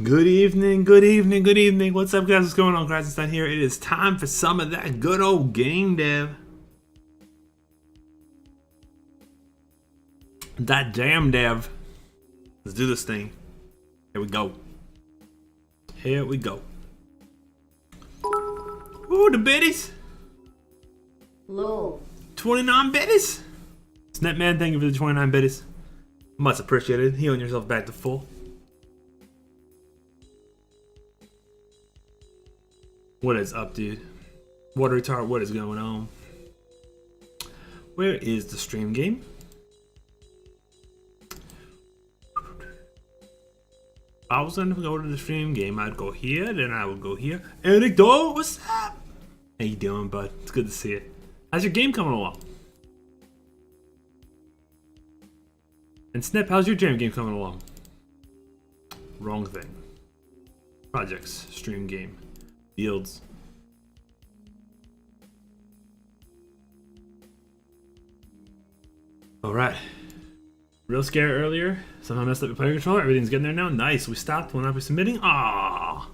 Good evening, good evening, good evening. What's up, guys? What's going on? KrassJam here. It is time for some of that good old game dev. That jam dev. Let's do this thing. Here we go. Here we go. Ooh, the biddies. Low. 29 biddies. Snapman, thank you for the 29 biddies. Much appreciated. Healing yourself back to full. What is up, dude? Water retard, what is going on? Where is the stream game? I was gonna go to the stream game. I'd go here, then I would go here. Eric Doe, what's up? How you doing, bud? It's good to see you. How's your game coming along? And Snip, how's your jam game coming along? Wrong thing. Projects, stream game. Fields. Alright. Real scare earlier. Somehow messed up your player controller. Everything's getting there now. Nice. We stopped. Will not be submitting. Ah.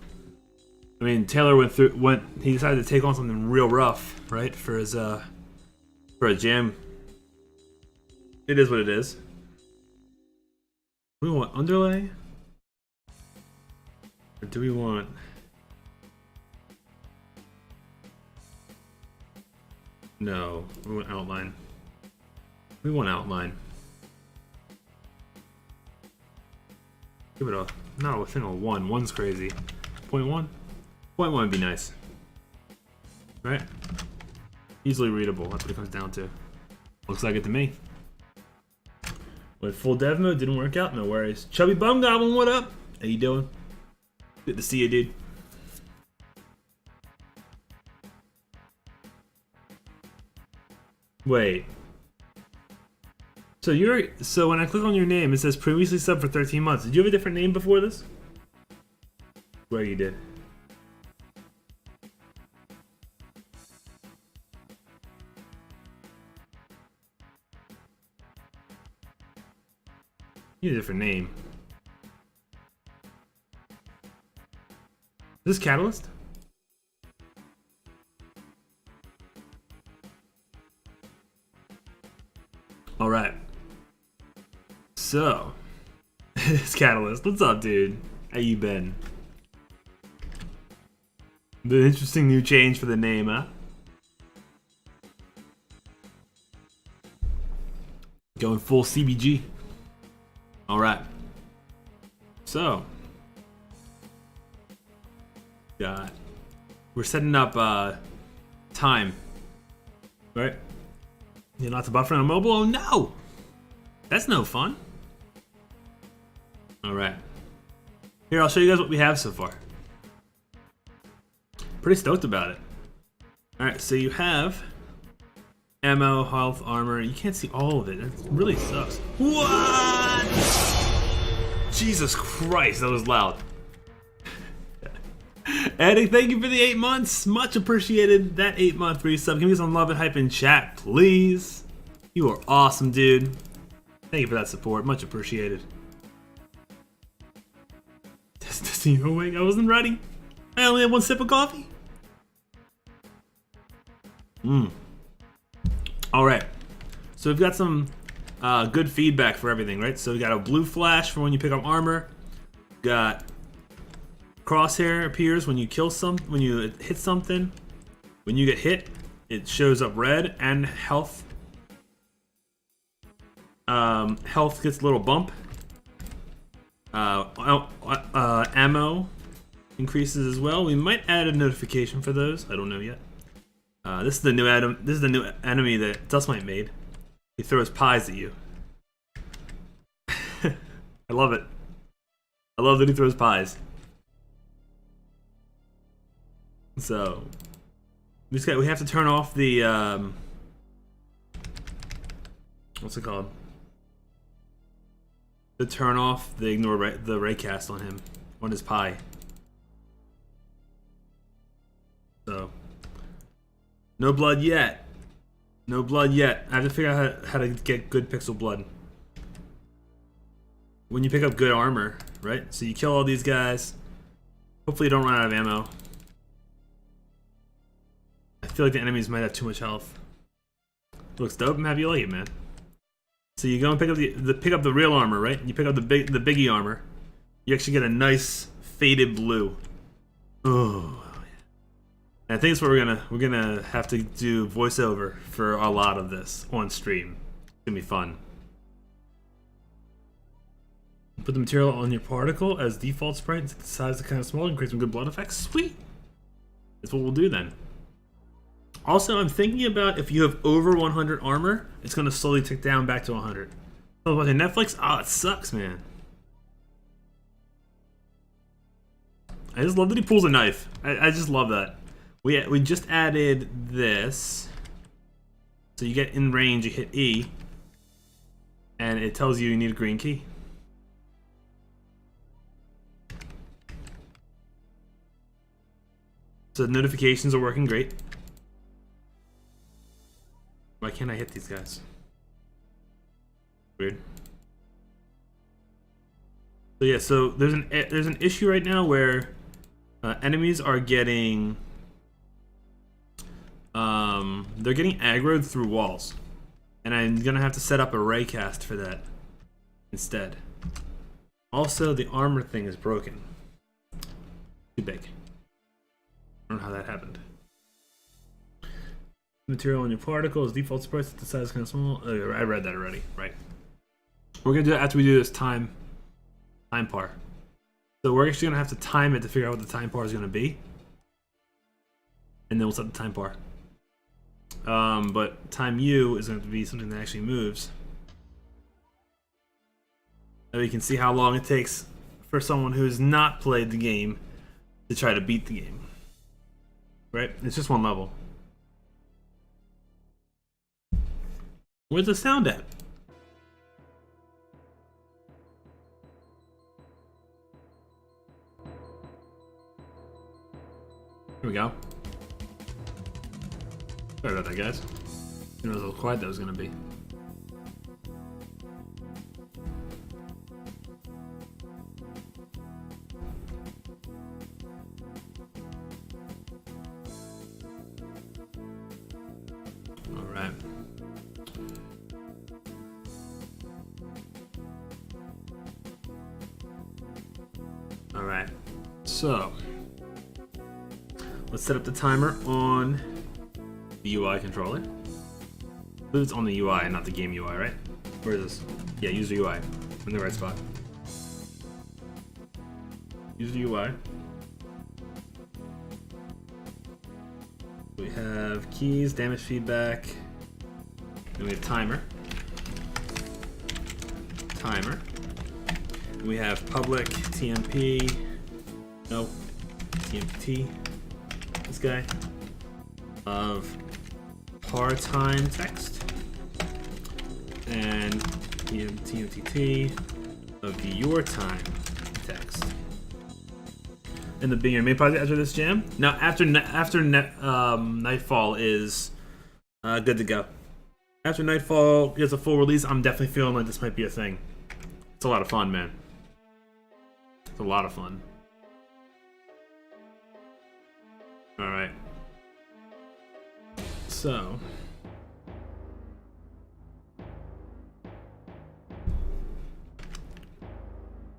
I mean, Taylor he decided to take on something real rough, right? For his for a jam. It is what it is. We want underlay? Or do we want... No, we want outline. We want outline. Give it a no, within a 1. 1's crazy. 0.1? 0.1 would be nice. Right? Easily readable, that's what it comes down to. Looks like it to me. With full dev mode, didn't work out, no worries. Chubby Bum Goblin, what up? How you doing? Good to see you, dude. Wait. So when I click on your name, it says previously subbed for 13 months. Did you have a different name before this? Where you did. You had a different name. Is this Catalyst? Alright. So, it's Catalyst. What's up, dude? How you been? The interesting new change for the name, huh? Going full CBG. Alright. So, we're setting up time. Right? You're not to buffer on mobile? Oh no! That's no fun. Alright. Here, I'll show you guys what we have so far. Pretty stoked about it. Alright, so you have ammo, health, armor. You can't see all of it. That really sucks. What? Jesus Christ, that was loud. Eddie, thank you for the 8 months. Much appreciated. That 8-month resub. Give me some love and hype in chat, please. You are awesome, dude. Thank you for that support. Much appreciated. Just you awake. I wasn't ready. I only had 1 sip of coffee. Alright. So we've got some good feedback for everything, right? So we got a blue flash for when you pick up armor. Got crosshair appears when you when you hit something. When you get hit, it shows up red, and health. Health gets a little bump. Ammo increases as well. We might add a notification for those. I don't know yet. This is the new enemy that Dustmite made. He throws pies at you. I love it. I love that he throws pies. So we have to turn off the what's it called? To turn off the the raycast on him, on his pie. So no blood yet. No blood yet. I have to figure out how to get good pixel blood. When you pick up good armor, right? So you kill all these guys, Hopefully you don't run out of ammo. I feel like the enemies might have too much health. Looks dope. I'm happy you like it, man. So you go and pick up the real armor, right? You pick up the biggie armor. You actually get a nice faded blue. Oh, and I think it's what we're gonna have to do voiceover for a lot of this on stream. It's gonna be fun. Put the material on your particle as default sprite. The size is kind of small and create some good blood effects. Sweet. That's what we'll do then. Also, I'm thinking about if you have over 100 armor, it's going to slowly tick down back to 100. So watching Netflix? Oh, it sucks, man. I just love that he pulls a knife. I just love that. We just added this. So you get in range, you hit E. And it tells you need a green key. So the notifications are working great. Why can't I hit these guys? Weird. So yeah, so there's an issue right now where enemies are getting they're getting aggroed through walls, and I'm gonna have to set up a ray cast for that instead. Also, the armor thing is broken. Too big. I don't know how that happened. Material on your particles, default sprites, the size is kind of small. Oh, I read that already, right? We're gonna do that after we do this time par. So we're actually gonna have to time it to figure out what the time par is gonna be, and then we'll set the time par. But time U is going to be something that actually moves. And we can see how long it takes for someone who's not played the game to try to beat the game. Right? It's just one level. Where's the sound at? Here we go. Sorry about that, guys. Didn't know how quiet that was gonna be. All right. All right. So let's set up the timer on the UI controller. I believe it's on the UI, not the game UI, right? Where is this? Yeah, user UI. In the right spot. User UI. We have keys, damage feedback. Then we have timer. Timer. And we have public TMP. Nope. TMP. This guy. Of par time text and TMTT of your time text. And the beginning main project after this jam. Now after Nightfall is good to go. After Nightfall gets a full release, I'm definitely feeling like this might be a thing. It's a lot of fun, man. It's a lot of fun. All right. So,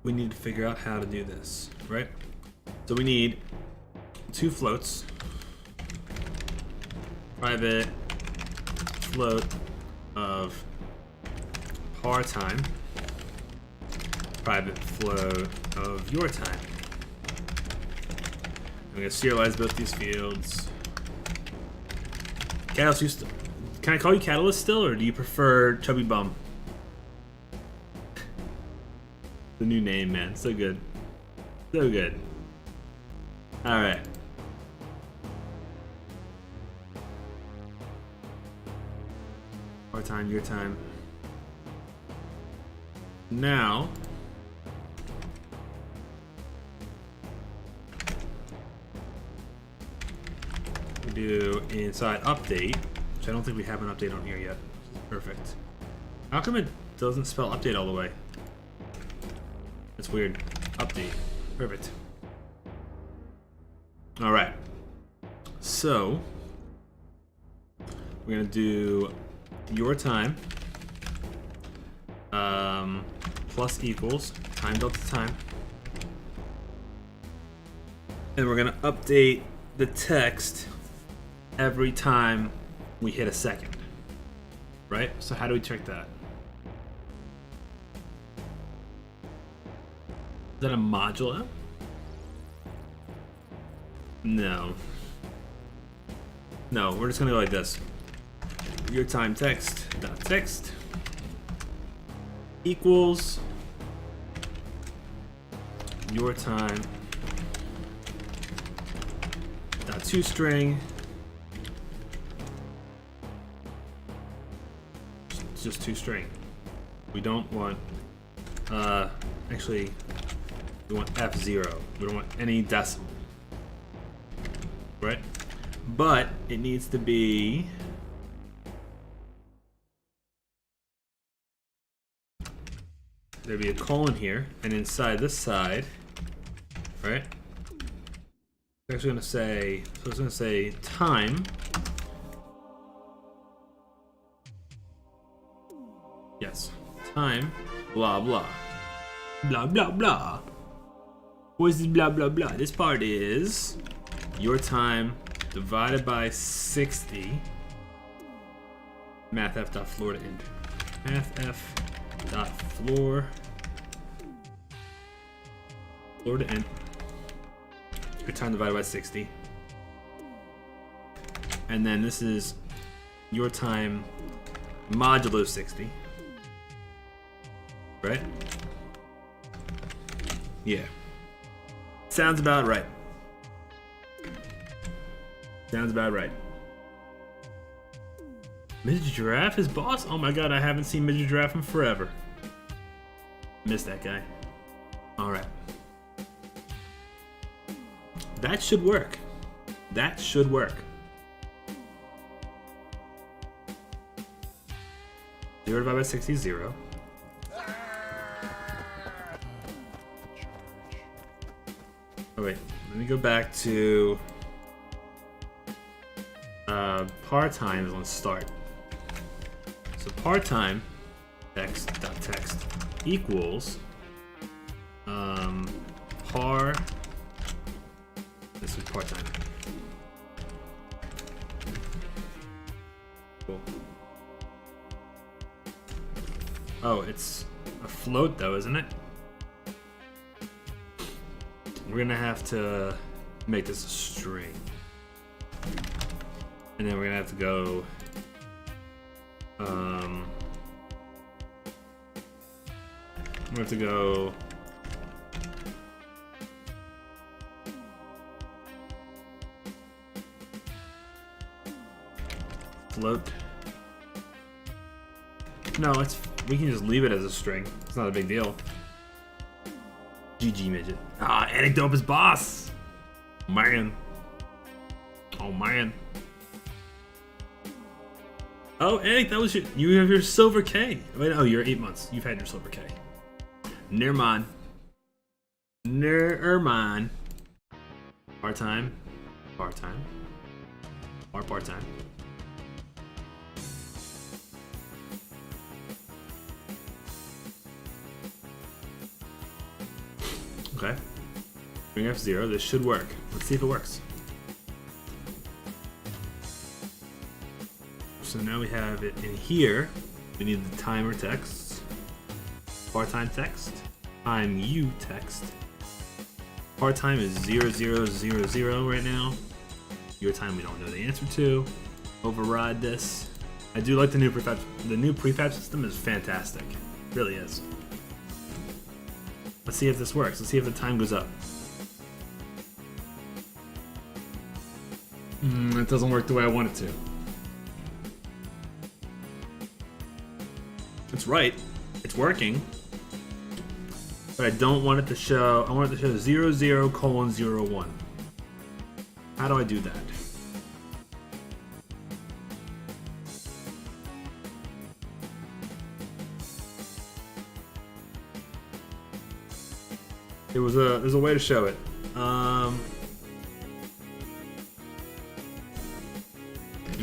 we need to figure out how to do this, right? So we need 2 floats. Private float of par time. Private float of your time. I'm going to serialize both these fields. Catalyst, can I call you Catalyst still, or do you prefer Chubby Bum? The new name, man. So good. So good. Alright. Our time, your time. Now, do inside update, which I don't think we have an update on here yet. Perfect. How come it doesn't spell update all the way? That's weird. Update. Perfect. All right. So we're gonna do your time plus equals time delta time, and we're gonna update the text every time we hit a second. Right? So how do we check that? Is that a modulo? No. No, we're just gonna go like this. Your time text dot text equals your time dot toString. Just toString. We don't want actually we want F0. We don't want any decimal. Right? But it needs to be there'd be a colon here, and inside this side, right? It's actually gonna say, so it's gonna say time. Yes, time, blah blah, blah blah blah. What is this blah blah blah? This part is your time divided by 60. mathf.floor to int. mathf.floor to int. Your time divided by 60. And then this is your time modulo 60. Right? Yeah. Sounds about right. Sounds about right. Midget Giraffe is boss? Oh my god, I haven't seen Midget Giraffe in forever. Missed that guy. Alright. That should work. That should work. 0 divided by 60 is 0. Oh wait, let me go back to part-time is on start. So part-time text equals par, this is part-time. Cool. Oh, it's a float though, isn't it? We're gonna have to make this a string. And then we're gonna have to go we're gonna have to go float. No, we can just leave it as a string. It's not a big deal. GG midget. Ah, Anecdote is boss! Man. Oh man. Oh, Eric, that was you have your silver K. Wait, oh, you're 8 months. You've had your silver K. Never mind. Never mind. Part-time. Part-time. Part-time. Okay. Bring F0. This should work. Let's see if it works. So now we have it in here. We need the timer text, part-time text, time U text. Part-time is 0000 right now. Your time we don't know the answer to. Override this. I do like the new prefab. The new prefab system is fantastic. It really is. Let's see if this works. Let's see if the time goes up. It doesn't work the way I want it to. It's right. It's working. But I don't want it to show. I want it to show 00:01. How do I do that? There's a way to show it.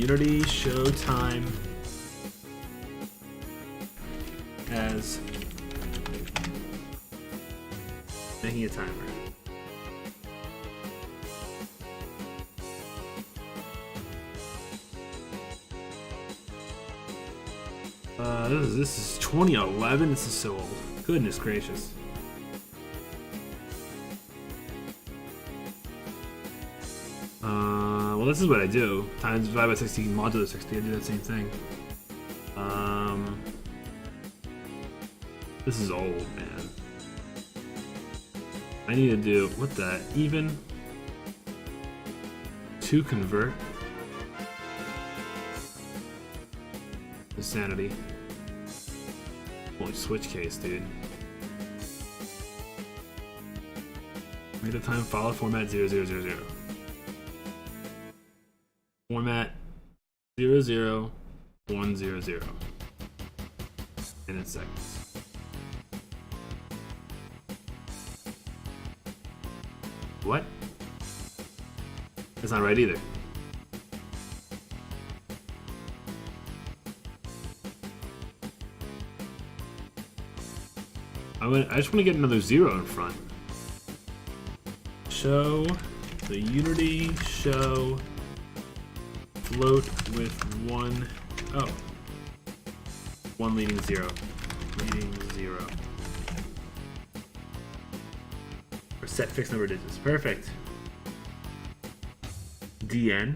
Unity show time as making a timer. This is 2011. This is so old. Goodness gracious. Well, this is what I do. Times divided by 60 modulo 60. I do that same thing. This is old, man. I need to do what the even to convert to sanity. Holy switch case, dude. Make the time follow format 0000. Format 00100. And in seconds. What? That's not right either. I just want to get another 0 in front. Show the Unity show float with one. Oh. One leading 0. Leading 0. Or set fixed number of digits. Perfect. DN.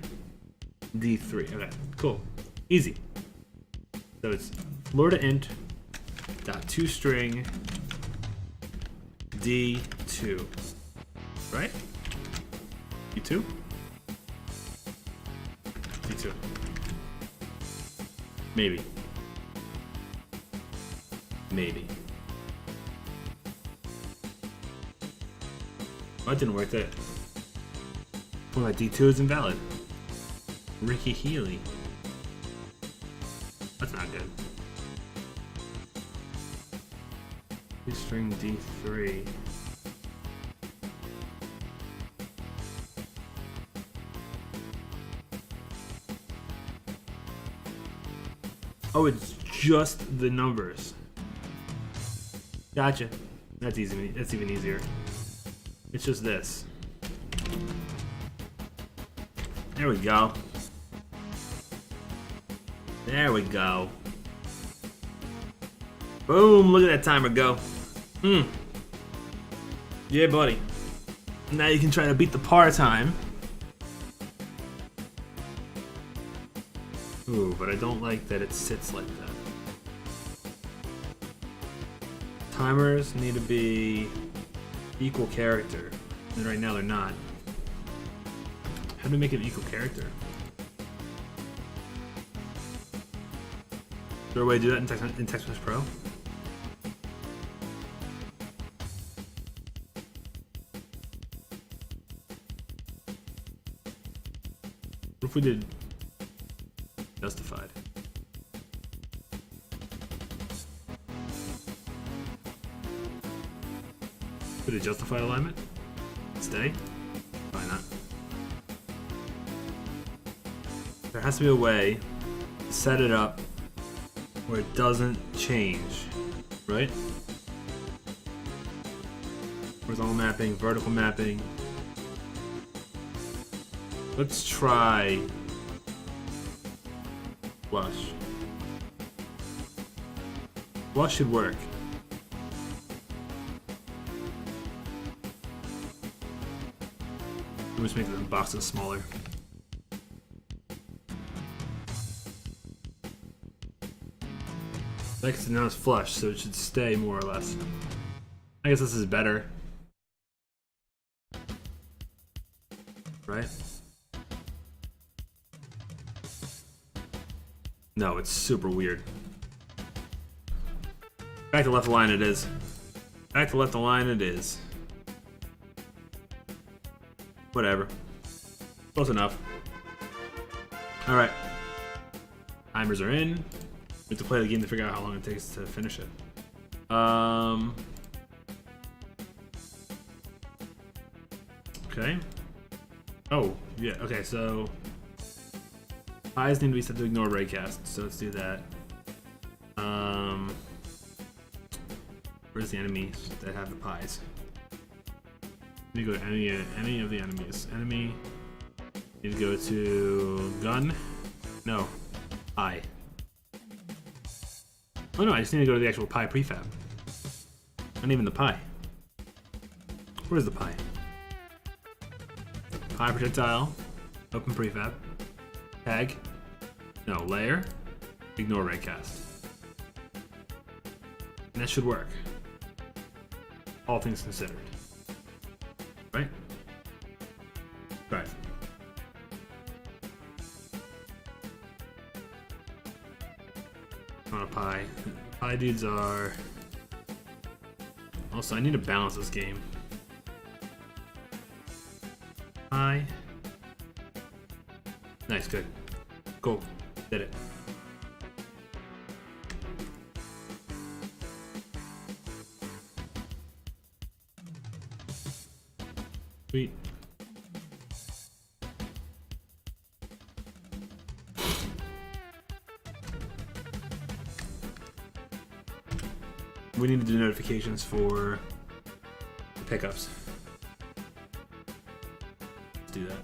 D3. Okay, cool. Easy. So it's Florida int dot toString D2. Right? D2? D2. Maybe. Maybe. Oh, that didn't work there. Well, my D2 is invalid. Ricky Healy. That's not good. String D3. Oh, it's just the numbers. Gotcha. That's easy. That's even easier. It's just this. There we go. There we go. Boom, look at that timer go. Yeah, buddy. Now you can try to beat the par time. Ooh, but I don't like that it sits like that. Timers need to be equal character. And right now they're not. How do we make it equal character? Is there a way to do that in TextMesh Pro? What if we did justified? Could it justify alignment? Stay? Why not? There has to be a way to set it up where it doesn't change, right? Horizontal mapping, vertical mapping. Let's try flush. Flush should work. Let's make the boxes smaller. Next, now it's flush, so it should stay more or less. I guess this is better. Right? No, it's super weird. Back to left align it is. Back to left align it is. Whatever. Close enough. Alright. Timers are in. We have to play the game to figure out how long it takes to finish it. Okay. Oh, yeah, okay, so Pies need to be set to ignore raycast, so let's do that. Where's the enemies that have the pies? Need to go to any of the enemies. Enemy. Need to go to gun. No, pie. Oh no, I just need to go to the actual pie prefab. Not even the pie. Where's the pie? Pie projectile. Open prefab. Tag. No, layer. Ignore raycast. And that should work. All things considered. Right? Right. On a pie. Pie dudes are... Also, I need to balance this game. Pie. Nice, good. Cool. Did it. Sweet. We need to do notifications for the pickups. Let's do that.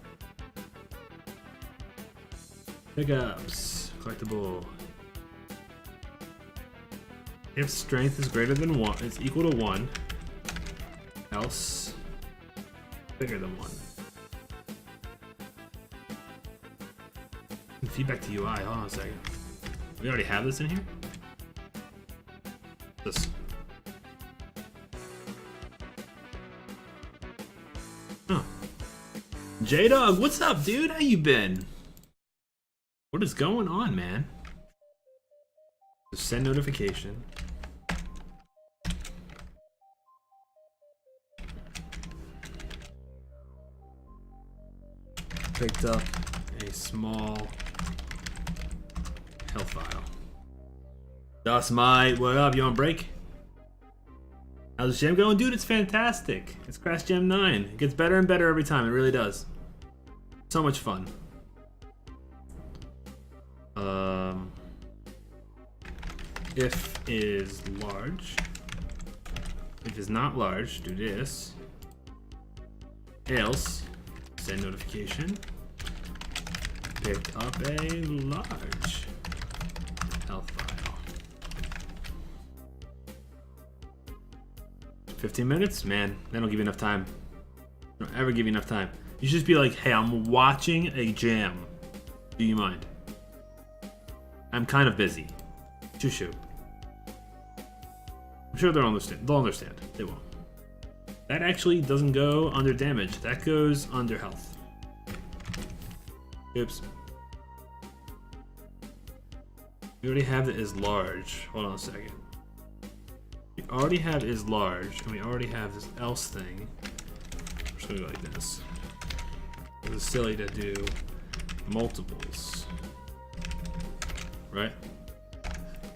Pickups. Collectible. If strength is greater than 1, it's equal to 1. Else bigger than 1. Feedback to UI. Hold on a second. We already have this in here? This. Huh. J-Dog, what's up, dude? How you been? What is going on, man? Just send notification. Picked up a small health file. That's my... What up? You on break? How's the jam going? Dude, it's fantastic. It's KrassJam 9. It gets better and better every time. It really does. So much fun. If is large. If is not large, do this. Else, send notification. Picked up a large health file. 15 minutes? Man, they don't give you enough time. They don't ever give you enough time. You should just be like, hey, I'm watching a jam. Do you mind? I'm kind of busy. Shoo. I'm sure they'll understand. They'll understand. They won't. That actually doesn't go under damage. That goes under health. Oops. We already have it as large. Hold on a second. We already have is large, and we already have this else thing. We're just gonna go like this. It's silly to do multiples. Right?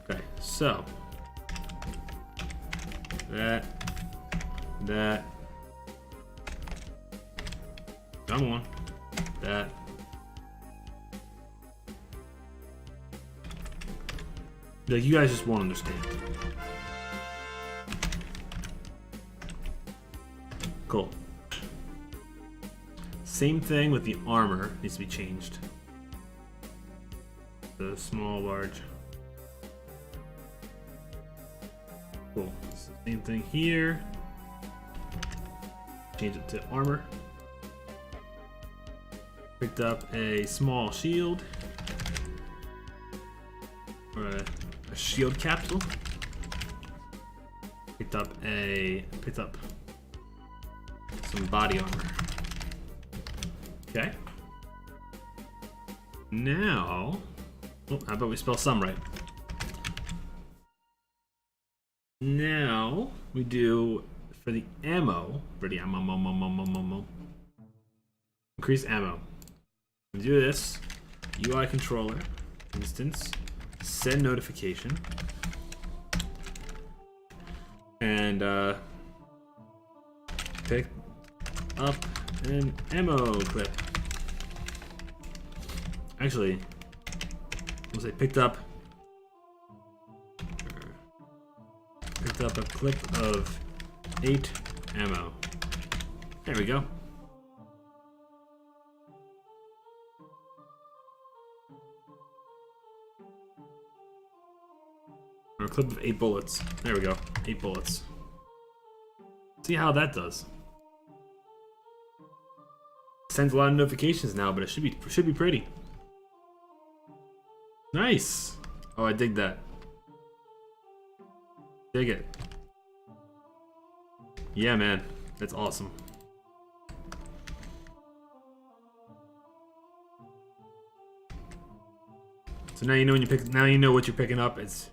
Okay, so that come on, that like you guys just won't understand. Cool. Same thing with the armor needs to be changed. The small, large. Cool. Same thing here. Change it to armor. Picked up a small shield. Or a shield capsule. Picked up some body armor. Okay. Now, oh, how about we spell some right? Now we do for the ammo. For the ammo. Increase ammo. We do this. UI controller instance. Send notification. And pick up an ammo clip. Actually, we'll say picked up a clip of 8 ammo. There we go. Or a clip of 8 bullets. There we go. 8 bullets. See how that does. Sends a lot of notifications now, but it should be pretty. Nice. Oh, I dig that. Dig it. Yeah, man. That's awesome. So now you know what you're picking up. It's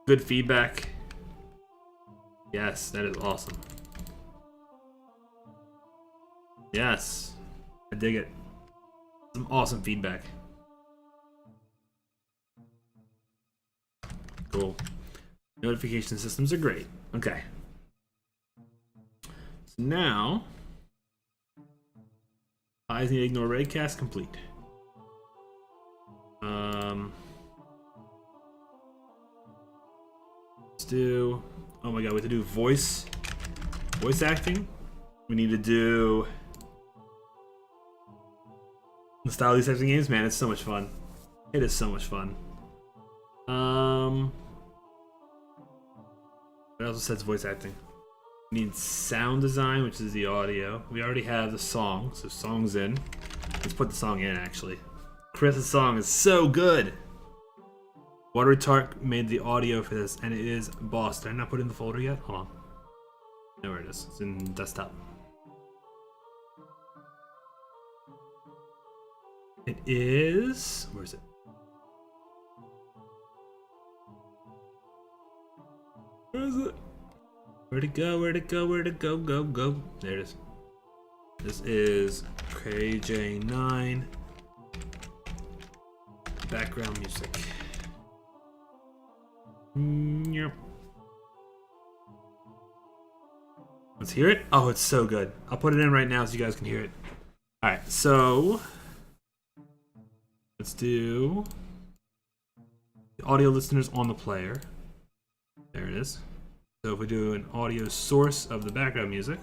good feedback. Yes, that is awesome. Yes. I dig it. Some awesome feedback. Cool. Notification systems are great. Okay. So now, eyes need to ignore raidcast complete. Let's do. Oh my god, we have to do voice acting. We need to do the style of these types of games. Man, it's so much fun. It is so much fun. It also says voice acting. We need sound design, which is the audio. We already have the song, so song's in. Let's put the song in, actually. Chris' song is so good! Watery Tark made the audio for this, and it is boss. Did I not put it in the folder yet? Hold on. There it is. It's in desktop. It is... Where is it? Where is it? Where'd it go? Where'd it go? Where'd it go? Go. There it is. This is KrassJam. Background music. Yep. Let's hear it. Oh, it's so good. I'll put it in right now so you guys can hear it. Alright, so let's do the audio listeners on the player. There it is. So if we do an audio source of the background music.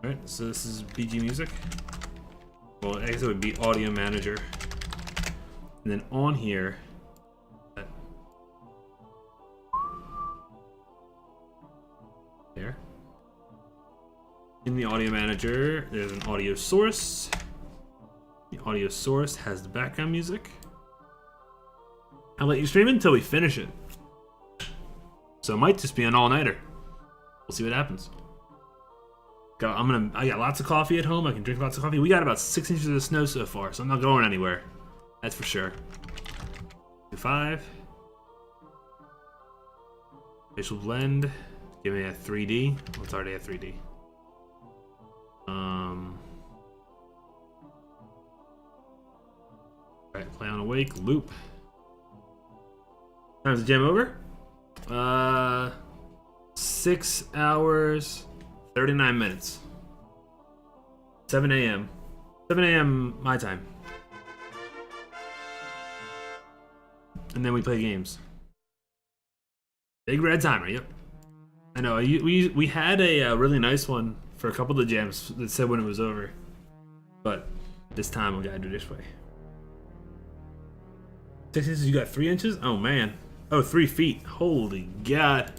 Alright, so this is BG music. Well, I guess it would be audio manager. And then on here, there. In the audio manager, there's an audio source. The audio source has the background music. I'll let you stream it until we finish it. So it might just be an all-nighter. We'll see what happens. I got lots of coffee at home. I can drink lots of coffee. We got about 6 inches of snow so far, so I'm not going anywhere. That's for sure. 5. Spatial blend. Give me a 3D. Well, it's already a 3D. Alright, play on awake. Loop. Time's the jam over? 6 hours, 39 minutes. 7 a.m. 7 a.m. my time. And then we play games. Big red timer, yep. I know, we had a really nice one for a couple of the jams that said when it was over. But this time we gotta do it this way. 6 inches, you got 3 inches? Oh man. Oh, 3 feet. Holy God.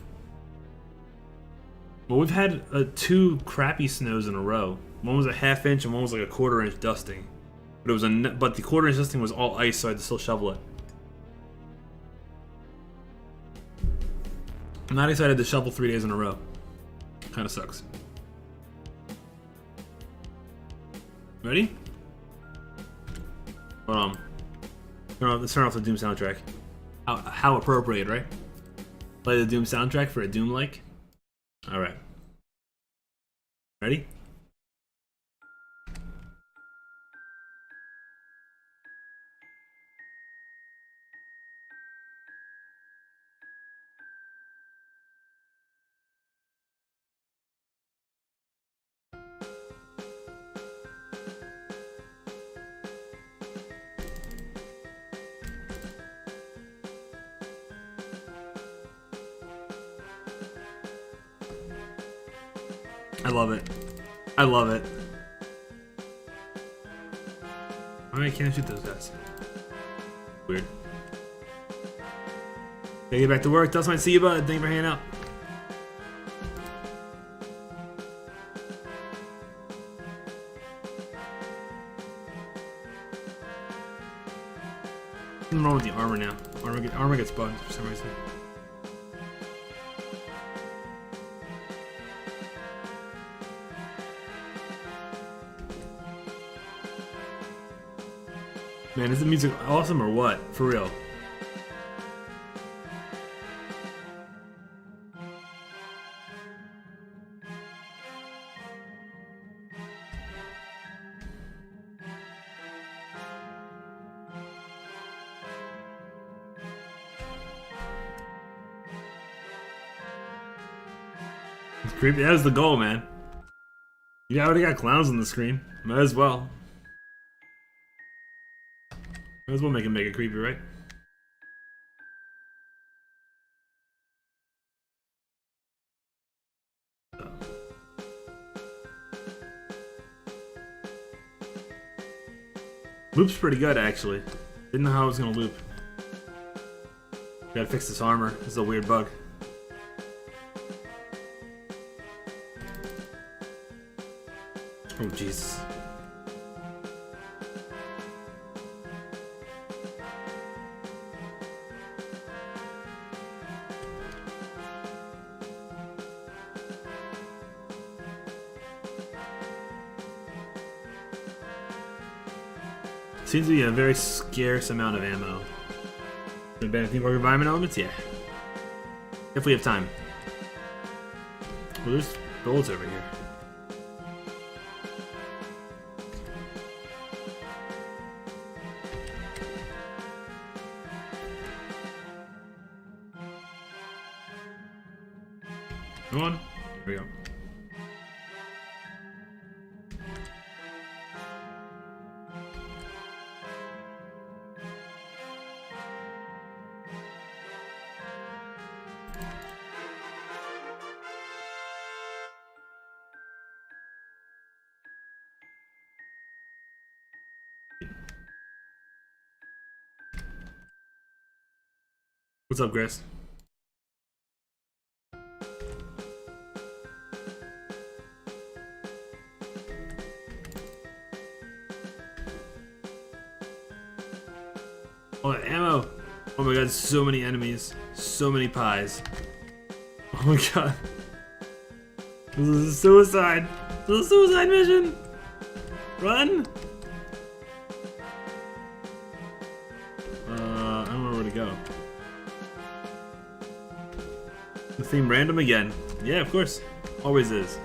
Well, we've had 2 crappy snows in a row. One was a ½ inch and one was like a 1/4 inch dusting. But it was but the 1/4 inch dusting was all ice, so I had to still shovel it. I'm not excited to shovel 3 days in a row. Kinda sucks. Ready? Hold on. Let's turn off the Doom soundtrack. How appropriate, right? Play the Doom soundtrack for a Doom-like. Alright. Ready? I love it. I love it. Alright, can't shoot those guys. Weird. Gotta get back to work. Dust might see you, bud. Thank you for hanging out. What's wrong with the armor now? Armor gets bugged for some reason. Man, is the music awesome or what? For real. It's creepy. That was the goal, man. You already got clowns on the screen. Might as well. Might as well make it creepy, right? Loop's pretty good, actually. Didn't know how it was gonna loop. Gotta fix this armor. This is a weird bug. Oh, Jesus. Seems to be a very scarce amount of ammo. Anything for environment elements? Yeah. If we have time. Well, there's bullets over here. Come on. Here we go. What's up, Grace? Oh, ammo! Oh my god, so many enemies. So many pies. Oh my god. This is a suicide. This is a suicide mission! Run! I don't know where to go. The theme random again. Yeah, of course. Always is.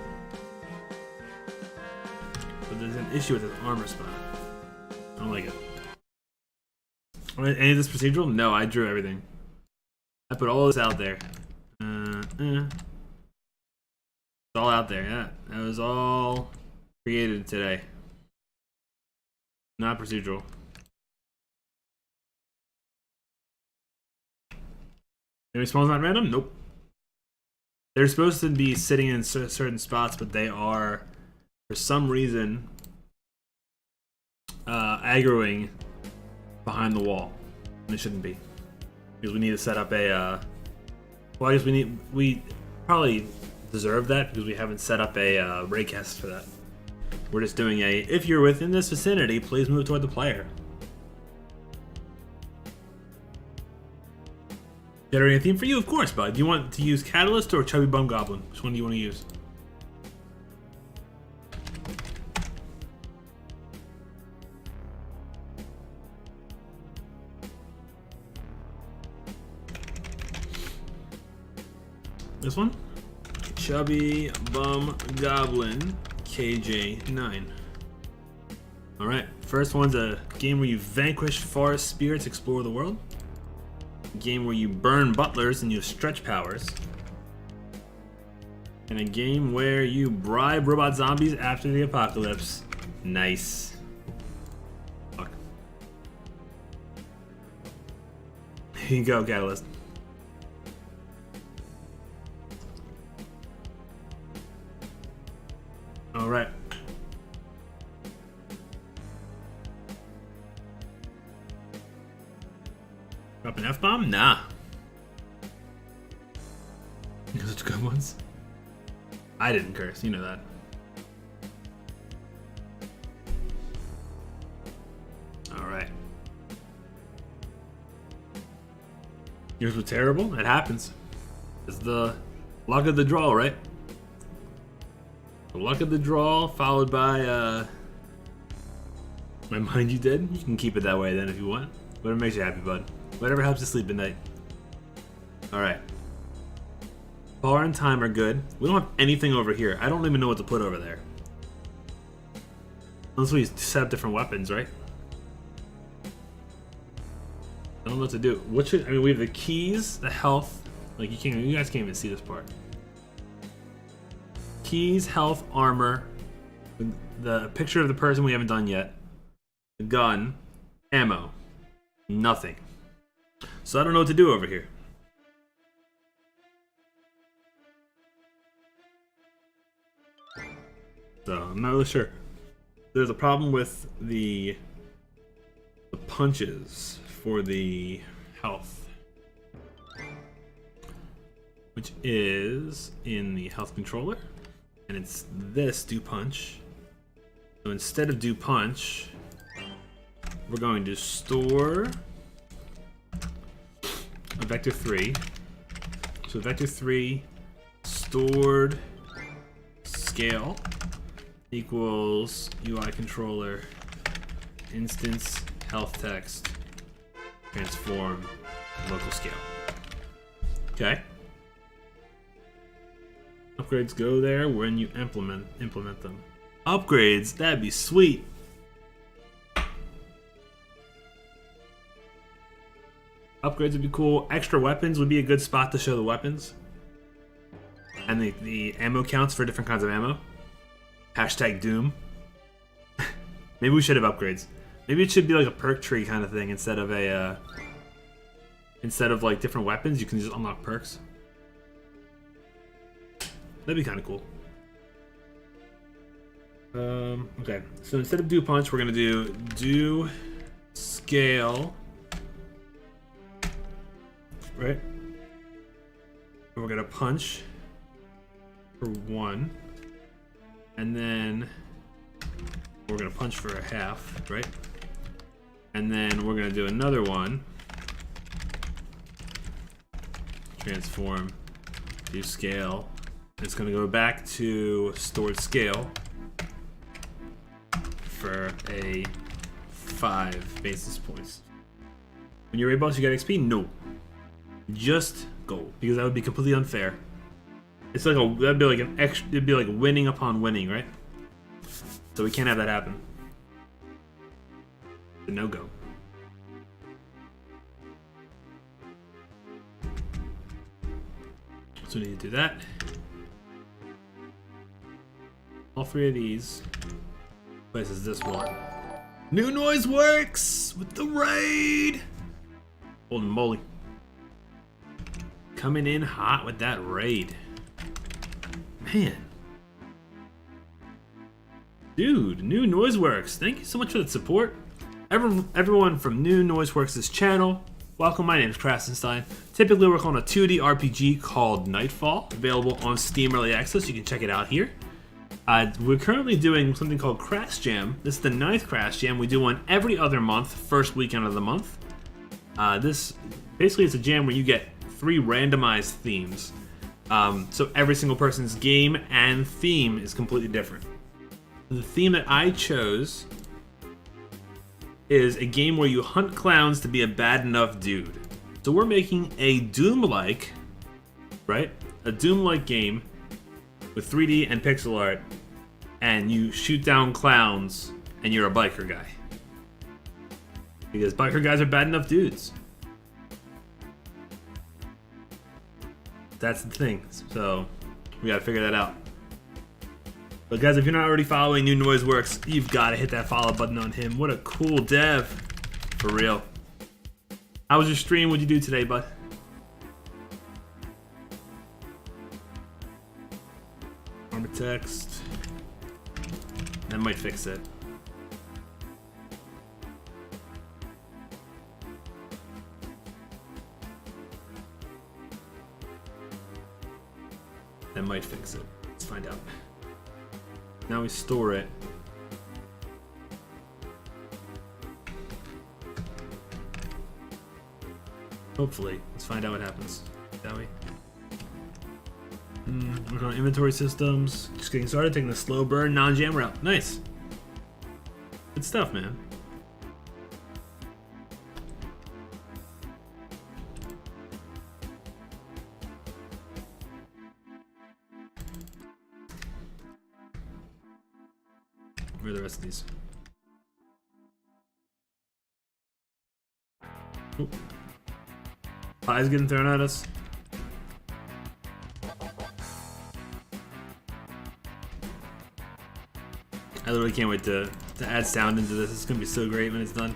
But there's an issue with this armor spot. I don't like it. Any of this procedural? No, I drew everything. I put all this out there. It's all out there, yeah. That was all created today. Not procedural. Enemy spawns not random? Nope. They're supposed to be sitting in certain spots, but they are, for some reason, aggroing behind the wall. And they shouldn't be. Because we need to set up a, well, I guess we probably deserve that because we haven't set up a raycast for that. We're just doing a, if you're within this vicinity, please move toward the player. Generating a theme for you, of course, bud. Do you want to use Catalyst or Chubby Bum Goblin? Which one do you want to use? This one? Chubby Bum Goblin KJ9. Alright, first one's a game where you vanquish forest spirits, explore the world. A game where you burn butlers and you have stretch powers. And a game where you bribe robot zombies after the apocalypse. Nice. Fuck. Here you go, Catalyst. right. Drop an F-bomb? Nah. Those are good ones. I didn't curse, you know that. Alright. Yours was terrible? It happens. It's the luck of the draw, right? The luck of the draw followed by, my mind you did. You can keep it that way then if you want. Whatever makes you happy, bud. Whatever helps you sleep at night. Alright. Bar and time are good. We don't have anything over here. I don't even know what to put over there. Unless we set up different weapons, right? I don't know what to do. What should I mean? We have the keys, the health. Like you guys can't even see this part. Keys, health, armor, the picture of the person we haven't done yet, the gun, ammo, nothing. So I don't know what to do over here. So I'm not really sure. There's a problem with the punches for the health, which is in the health controller, and it's this do punch. So instead of do punch, we're going to store a vector 3. So vector 3 stored scale equals UI controller instance health text transform local scale. Okay. Upgrades go there when you implement them. Upgrades, that'd be sweet. Upgrades would be cool. Extra weapons would be a good spot to show the weapons. And the ammo counts for different kinds of ammo. Hashtag Doom. Maybe we should have upgrades. Maybe it should be like a perk tree kind of thing instead of a like different weapons, you can just unlock perks. That'd be kind of cool. Okay, so instead of do punch, we're gonna do scale, right? And we're gonna punch for 1, and then we're gonna punch for a half, right? And then we're gonna do another one. Transform, do scale. It's gonna go back to stored scale for a 5 basis points. When you're raid boss, you get XP? No. Just gold, because that would be completely unfair. It's like that'd be like an extra. It'd be like winning upon winning, right? So we can't have that happen. No go. So we need to do that. All 3 of these places this one. New noise works with the raid. Holy moly. Coming in hot with that raid. Man. Dude, New Noiseworks, thank you so much for the support. Everyone from New Noiseworks' channel, welcome. My name is KrassJam. Typically work on a 2D RPG called Nightfall, available on Steam Early Access. You can check it out here. We're currently doing something called KrassJam. This is the 9th KrassJam. We do one every other month, first weekend of the month. This basically is a jam where you get 3 randomized themes. So every single person's game and theme is completely different. The theme that I chose is a game where you hunt clowns to be a bad enough dude. So we're making a Doom-like, right? A Doom-like game with 3D and pixel art, and you shoot down clowns, and you're a biker guy. Because biker guys are bad enough dudes. That's the thing. So we gotta figure that out. But guys, if you're not already following New Noiseworks, you've gotta hit that follow button on him. What a cool dev. For real. How was your stream? What'd you do today, bud? Armor text. That might fix it. That might fix it. Let's find out. Now we store it. Hopefully. Let's find out what happens. Shall we? Working on inventory systems. Just getting started, taking the slow burn, non-jam route. Nice. Good stuff, man. Where are the rest of these? Oop. Pies getting thrown at us. I literally can't wait to add sound into this. It's gonna be so great when it's done.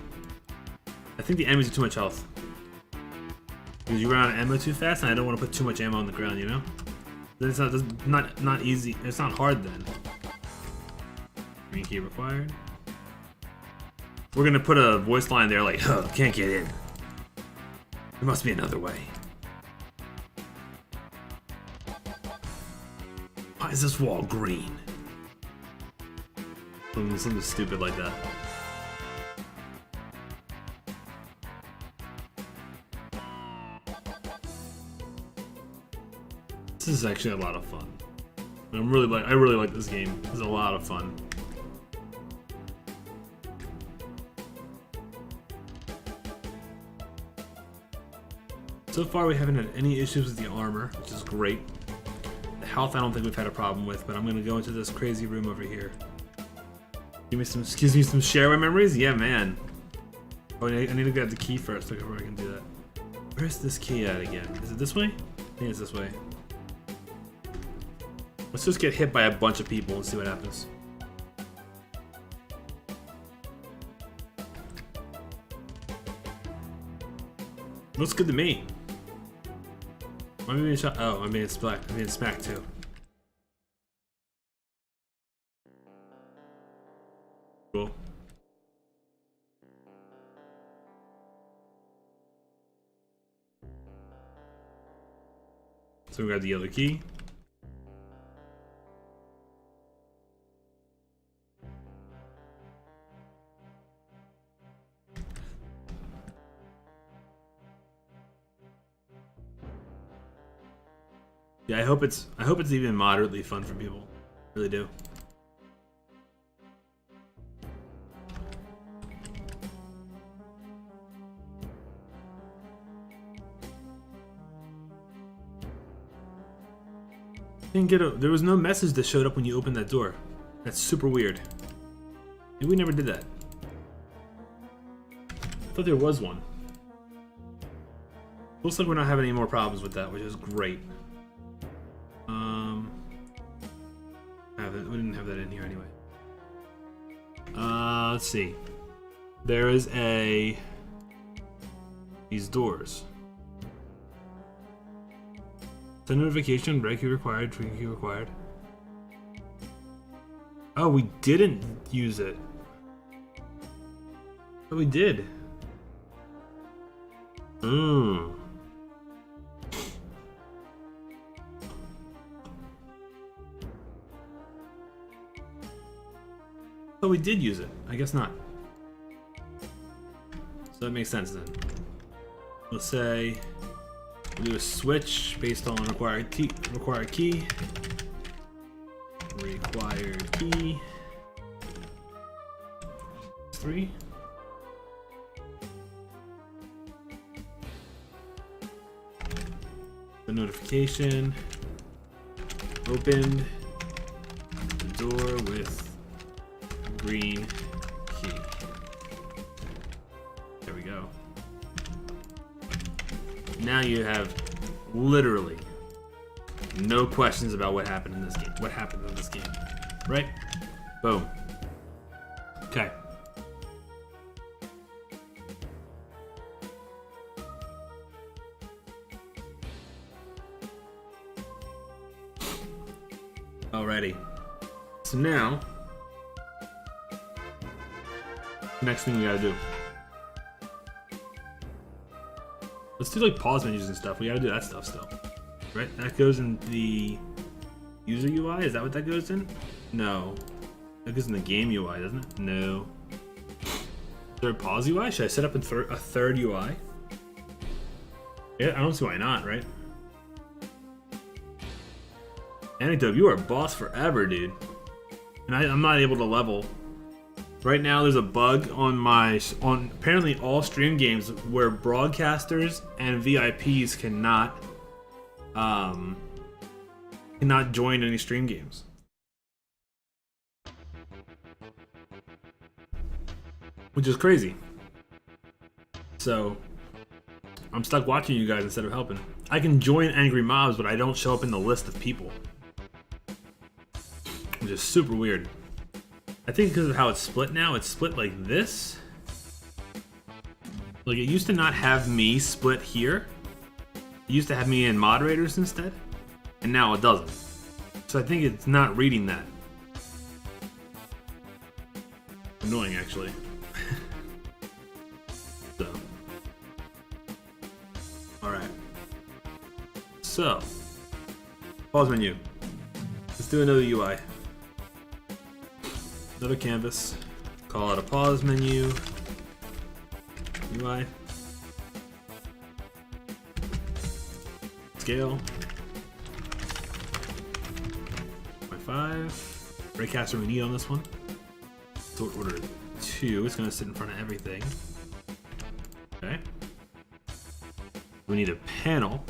I think the enemies are too much health. Because you run out of ammo too fast, and I don't want to put too much ammo on the ground, you know? It's not easy. It's not hard then. Green key required. We're gonna put a voice line there like, "Oh, can't get in. There must be another way." Why is this wall green? Something stupid like that. This is actually a lot of fun. I really like this game. It's a lot of fun. So far, we haven't had any issues with the armor, which is great. The health, I don't think we've had a problem with, but I'm gonna go into this crazy room over here. Gives me some shareware memories? Yeah, man. Oh, I need to get the key first. Look where I can do that. Where's this key at again? Is it this way? I think it's this way. Let's just get hit by a bunch of people and see what happens. Looks good to me. Why am I being shot? Oh, I'm being smacked too. Cool. So we got the other key. Yeah, I hope it's even moderately fun for people. I really do. There was no message that showed up when you opened that door. That's super weird. Maybe we never did that. I thought there was one. Looks like we're not having any more problems with that, which is great. We didn't have that in here anyway. Let's see. There is these doors. Send notification, break key required, drink key required. Oh, we didn't use it. But we did. Oh, we did use it. I guess not. So that makes sense then. We'll say we'll do a switch based on required key. Required key. 3. The notification. Opened the door with green key. There we go. Now you have literally no questions about what happened in this game. What happened in this game, right? Boom. Okay. Alrighty. So now Next thing we gotta do. Let's do like pause menus and stuff. We gotta do that stuff still. Right? That goes in the user UI? Is that what that goes in? No. That goes in the game UI, doesn't it? No. Is there a pause UI? Should I set up a third UI? Yeah, I don't see why not, right? Anecdote, you are a boss forever, dude. And I'm not able to level. Right now, there's a bug on apparently all stream games where broadcasters and VIPs cannot join any stream games. Which is crazy. So I'm stuck watching you guys instead of helping. I can join angry mobs, but I don't show up in the list of people. Which is super weird. I think because of how it's split now, it's split like this. Like, it used to not have me split here. It used to have me in moderators instead. And now it doesn't. So I think it's not reading that. Annoying, actually. So. Alright. So. Pause menu. Let's do another UI. Another canvas. Call it a pause menu. UI. Scale. 0.5. Raycaster we need on this one. So order 2. It's going to sit in front of everything. Okay. We need a panel.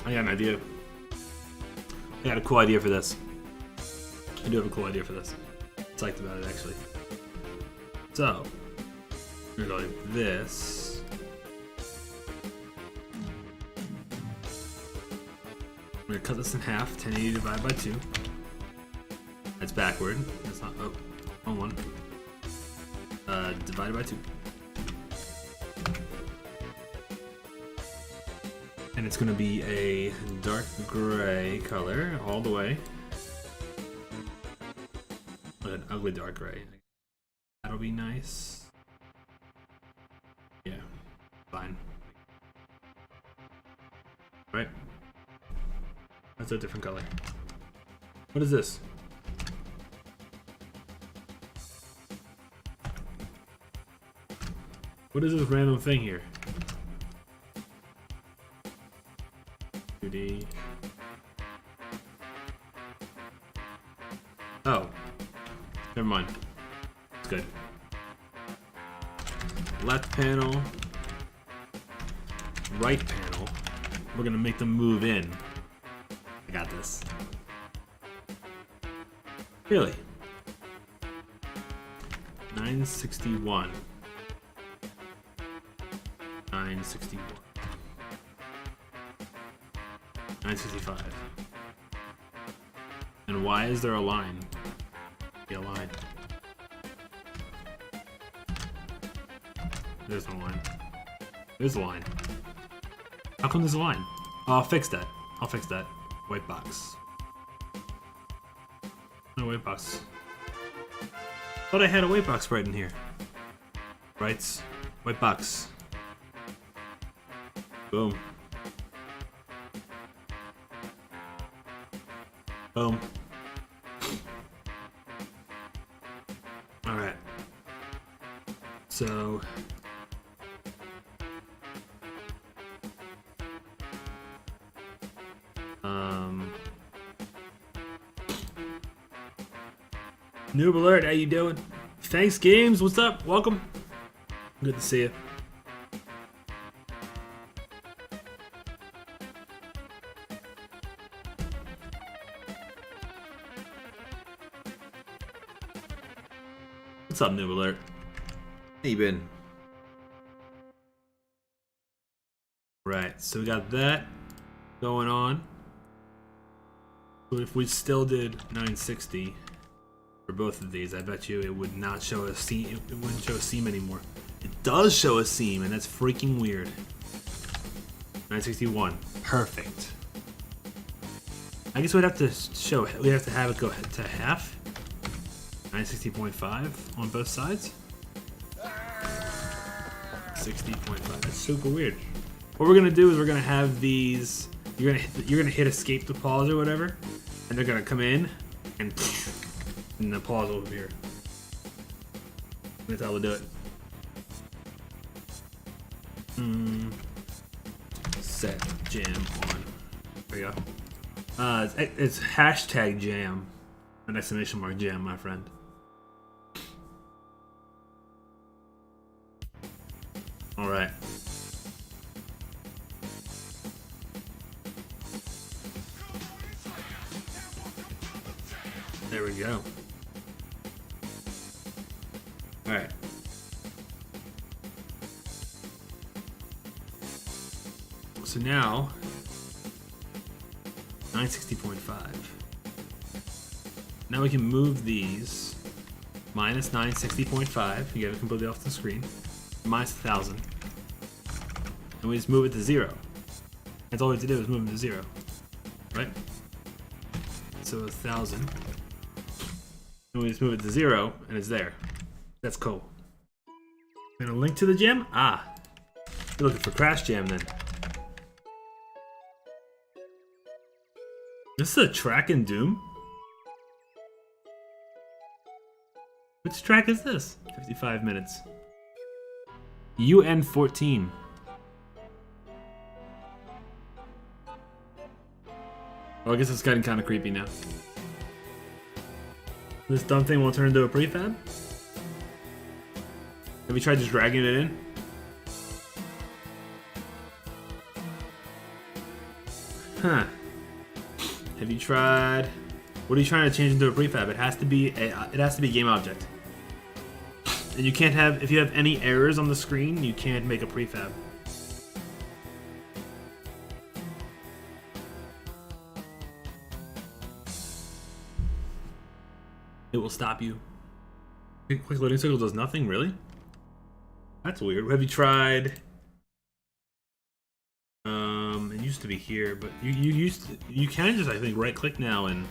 I got an idea. I got a cool idea for this. I do have a cool idea for this. Psyched about it, actually. So, we're gonna go like this. We're gonna cut this in half. 1080 divided by 2. That's backward. That's not. Oh, wrong one. Divided by 2. And it's going to be a dark gray color all the way. But an ugly dark gray. That'll be nice. Yeah, fine. Right? That's a different color. What is this? What is this random thing here? 2D. Oh. Never mind. It's good. Left panel. Right panel. We're gonna make them move in. I got this. Really? 961. 961. 965. And why is there a line? Be a line. There's no line. There's a line. How come there's a line? Oh, I'll fix that. I'll fix that. White box. No white box. Thought I had a white box right in here. Rights. White box. Boom. Boom. Alright. So... Noob alert, how you doing? Thanks Games, what's up? Welcome. Good to see you. What's up, Noob Alert? How you been? Right, so we got that going on. So if we still did 960, For both of these, I bet you it would not show a seam. It wouldn't show a seam anymore. It does show a seam, and that's freaking weird. 961. Perfect. I guess we'd have to show. We'd have to have it go to half. 960.5 on both sides. 60.5. That's super weird. What we're gonna do is we're gonna have these. You're gonna hit escape to pause or whatever, and they're gonna come in, and the pause will appear. That's how we'll do it. Set jam on. There you go. It's hashtag jam. An exclamation mark jam, my friend. All right. There we go. All right. So now, 960.5. Now we can move these minus 960.5. You get it completely off the screen. Minus 1,000. And we just move it to 0. That's all we have to do is move it to 0. Right? So 1,000. And we just move it to 0, and it's there. That's cool. And a link to the gem? Ah. You're looking for KrassJam then. This is a track in Doom? Which track is this? 55 minutes. UN 14. Well, I guess it's getting kind of creepy now. This dumb thing won't turn into a prefab? Have you tried just dragging it in? Huh. Have you tried? What are you trying to change into a prefab? It has to be a game object. And you can't have, if you have any errors on the screen, you can't make a prefab. It will stop you. Quick loading cycle does nothing, really? That's weird. Have you tried? It used to be here, but you can just, I think, right click now and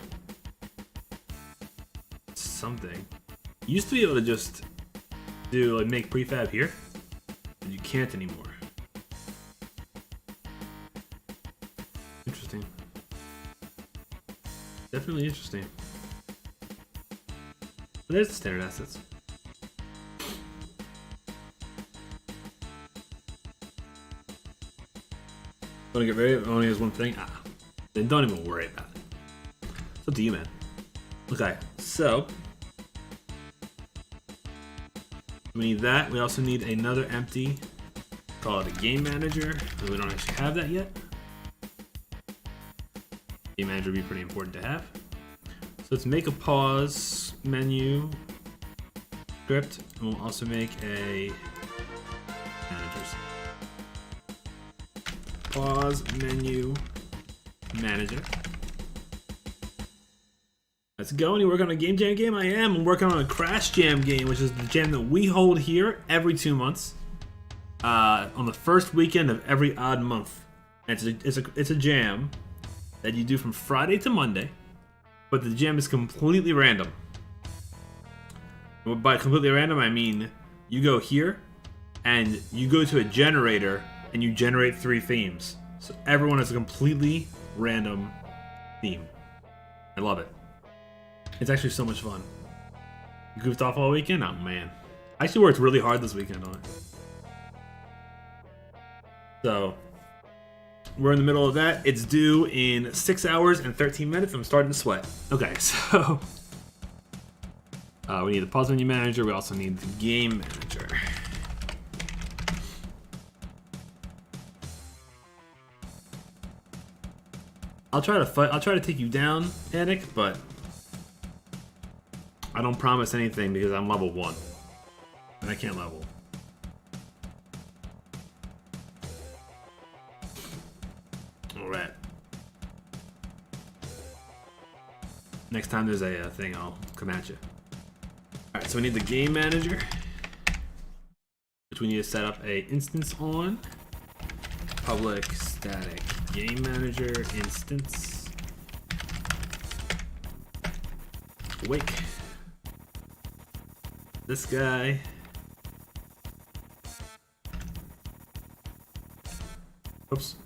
something. You used to be able to just do like make prefab here, but you can't anymore. Interesting. Definitely interesting. But there's the standard assets. Want to get rid of it? Only has one thing? Ah. Then don't even worry about it. It's up to you, man. Okay, so we need that. We also need another empty. Call it a game manager. We don't actually have that yet. Game manager would be pretty important to have. So let's make a pause menu script. And we'll also make a managers. Pause menu manager. Let's go. And you work on a game jam game? I am. I'm working on a KrassJam game, which is the jam that we hold here every 2 months. On the first weekend of every odd month. And it's a jam that you do from Friday to Monday, but the jam is completely random. By completely random, I mean you go here and you go to a generator and you generate 3 themes. So everyone has a completely random theme. I love it. It's actually so much fun. Goofed off all weekend? Oh man. I actually worked really hard this weekend on it. So we're in the middle of that. It's due in 6 hours and 13 minutes. I'm starting to sweat. Okay, so we need the pause menu manager. We also need the game manager. I'll try to take you down, Attic, but I don't promise anything because I'm level 1 and I can't level. All right. Next time there's a thing, I'll come at you. Alright, so we need the game manager, which we need to set up a instance on. Public static game manager instance. Wake. This guy. Oops.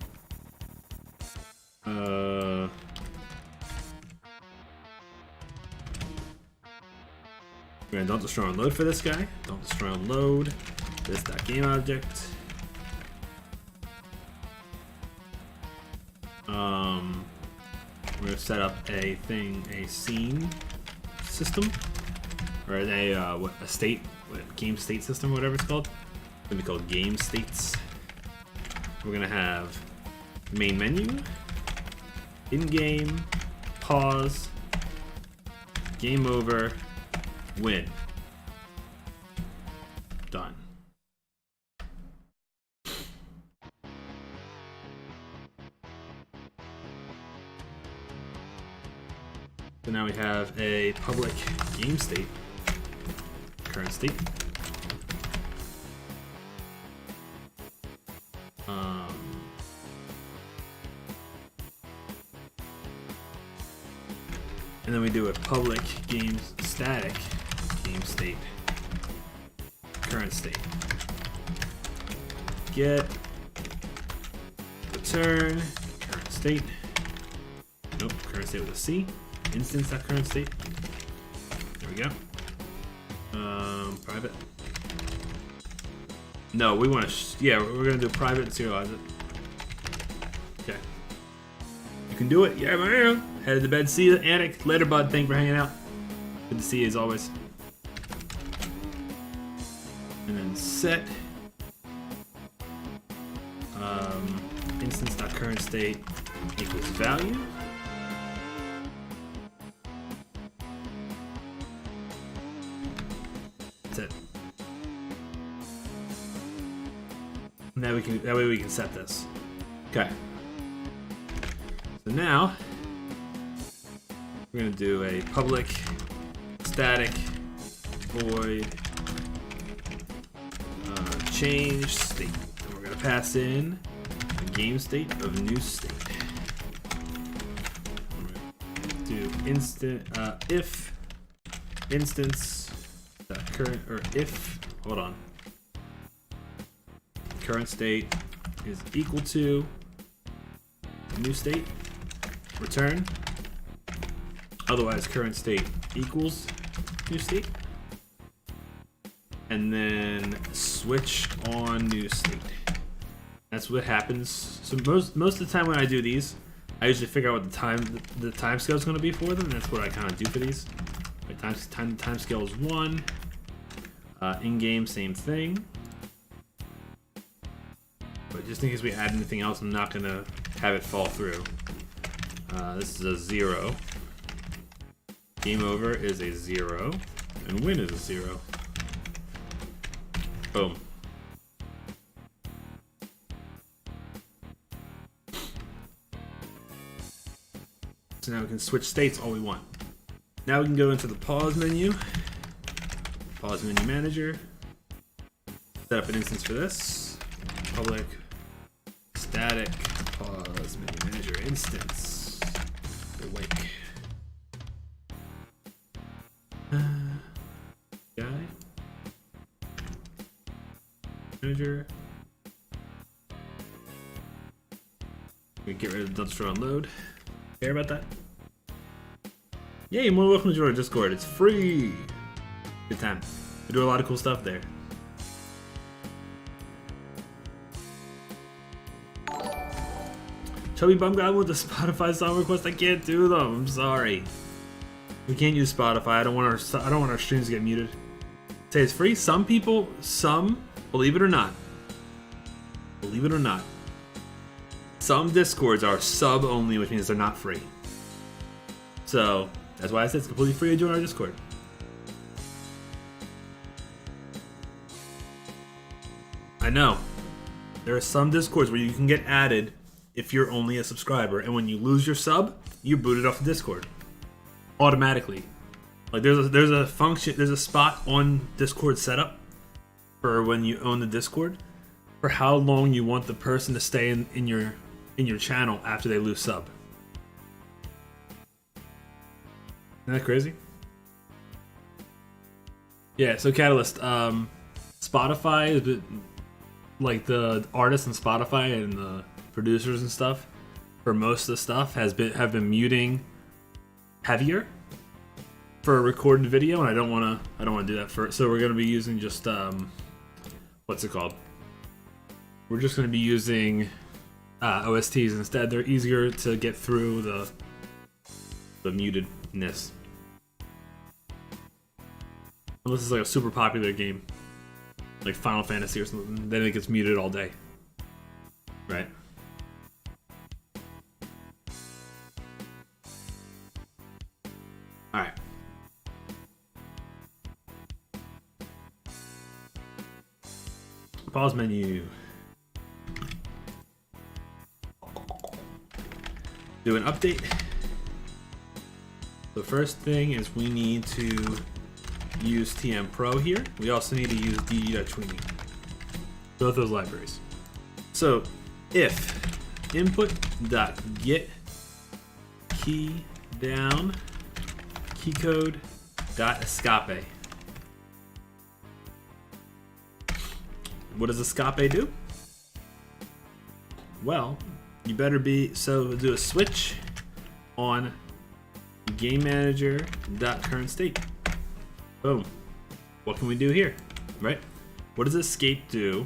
We're gonna don't destroy and load for this guy. Don't destroy and load this .game object. We're gonna set up a scene system, or a state, game state system, or whatever it's called. It's gonna be called game states. We're gonna have main menu, in-game, pause, game over, win. Done. So now we have a public game state, current state. And then we do a public game static game state, current state. Get, return, current state. Nope, current state with a C. Instance.current state. There we go. Private. No, we want to. Yeah, we're gonna do private and serialize it. Okay. You can do it. Yeah, man. Head to bed. See you, Attic. Later, bud. Thank you for hanging out. Good to see you as always. And then set instance.current state equals value. That's it. Now that way we can set this. Okay. So now we're gonna do a public static void change state. And we're gonna pass in the game state of new state. Do if instance current, or if, hold on, current state is equal to new state, return. Otherwise, current state equals new state. And then switch on new state. That's what happens. So most of the time when I do these, I usually figure out what the time scale is going to be for them. That's what I kind of do for these. My time scale is 1. In game, same thing. But just in case we add anything else, I'm not going to have it fall through. This is a 0. Game over is a 0. And win is a 0. Boom. So now we can switch states all we want. Now we can go into the pause menu. Pause menu manager. Set up an instance for this. Public static pause menu manager instance. Awake. Guy. Manager. We get rid of the dumpster unload. Care about that? Yeah, you're more welcome to join our Discord. It's free. Good time. We do a lot of cool stuff there. Chubby Bum got with the Spotify song request. I can't do them. I'm sorry. We can't use Spotify. I don't want our streams to get muted. Say it's free. Some people, believe it or not, some Discords are sub only, which means they're not free. So that's why I said it's completely free to join our Discord. I know. There are some Discords where you can get added if you're only a subscriber, and when you lose your sub, you're booted off the Discord. Automatically. Like there's a function, there's a spot on Discord setup for when you own the Discord for how long you want the person to stay in your channel after they lose sub. Isn't that crazy? Yeah, so Catalyst, Spotify, like the artists in Spotify and the producers and stuff, for most of the stuff have been muting heavier for a recorded video, and I don't want to do that so we're gonna be using just what's it called? We're just gonna be using OSTs instead. They're easier to get through the mutedness. Unless it's like a super popular game, like Final Fantasy or something, then it gets muted all day, right? All right. Pause menu. Do an update. The first thing is we need to use TM Pro here. We also need to use dd.tweeny. Both those libraries. So if input.get key down keycode.escape. What does escape do? Well, you better do a switch on game manager.current state. Boom. What can we do here? Right? What does escape do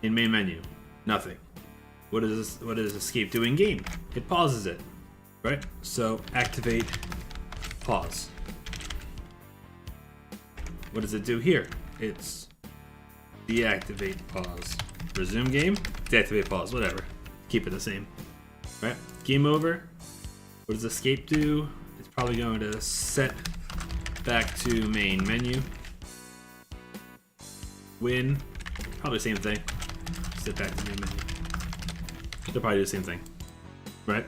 in main menu? Nothing. What does escape do in game? It pauses it. Right? So activate pause. What does it do here? It's deactivate pause. Resume game, deactivate pause, whatever. Keep it the same. Right? Game over. What does escape do? It's probably going to set back to main menu. Win. Probably the same thing. Set back to main menu. They'll probably do the same thing. Right?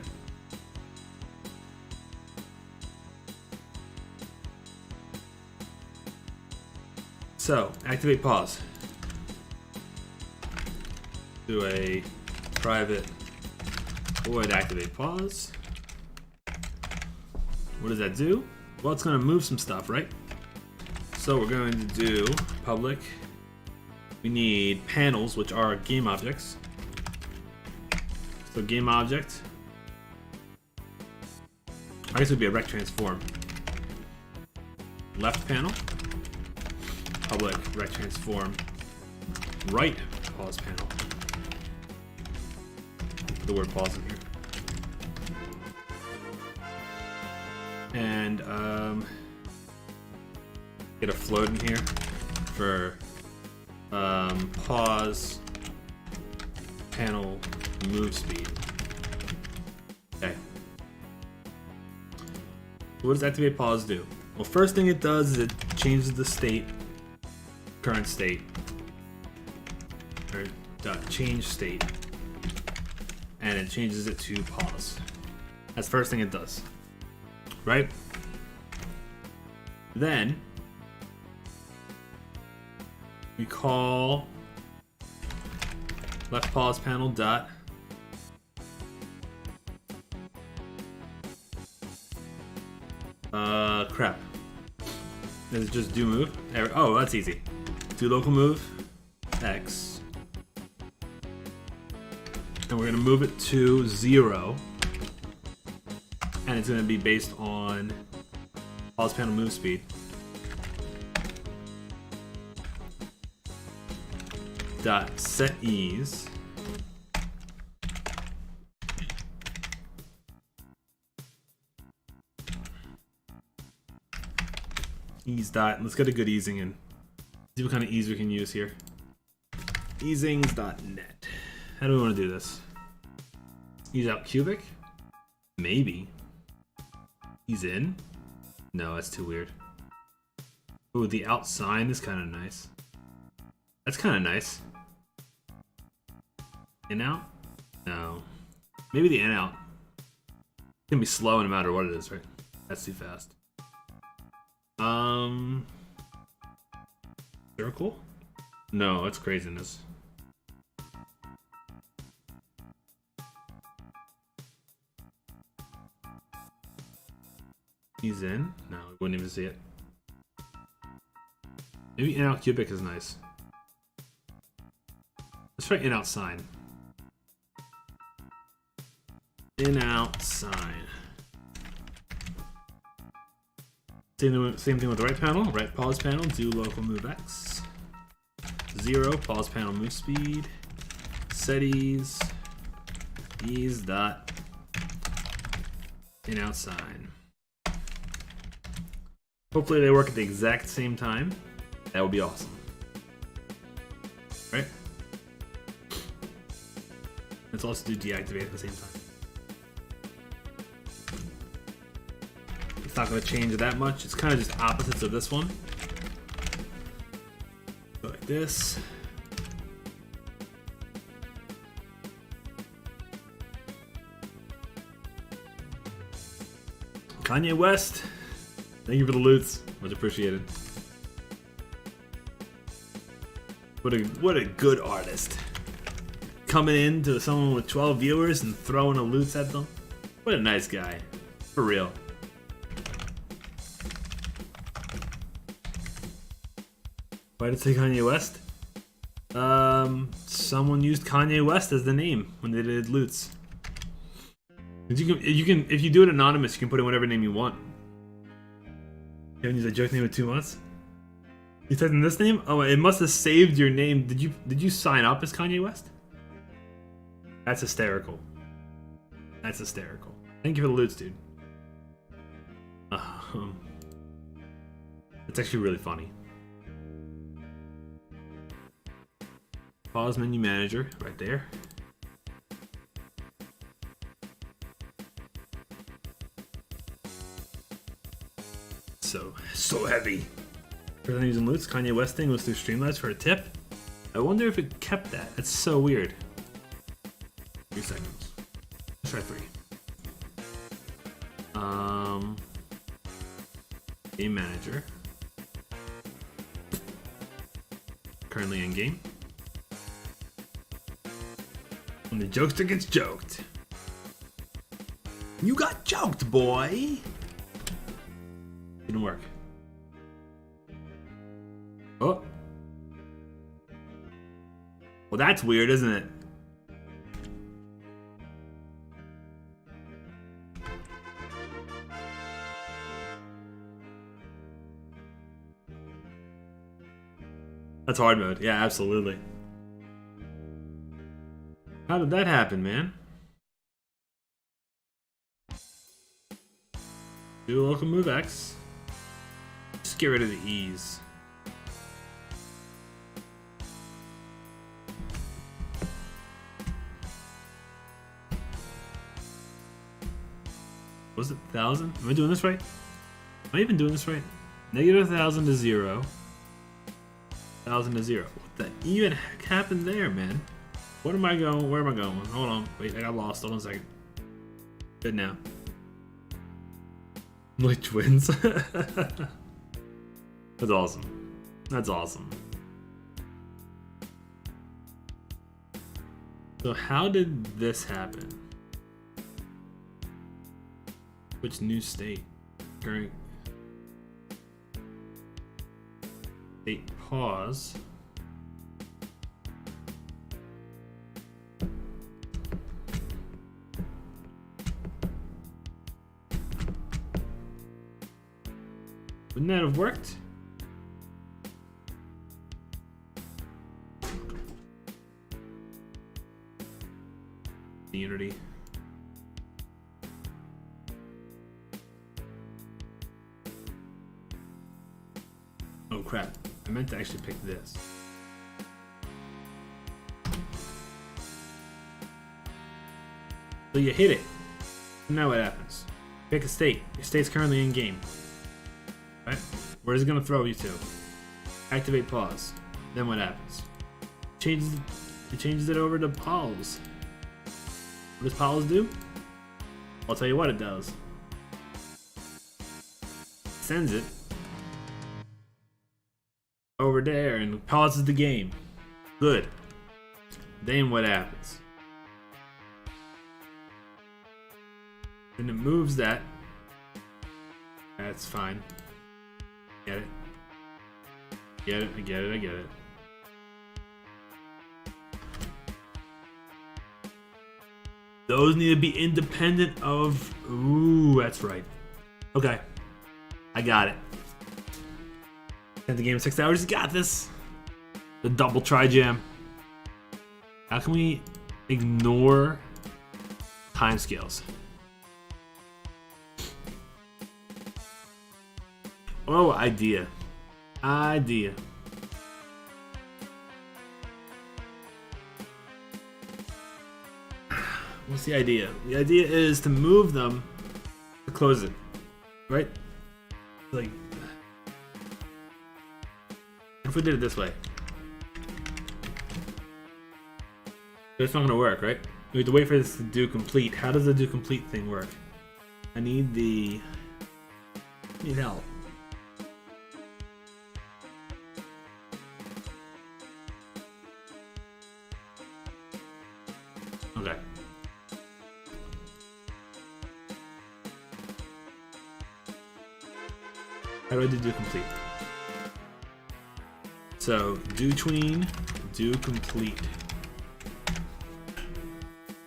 So, activate pause. Do a private void activate pause. What does that do? Well, it's going to move some stuff, right? So we're going to do public. We need panels, which are game objects. So game object. I guess it would be a rect transform. Left panel. Public rect transform. Right pause panel. The word pause in here. And get a float in here for pause panel move speed. Okay. What does activate pause do? Well, first thing it does is it changes the state, current state, or change state, and it changes it to pause. That's the first thing it does. Right? Then we call left pause panel dot crap. Does it just do move? Oh, that's easy. Do local move X, and we're gonna move it to 0. And it's going to be based on pause panel move speed. Dot set ease. Ease dot. Let's get a good easing in. See what kind of ease we can use here. Easings.net. How do we want to do this? Ease out cubic? Maybe. He's in? No, that's too weird. Ooh, the out sign is kind of nice. That's kind of nice. In out? No. Maybe the in out. It's gonna be slow no matter what it is, right? That's too fast. Circle? No, it's craziness. He's in? No, we wouldn't even see it. Maybe in out cubic is nice. Let's try in out sign. In out sign. Same thing with the right panel. Right pause panel, do local move X. 0, pause panel move speed. Set ease. Ease dot. In out sign. Hopefully they work at the exact same time. That would be awesome. Right? Let's also do deactivate at the same time. It's not going to change that much. It's kind of just opposites of this one. Go like this. Kanye West. Thank you for the loots. Much appreciated. What a good artist. Coming in to someone with 12 viewers and throwing a loots at them. What a nice guy. For real. Why did it say Kanye West? Someone used Kanye West as the name when they did loots. You can if you do it anonymous, you can put in whatever name you want. You haven't used a joke name in 2 months? You typed in this name? Oh, it must have saved your name. Did you sign up as Kanye West? That's hysterical. That's hysterical. Thank you for the loots, dude. It's actually really funny. Pause menu manager right there. So heavy. First time using loots, Kanye West thing was through Streamlabs for a tip. I wonder if it kept that. That's so weird. 3 seconds. Let's try 3. Game manager. Currently in game. When the jokester gets joked. You got joked, boy! Didn't work. Oh. Well, that's weird, isn't it? That's hard mode. Yeah, absolutely. How did that happen, man? Do a local move X. Just get rid of the ease. Was it 1,000? Am I doing this right? Am I even doing this right? Negative 1,000 to 0. 1,000 to 0. What the even heck happened there, man? What am I going? Where am I going? Hold on. Wait, I got lost. Hold on a second. Good now. Like twins. That's awesome. That's awesome. So how did this happen? Which new state? Current state pause. Wouldn't that have worked? Unity. Oh crap, I meant to actually pick this. So you hit it. Now what happens? Pick a state. Your state's currently in game. Right? Where is it gonna throw you to? Activate pause. Then what happens? It changes it over to pause. What does pause do? I'll tell you what it does. Sends it over there and pauses the game. Good. Then what happens? Then it moves that. That's fine. Get it? Get it, I get it, I get it. Those need to be independent of... Ooh, that's right. Okay. I got it. And the game in 6 hours, you got this. The double KrassJam. How can we ignore timescales? Oh, idea. Idea. What's the idea? The idea is to move them to close it. Right? Like, if we did it this way. It's not gonna work, right? We have to wait for this to do complete. How does the do complete thing work? I need the... I need help. Okay. How do I do complete? So, do tween, do complete.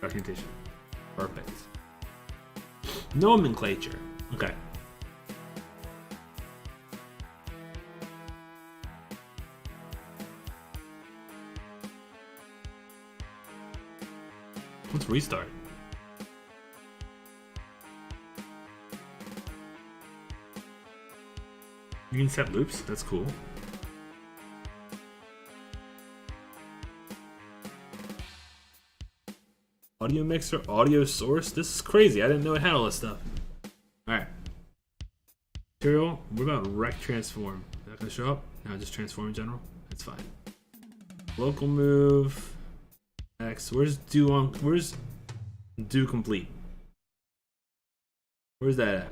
Documentation. Perfect. Nomenclature. Okay. Let's restart. You can set loops, that's cool. Audio mixer, audio source. This is crazy. I didn't know it had all this stuff. Alright. Material, what about rec transform? Is that gonna show up? No, just transform in general. That's fine. Local move. X. Where's do complete? Where's that at?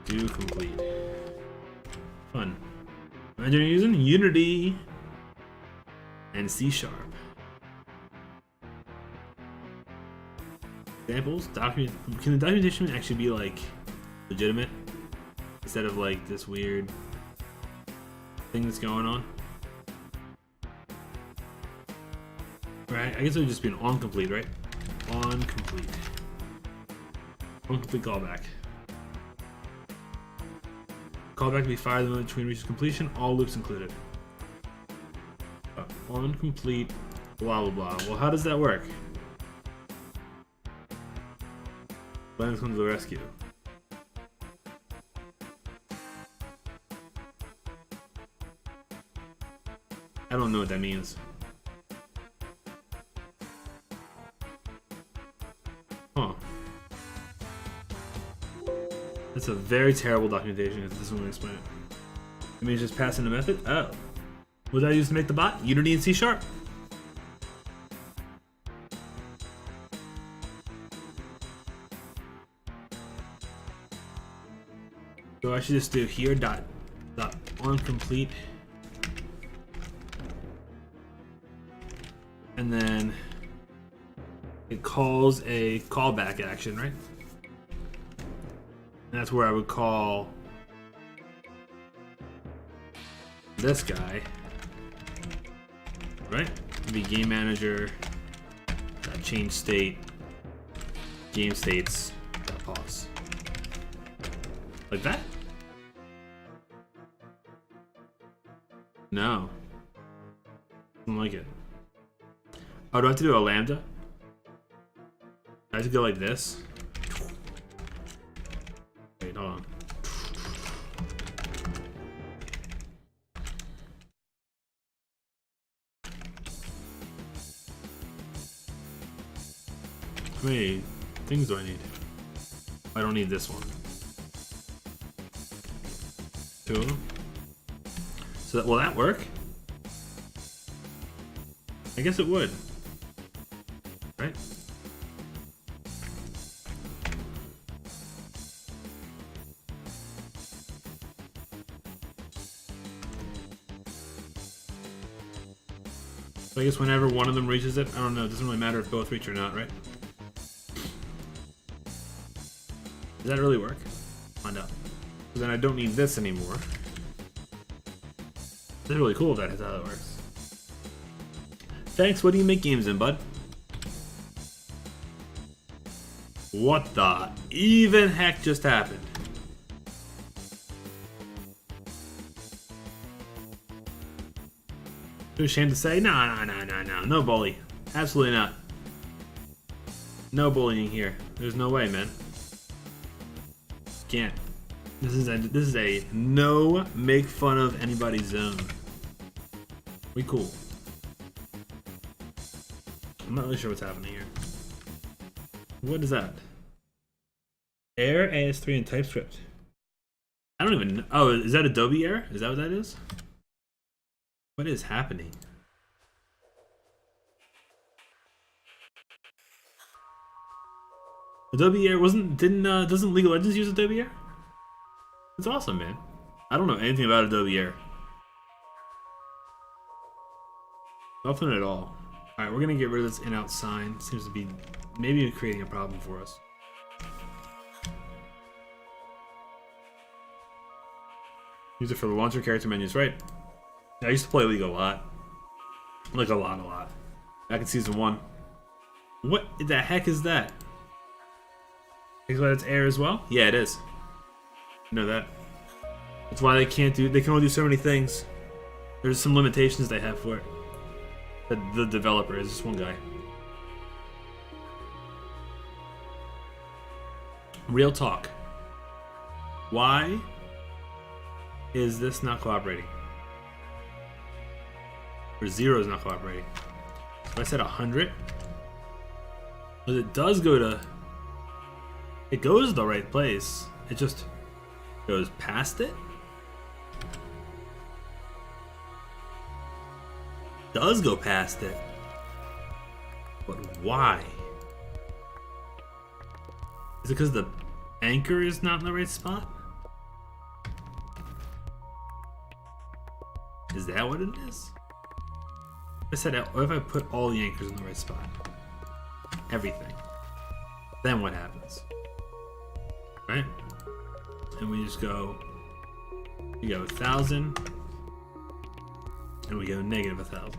Do complete. Fun. Imagine using Unity and C#. Examples, document. Can the documentation actually be like legitimate instead of like this weird thing that's going on? Right, I guess it would just be an on complete, right? On complete. On complete callback. Callback to be fired the moment between reaches completion, all loops included. On complete, blah blah blah. Well, how does that work? Lens comes to the rescue. I don't know what that means. Huh. That's a very terrible documentation if this one will explain it. It means just passing the method? Oh. What did I use to make the bot? Unity and C#? So I should just do here dot on complete. And then it calls a callback action, right? And that's where I would call this guy, right? It'd be game manager, change state, game states, pause. Like that? No. I don't like it. Oh, do I have to do a lambda? I have to go like this? Wait, hold on. How many things do I need? I don't need this one. 2 of them. So that, will that work? I guess it would. Right? So I guess whenever one of them reaches it, I don't know, it doesn't really matter if both reach or not, right? Does that really work? Find out. Because then I don't need this anymore. That's really cool if that's how that works. Thanks, what do you make games in, bud? What the even heck just happened? Too ashamed to say? No, no bully. Absolutely not. No bullying here. There's no way, man. Can't. This is a no make fun of anybody zone. We cool. I'm not really sure what's happening here. What is that? Error AS3 in TypeScript. I don't even know. Oh, is that Adobe error? Is that what that is? What is happening? Adobe error doesn't League of Legends use Adobe error? It's awesome, man. I don't know anything about Adobe error. Nothing at all. Alright, we're gonna get rid of this in-out sign. Seems to be maybe creating a problem for us. Use it for the launcher character menus, right? I used to play League a lot. Like a lot. Back in season 1. What the heck is that? Is that its error as well? Yeah, it is. You know that. That's why they can only do so many things. There's some limitations they have for it. The developer is just one guy. Real talk. Why is this not cooperating? Or 0 is not cooperating. If I said 100, but it does go to. It goes to the right place. It just goes past it. Does go past it. But why? Is it because the anchor is not in the right spot? Is that what it is? I said, what if I put all the anchors in the right spot? Everything. Then what happens? Right? And we just go, we go 1,000, and we go negative 1,000.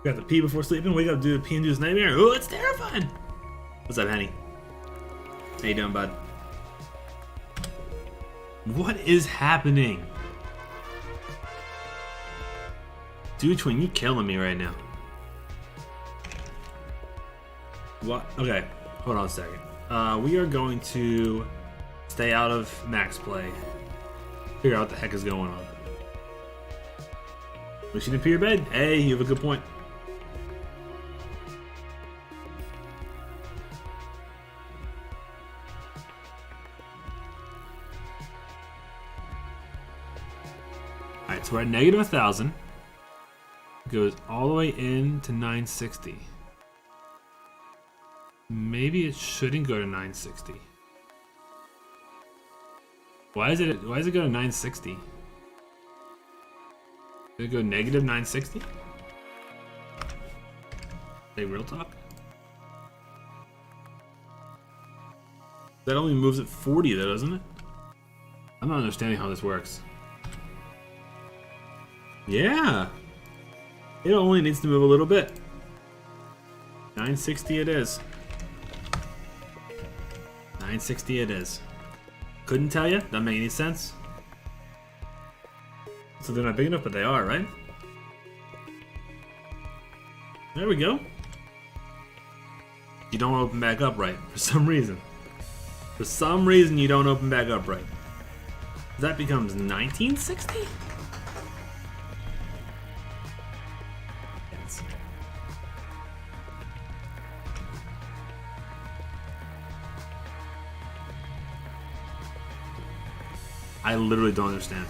We got the P before sleeping, wake up, do the P and do his nightmare. Oh, it's terrifying! What's up, Henny? How you doing, bud? What is happening? Dude, Twin, you killing me right now. What? Okay, hold on a second. We are going to stay out of max play. Figure out what the heck is going on. Wish you didn't pee your bed? Hey, you have a good point. Alright, so we're at negative 1,000. Goes all the way in to 960. Maybe it shouldn't go to 960. Why does it go to 960? Did it go negative 960? Say real talk? That only moves at 40 though, doesn't it? I'm not understanding how this works. Yeah. It only needs to move a little bit. 960 it is. 960 it is. Couldn't tell you. Doesn't make any sense. So they're not big enough, but they are, right? There we go. You don't open back up right for some reason. For some reason, you don't open back up right. That becomes 1960? Yes. I literally don't understand.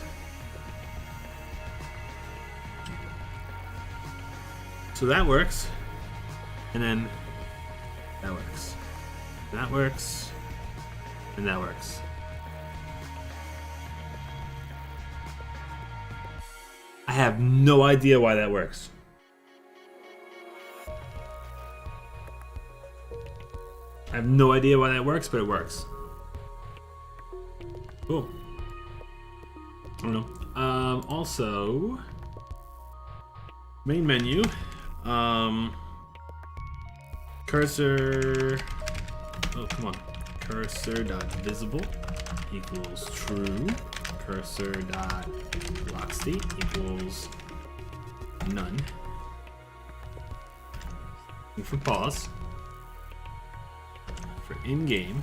So that works. And then that works. That works. And that works. I have no idea why that works. I have no idea why that works, but it works. Cool. I don't know. Also, main menu. Cursor. Oh, come on. Cursor.visible equals true. Cursor.lock state equals none. And for pause. For in-game.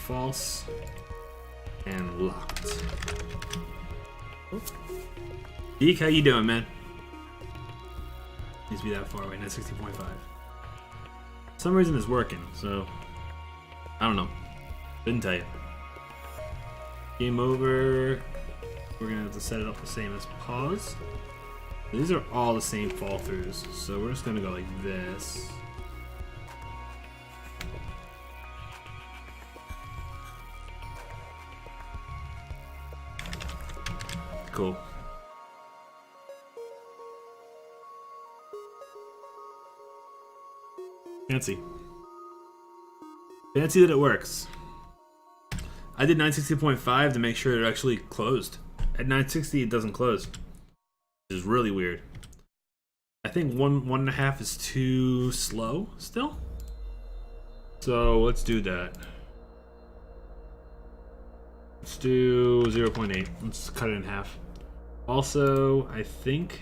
False and locked. Oh. Deke, how you doing, man? Needs to be that far away, not 60.5. For some reason it's working, so I don't know. Didn't tell you. Game over. We're gonna have to set it up the same as pause. These are all the same fall throughs, so we're just gonna go like this. Cool. Fancy. Fancy that it works. I did 960.5 to make sure it actually closed. At 960 it doesn't close. Which is really weird. I think 1.5 is too slow still. So let's do that. Let's do 0.8. Let's cut it in half. Also, I think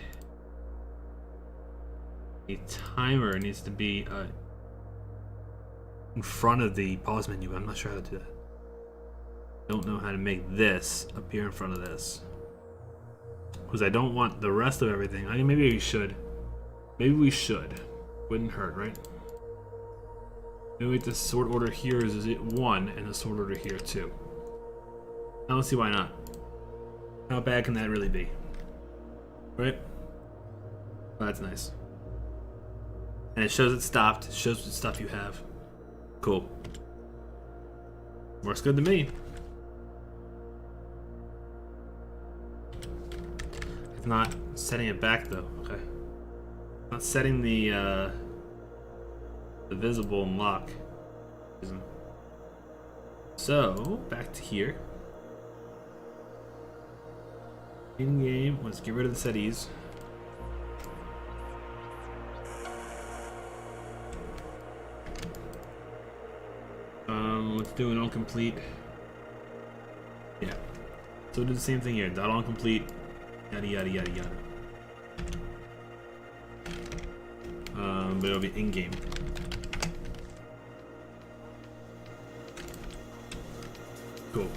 a timer needs to be in front of the pause menu, but I'm not sure how to do that. Don't know how to make this appear in front of this. Because I don't want the rest of everything. I mean, maybe we should. Maybe we should. Wouldn't hurt, right? Maybe the sort order here is it 1 and the sort order here 2. I don't see why not. How bad can that really be? Right? Oh, that's nice. And it shows it stopped. It shows what stuff you have. Cool. Works good to me. It's not setting it back though. Okay. Not setting the visible and lock. So back to here. In game, let's get rid of the settings. Let's do an on-complete. Yeah. So we'll do the same thing here. Dot on-complete. Yada yada yada yada. But it'll be in-game. Cool.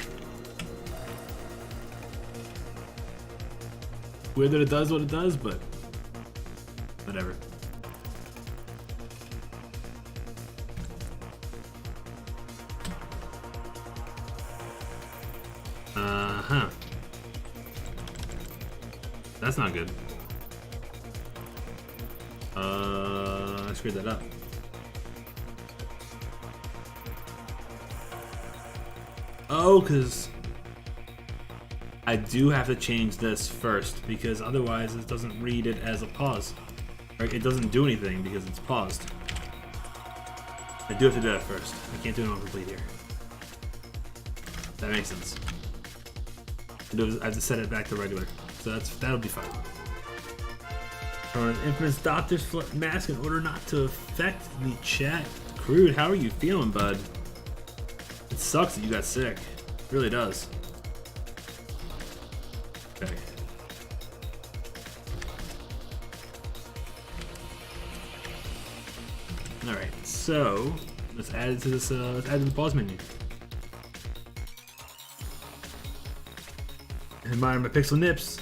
Weird that it does what it does, but whatever. Uh-huh. That's not good. I screwed that up. Oh, because I do have to change this first, because otherwise it doesn't read it as a pause. Right? It doesn't do anything because it's paused. I do have to do that first. I can't do it on complete here. That makes sense. I have to set it back to regular. So that'll be fine. Turn on Infamous Doctor's mask in order not to affect the chat. Crude, how are you feeling, bud? It sucks that you got sick. It really does. Okay. Alright, so let's add it to this let's add to the pause menu. Admire my pixel nips.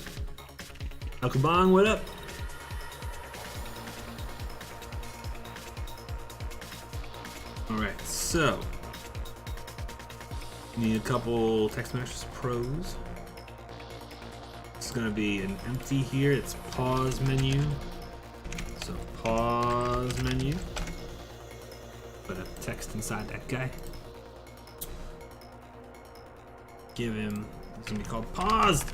Alkabong, what up? Alright, so need a couple text messages pros. It's gonna be an empty here, it's pause menu. So pause menu. Put a text inside that guy. Give him, it's gonna be called paused.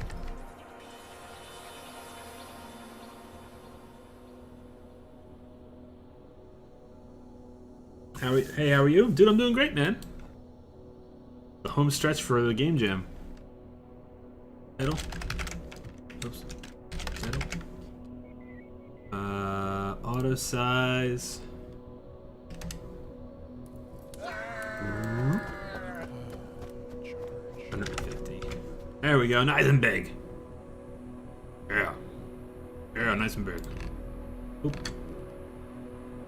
Hey, how are you? Dude, I'm doing great, man. The home stretch for the game jam. Title. Oops. Title. Auto size. 150. There we go, nice and big. Yeah. Yeah, nice and big. Oop.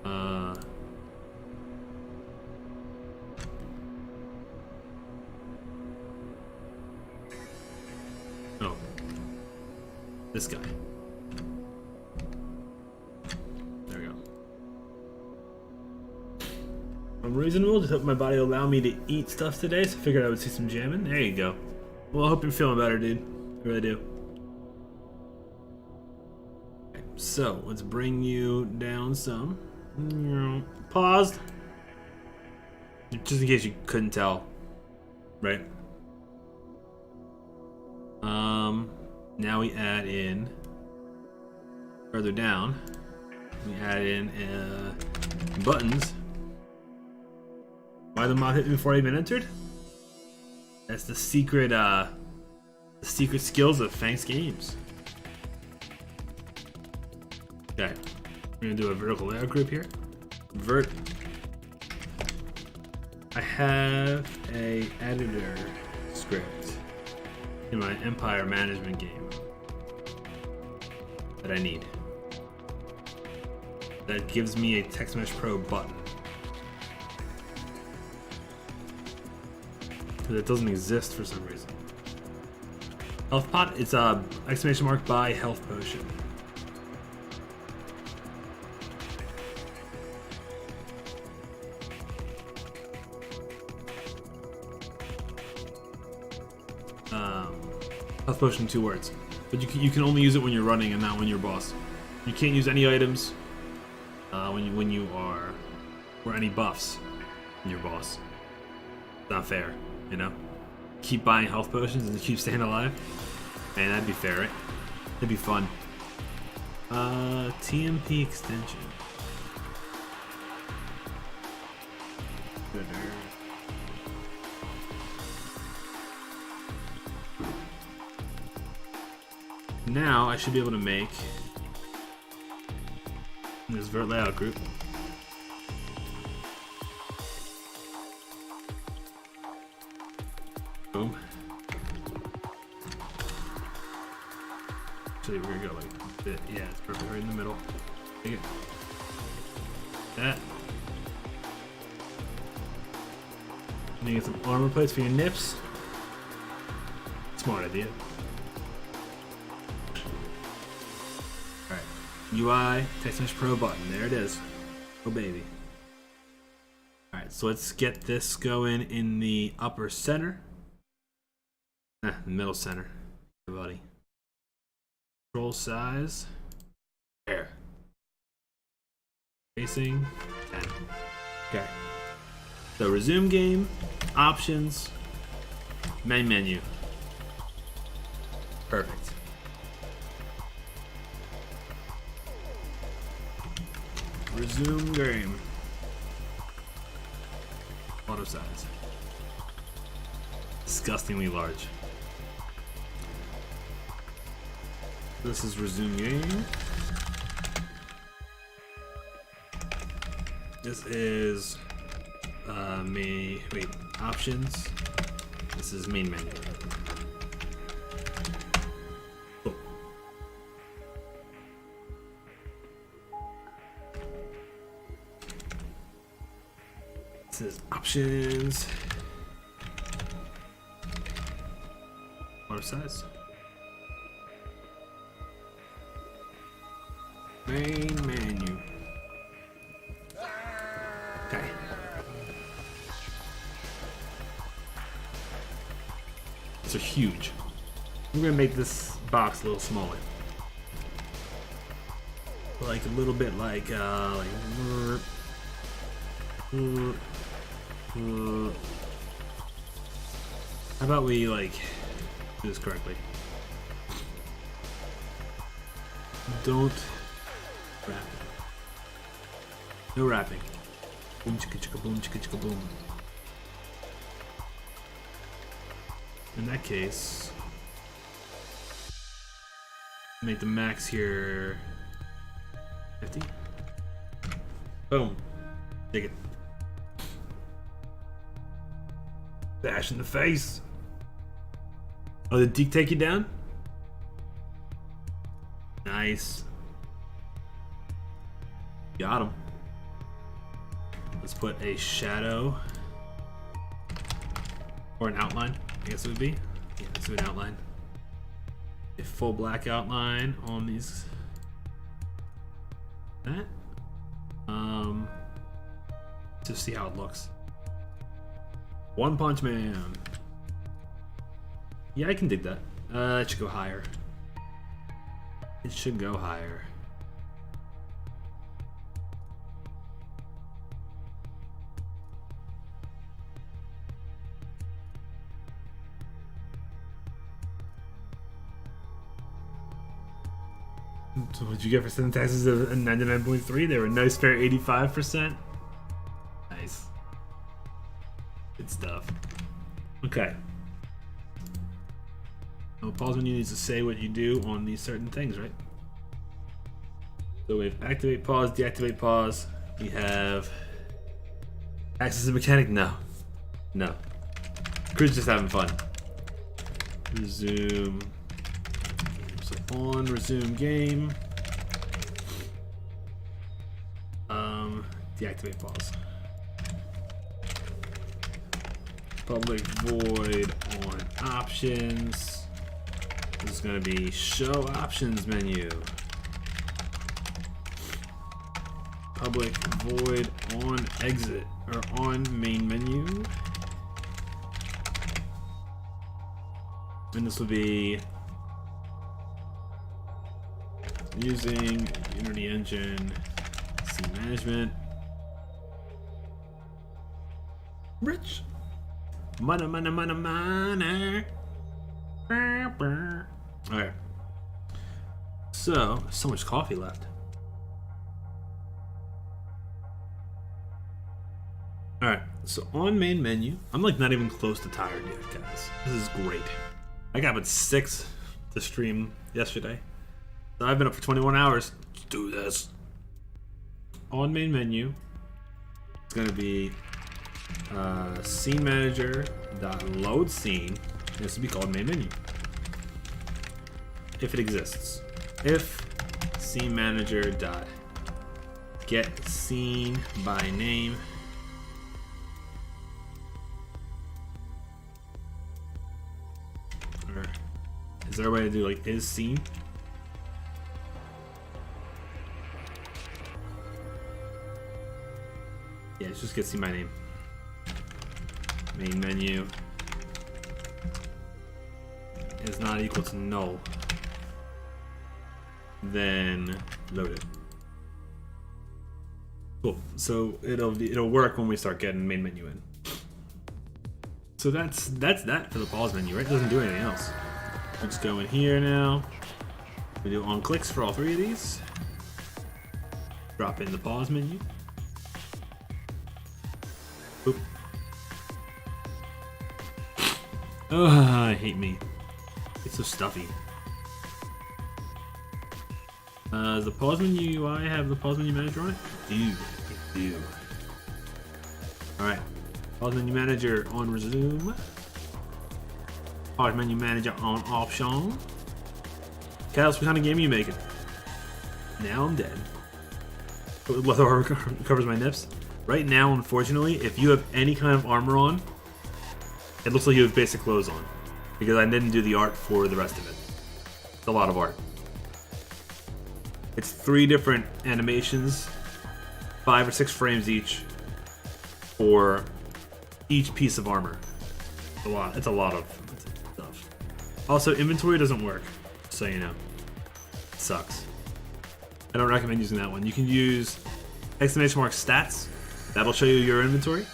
Oh. This guy. There we go. I'm reasonable, just hope my body will allow me to eat stuff today, so I figured I would see some jamming. There you go. Well, I hope you're feeling better, dude. I really do. Okay, so, let's bring you down some. Paused. Just in case you couldn't tell. Right? Now we add in, further down, we add in buttons. Why the mod hit me before I even entered? That's the secret skills of Fanks Games. Okay, we're gonna do a vertical layout group here. Vert. I have a editor script in my Empire management game that I need. That gives me a Text Mesh Pro button. Because it doesn't exist for some reason. Health pot, it's a exclamation mark by health potion. Health potion, 2 words. But you can only use it when you're running and not when you're boss. You can't use any items when you are, or any buffs when you're boss. It's not fair, you know? Keep buying health potions and keep staying alive. Man, that'd be fair, right? That'd be fun. TMP extension. Now I should be able to make this vert layout group. Boom. Actually, we're gonna go like this. Yeah, it's perfect right in the middle. Take it. That. And you get some armor plates for your nips. Smart idea. UI, Text Mesh Pro button. There it is. Oh, baby. Alright, so let's get this going in the upper center. The middle center. Hey, buddy. Control size. There. Spacing. 10. Okay. So resume game. Options. Main menu. Perfect. Resume game. Auto size. Disgustingly large. This is resume game. This is options. This is main menu. Cool. This is options. Auto size. Main menu. Okay. These are huge. I'm gonna make this box a little smaller. Like a little bit like how about we like do this correctly? Don't wrap. No wrapping. Boom, chicka, chicka, boom, chicka, chicka, boom. In that case, make the max here 50. Boom. Take it. Bash in the face. Oh, did Deke take you down? Nice. Got him. Let's put a shadow or an outline, I guess it would be. Yeah, let's do an outline. A full black outline on these. That. To see how it looks. One Punch Man. Yeah, I can dig that. It should go higher. It should go higher. So what'd you get for syntaxes of 99.3? They were a nice fair 85%. Nice. Good stuff. Okay. Well, pause menu needs to say what you do on these certain things, right? So we have activate pause, deactivate pause. We have access to mechanic. No. No. Crew's just having fun. Resume. So on resume game. Deactivate pause. Public void on options. This is going to be show options menu. Public void on exit or on main menu. And this will be using Unity Engine scene management. Rich. Money, money, money, money. Alright. So much coffee left. Alright, so on main menu, I'm like not even close to tired yet, guys. This is great. I got up at 6 to stream yesterday. So I've been up for 21 hours. Let's do this. On main menu, it's gonna be scene manager dot load scene. This will be called main menu. If it exists. If scene manager dot get scene by name. Or is there a way to do like is scene? Yeah, it's just get scene by name. Main menu is not equal to null. Then load it. Cool. So it'll work when we start getting main menu in. So that's that for the pause menu, right? It doesn't do anything else. Let's go in here now. We do on clicks for all 3 of these. Drop in the pause menu. Oop. Oh, I hate me. It's so stuffy. Does the pause menu UI have the pause menu manager on it? It do. Alright. Pause menu manager on resume. Pause menu manager on option. Kaz, what kind of game are you making? Now I'm dead. Leather armor covers my nips. Right now, unfortunately, if you have any kind of armor on, it looks like you have basic clothes on. Because I didn't do the art for the rest of it. It's a lot of art. It's 3 different animations, 5 or 6 frames each, for each piece of armor. It's a lot. It's a lot of stuff. Also, inventory doesn't work, so you know. It sucks. I don't recommend using that one. You can use exclamation mark stats. That'll show you your inventory.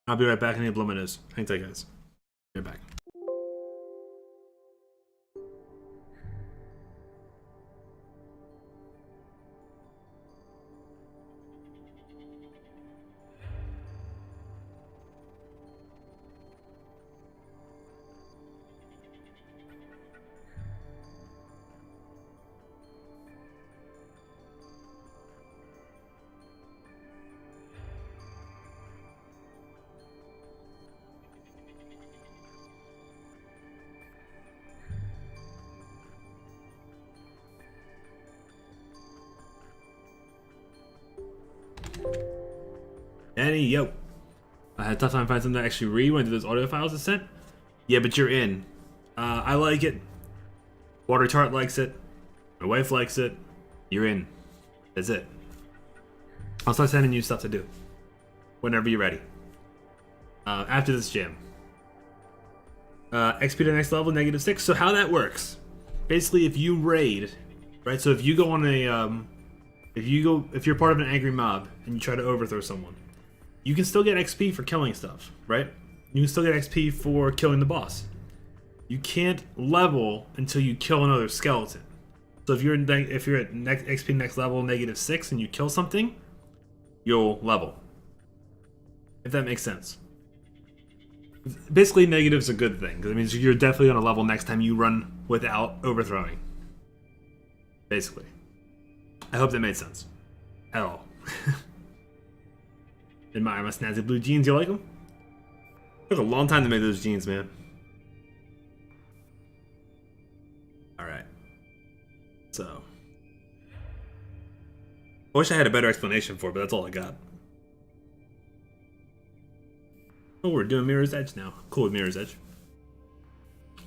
I'll be right back. I need to blow my nose. Hang tight, guys. Be right back. Danny, yo. I had a tough time finding something to actually read when I did those audio files I sent. Yeah, but you're in. I like it. Water Tart likes it. My wife likes it. You're in. That's it. I'll start sending you stuff to do. Whenever you're ready. After this jam. XP to the next level, -6. So how that works. Basically, if you raid, right? So if you go on a, if you're part of an angry mob and you try to overthrow someone, you can still get XP for killing stuff, right? You can still get XP for killing the boss. You can't level until you kill another skeleton. So if you're at XP next level -6 and you kill something, you'll level. If that makes sense. Basically, negative's a good thing because it means you're definitely gonna level next time you run without overthrowing. Basically, I hope that made sense. At all. Admire my snazzy blue jeans. You like them? It took a long time to make those jeans, man. All right. So, I wish I had a better explanation for it, but that's all I got. Oh, we're doing Mirror's Edge now. Cool with Mirror's Edge.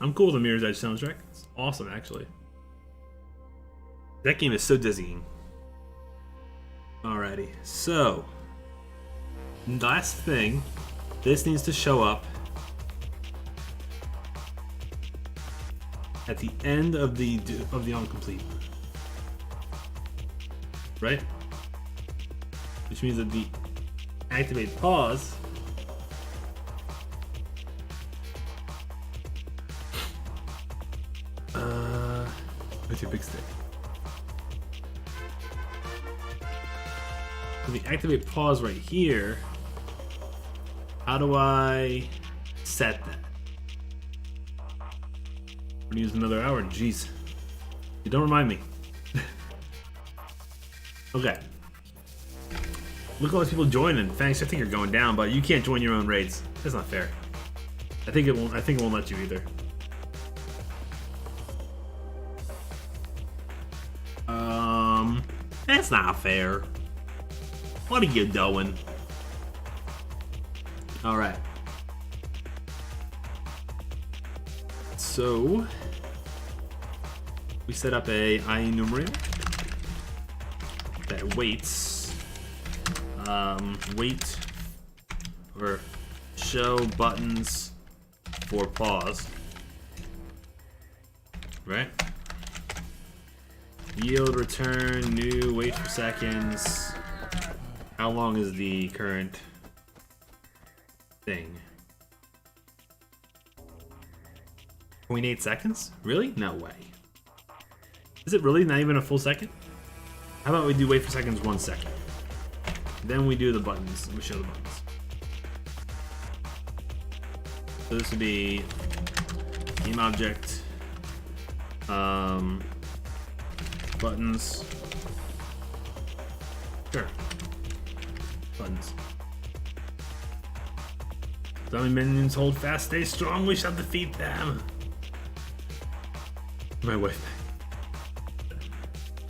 I'm cool with the Mirror's Edge soundtrack. It's awesome, actually. That game is so dizzying. Alrighty, so last thing, this needs to show up at the end of the incomplete, right? Which means that the activate pause with your big stick. So the activate pause right here, how do I set that? I'm gonna use another hour, jeez. You don't remind me. Okay. Look at all these people joining. Thanks, I think you're going down, but you can't join your own raids. That's not fair. I think it won't let you either. That's not fair. What are you doing? Alright. So we set up a enumerator that waits wait or show buttons for pause. Right? Yield, return, new, wait for seconds. How long is the current thing? 0.8 seconds? Really? No way. Is it really not even a full second? How about we do wait for seconds 1 second? Then we do the buttons. We show the buttons. So this would be game object. Buttons. Sure. Buttons. Dummy minions hold fast, stay strong, we shall defeat them. My wife.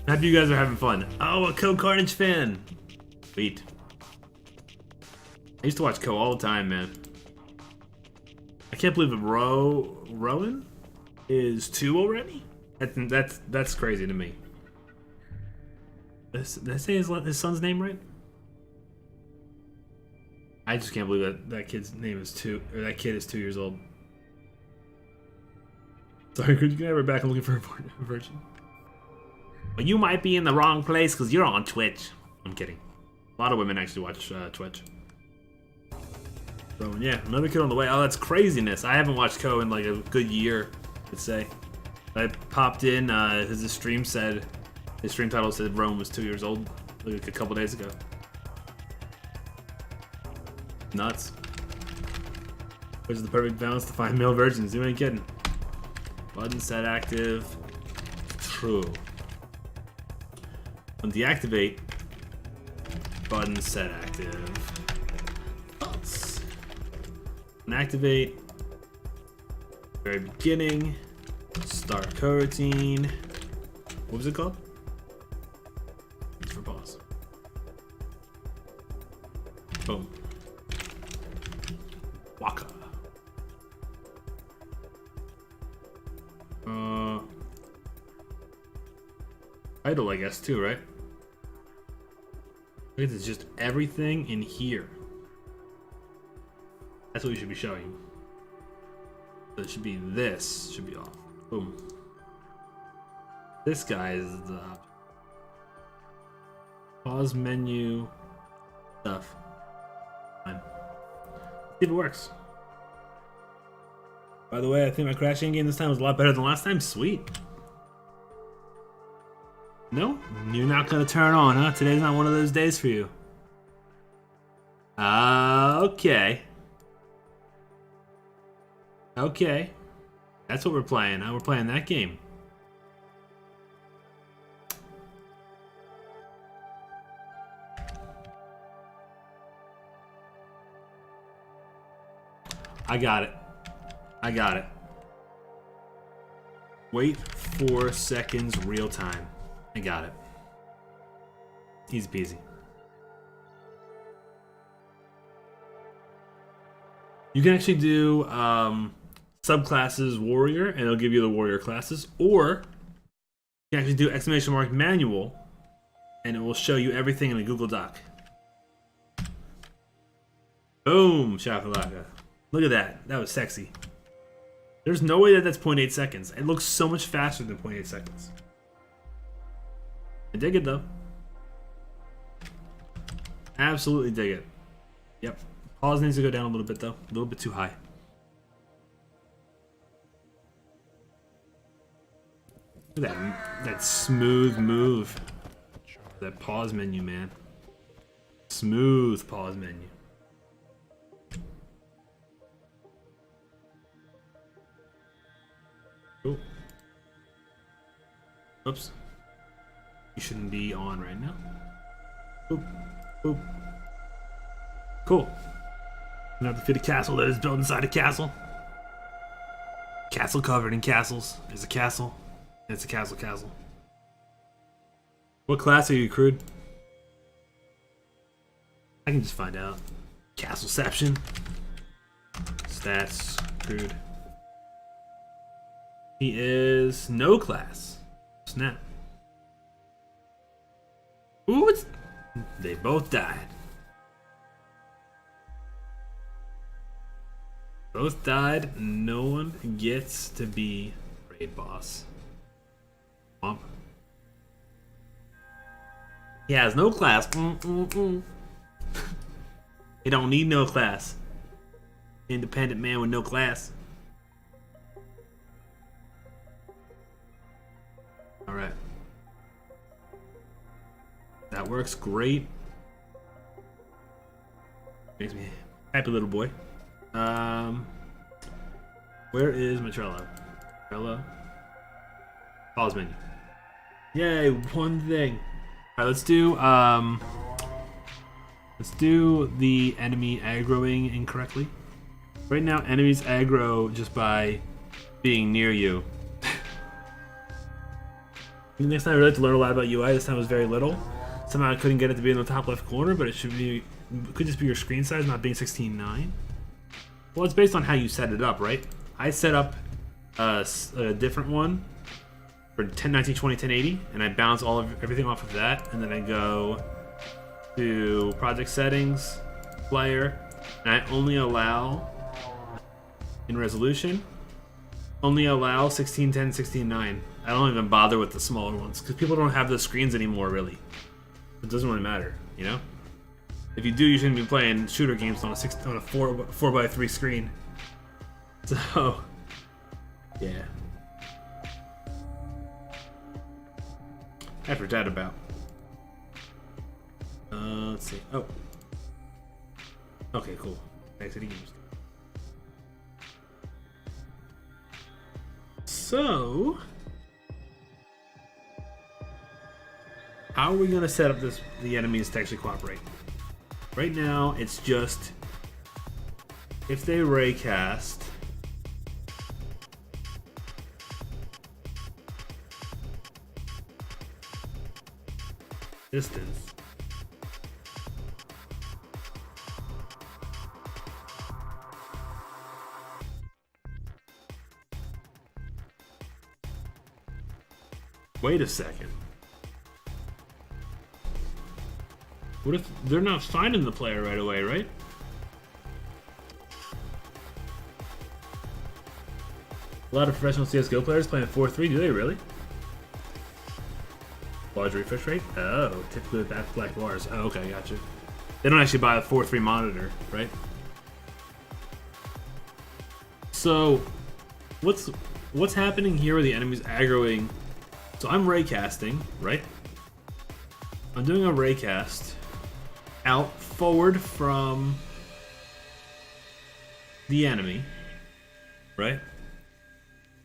Happy you guys are having fun. Oh, a Co Carnage fan. Sweet. I used to watch Co all the time, man. I can't believe that Rowan is 2 already? That's crazy to me. Did I say his son's name right? I just can't believe that kid's name is 2, or that kid is 2 years old. Sorry, could you get her back? I'm looking for a version. Well, you might be in the wrong place because you're on Twitch. I'm kidding. A lot of women actually watch Twitch. So yeah, another kid on the way. Oh, that's craziness. I haven't watched Co in like a good year, I'd say. I popped in, his stream title said Rome was 2 years old, like a couple days ago. Nuts. Which is the perfect balance to find male virgins, you ain't kidding. Button set active, true. On deactivate, button set active, false. On activate, very beginning, start coroutine. What was it called? For pause. Boom. Waka. Idle, I guess, too, right? Look at this, just everything in here. That's what we should be showing. So it should be this, should be off. Boom. This guy is the object. Pause menu stuff. Fine. See if it works. By the way, I think my KrassJam game this time was a lot better than last time. Sweet. No? You're not gonna turn on, huh? Today's not one of those days for you. Okay. Okay. That's what we're playing, huh? We're playing that game. I got it. I got it. Wait 4 seconds real time. I got it. Easy peasy. You can actually do subclasses warrior and it'll give you the warrior classes, or you can actually do exclamation mark manual and it will show you everything in a Google Doc. Boom, shakalaka. Look at that. That was sexy. There's no way that that's 0.8 seconds. It looks so much faster than 0.8 seconds. I dig it though. Absolutely dig it. Yep. Pause needs to go down a little bit though. A little bit too high. Look at that smooth move. That pause menu, man. Smooth pause menu. Oh. Oops. You shouldn't be on right now. Boop. Boop. Cool. Now have to fit a castle that is built inside a castle. Castle covered in castles. There's a castle. It's a castle. What class are you, Crude? I can just find out. Castleception. Stats. Crude. He is no class. Snap. Ooh, they both died. Both died. No one gets to be raid boss. Womp. He has no class. He don't need no class. Independent man with no class. Alright. That works great. Makes me happy, little boy. Where is my Trello? Trello. Pause menu. Yay, one thing. Alright, let's do the enemy aggroing incorrectly. Right now, enemies aggro just by being near you. Next time I really have to learn a lot about UI. This time it was very little. Somehow I couldn't get it to be in the top left corner, but it should be. It could just be your screen size not being 16:9. Well, it's based on how you set it up, right? I set up a different one for 1080, 1080, and I bounce everything off of that, and then I go to project settings, player, and I only allow in resolution, only allow 16:10, 16:9. I don't even bother with the smaller ones because people don't have those screens anymore, really. It doesn't really matter, you know. If you do, you shouldn't be playing shooter games on a 4x3 screen. So, yeah. I forgot about. Let's see. Oh. Okay, cool. Back to the games. So, how are we gonna set up the enemies to actually cooperate? Right now, it's just if they raycast, distance. Wait a second. What if they're not finding the player right away, right? A lot of professional CSGO players playing 4-3, do they really? Large refresh rate? Oh, typically with that black bars. Oh, okay, gotcha. They don't actually buy a 4-3 monitor, right? So, what's happening here where the enemy's aggroing? So I'm raycasting, right? I'm doing a raycast out forward from the enemy, right?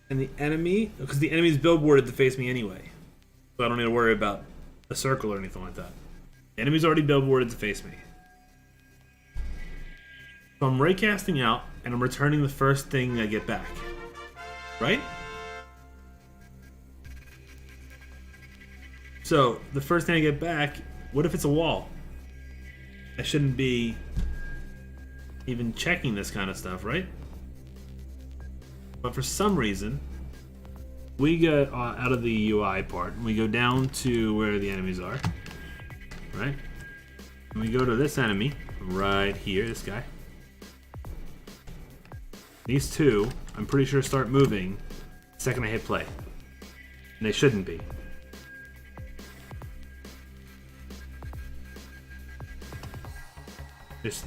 And the enemy, because the enemy's billboarded to face me anyway. So I don't need to worry about a circle or anything like that. The enemy's already billboarded to face me. So I'm raycasting out, and I'm returning the first thing I get back. Right? So, the first thing I get back, what if it's a wall? I shouldn't be even checking this kind of stuff, right? But for some reason, we get out of the UI part, and we go down to where the enemies are, right? And we go to this enemy, right here, this guy. These two, I'm pretty sure, start moving the second I hit play. And they shouldn't be.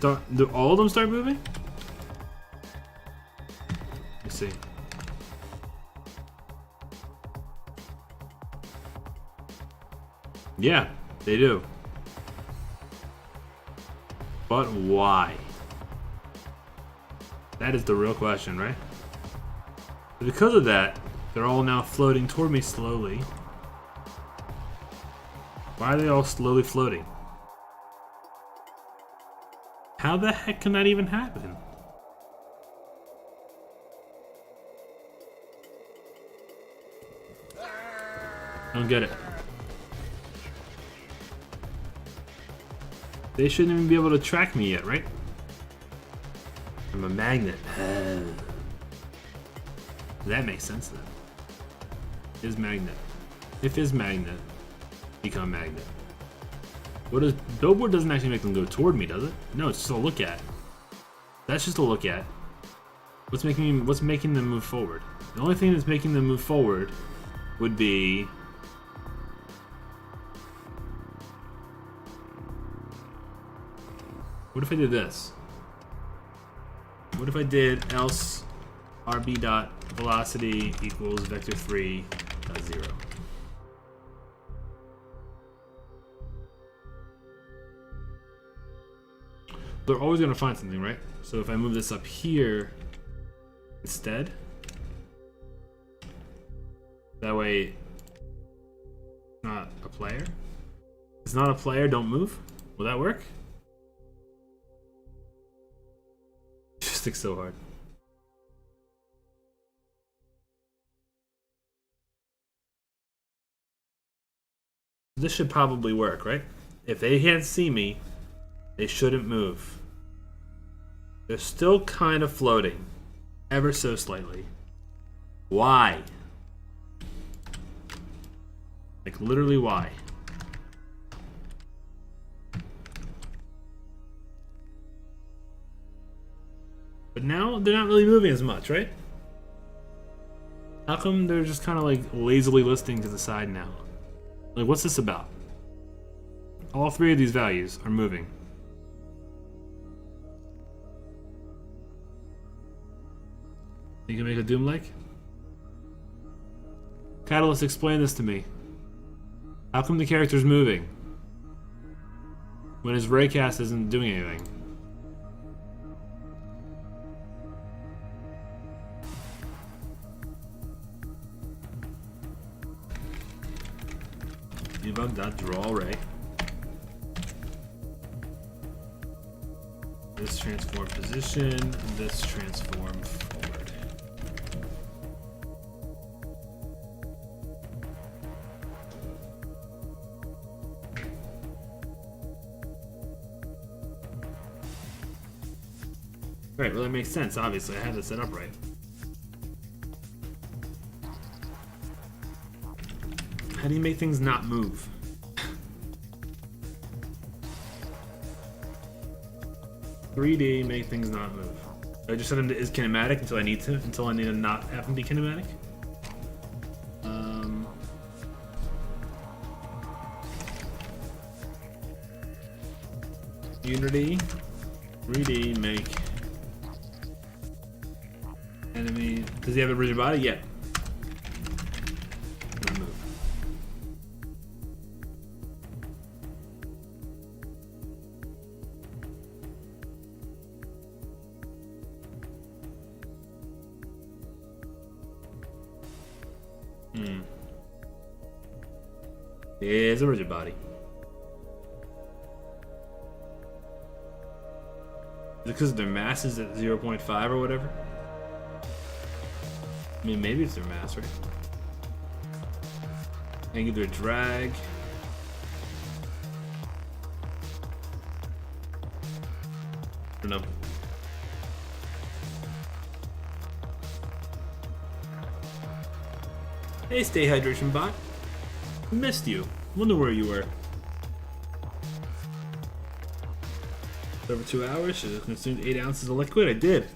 Do all of them start moving? Let's see. Yeah, they do. But why? That is the real question, right? Because of that, they're all now floating toward me slowly. Why are they all slowly floating? How the heck can that even happen? I don't get it. They shouldn't even be able to track me yet, right? I'm a magnet. That makes sense then. Is magnet. If is magnet, become magnet. What is billboard doesn't actually make them go toward me, does it? No, it's just a look at. That's just a look at. What's making them move forward? The only thing that's making them move forward would be what if I did this? What if I did else rb dot velocity equals vector 3 dot 0? They're always going to find something, right? So if I move this up here instead, that way it's not a player. It's not a player, don't move. Will that work? Stick so hard. This should probably work, right? If they can't see me, they shouldn't move. They're still kind of floating, ever so slightly. Why? Like literally why? But now they're not really moving as much, right? How come they're just kind of like lazily listing to the side now? Like, what's this about? All three of these values are moving. You can make a Doom like? Catalyst, explain this to me. How come the character's moving when his raycast isn't doing anything? Debug.draw ray. This transform position, this transform forward. Right, well that makes sense, obviously. I had this set up right. do you make things not move? "3D, make things not move." I just set him to is kinematic until I need to not have him be kinematic. Unity, 3D, make enemy. Does he have a rigid body? Yeah. Not move. Is a rigid body. Is it because their mass is at 0.5 or whatever? I mean, maybe it's their mass, right? Angular drag. I don't know. Hey, Stay Hydration Bot. Missed you. Wonder where you were. Over 2 hours. Should have consumed 8 ounces of liquid. I did.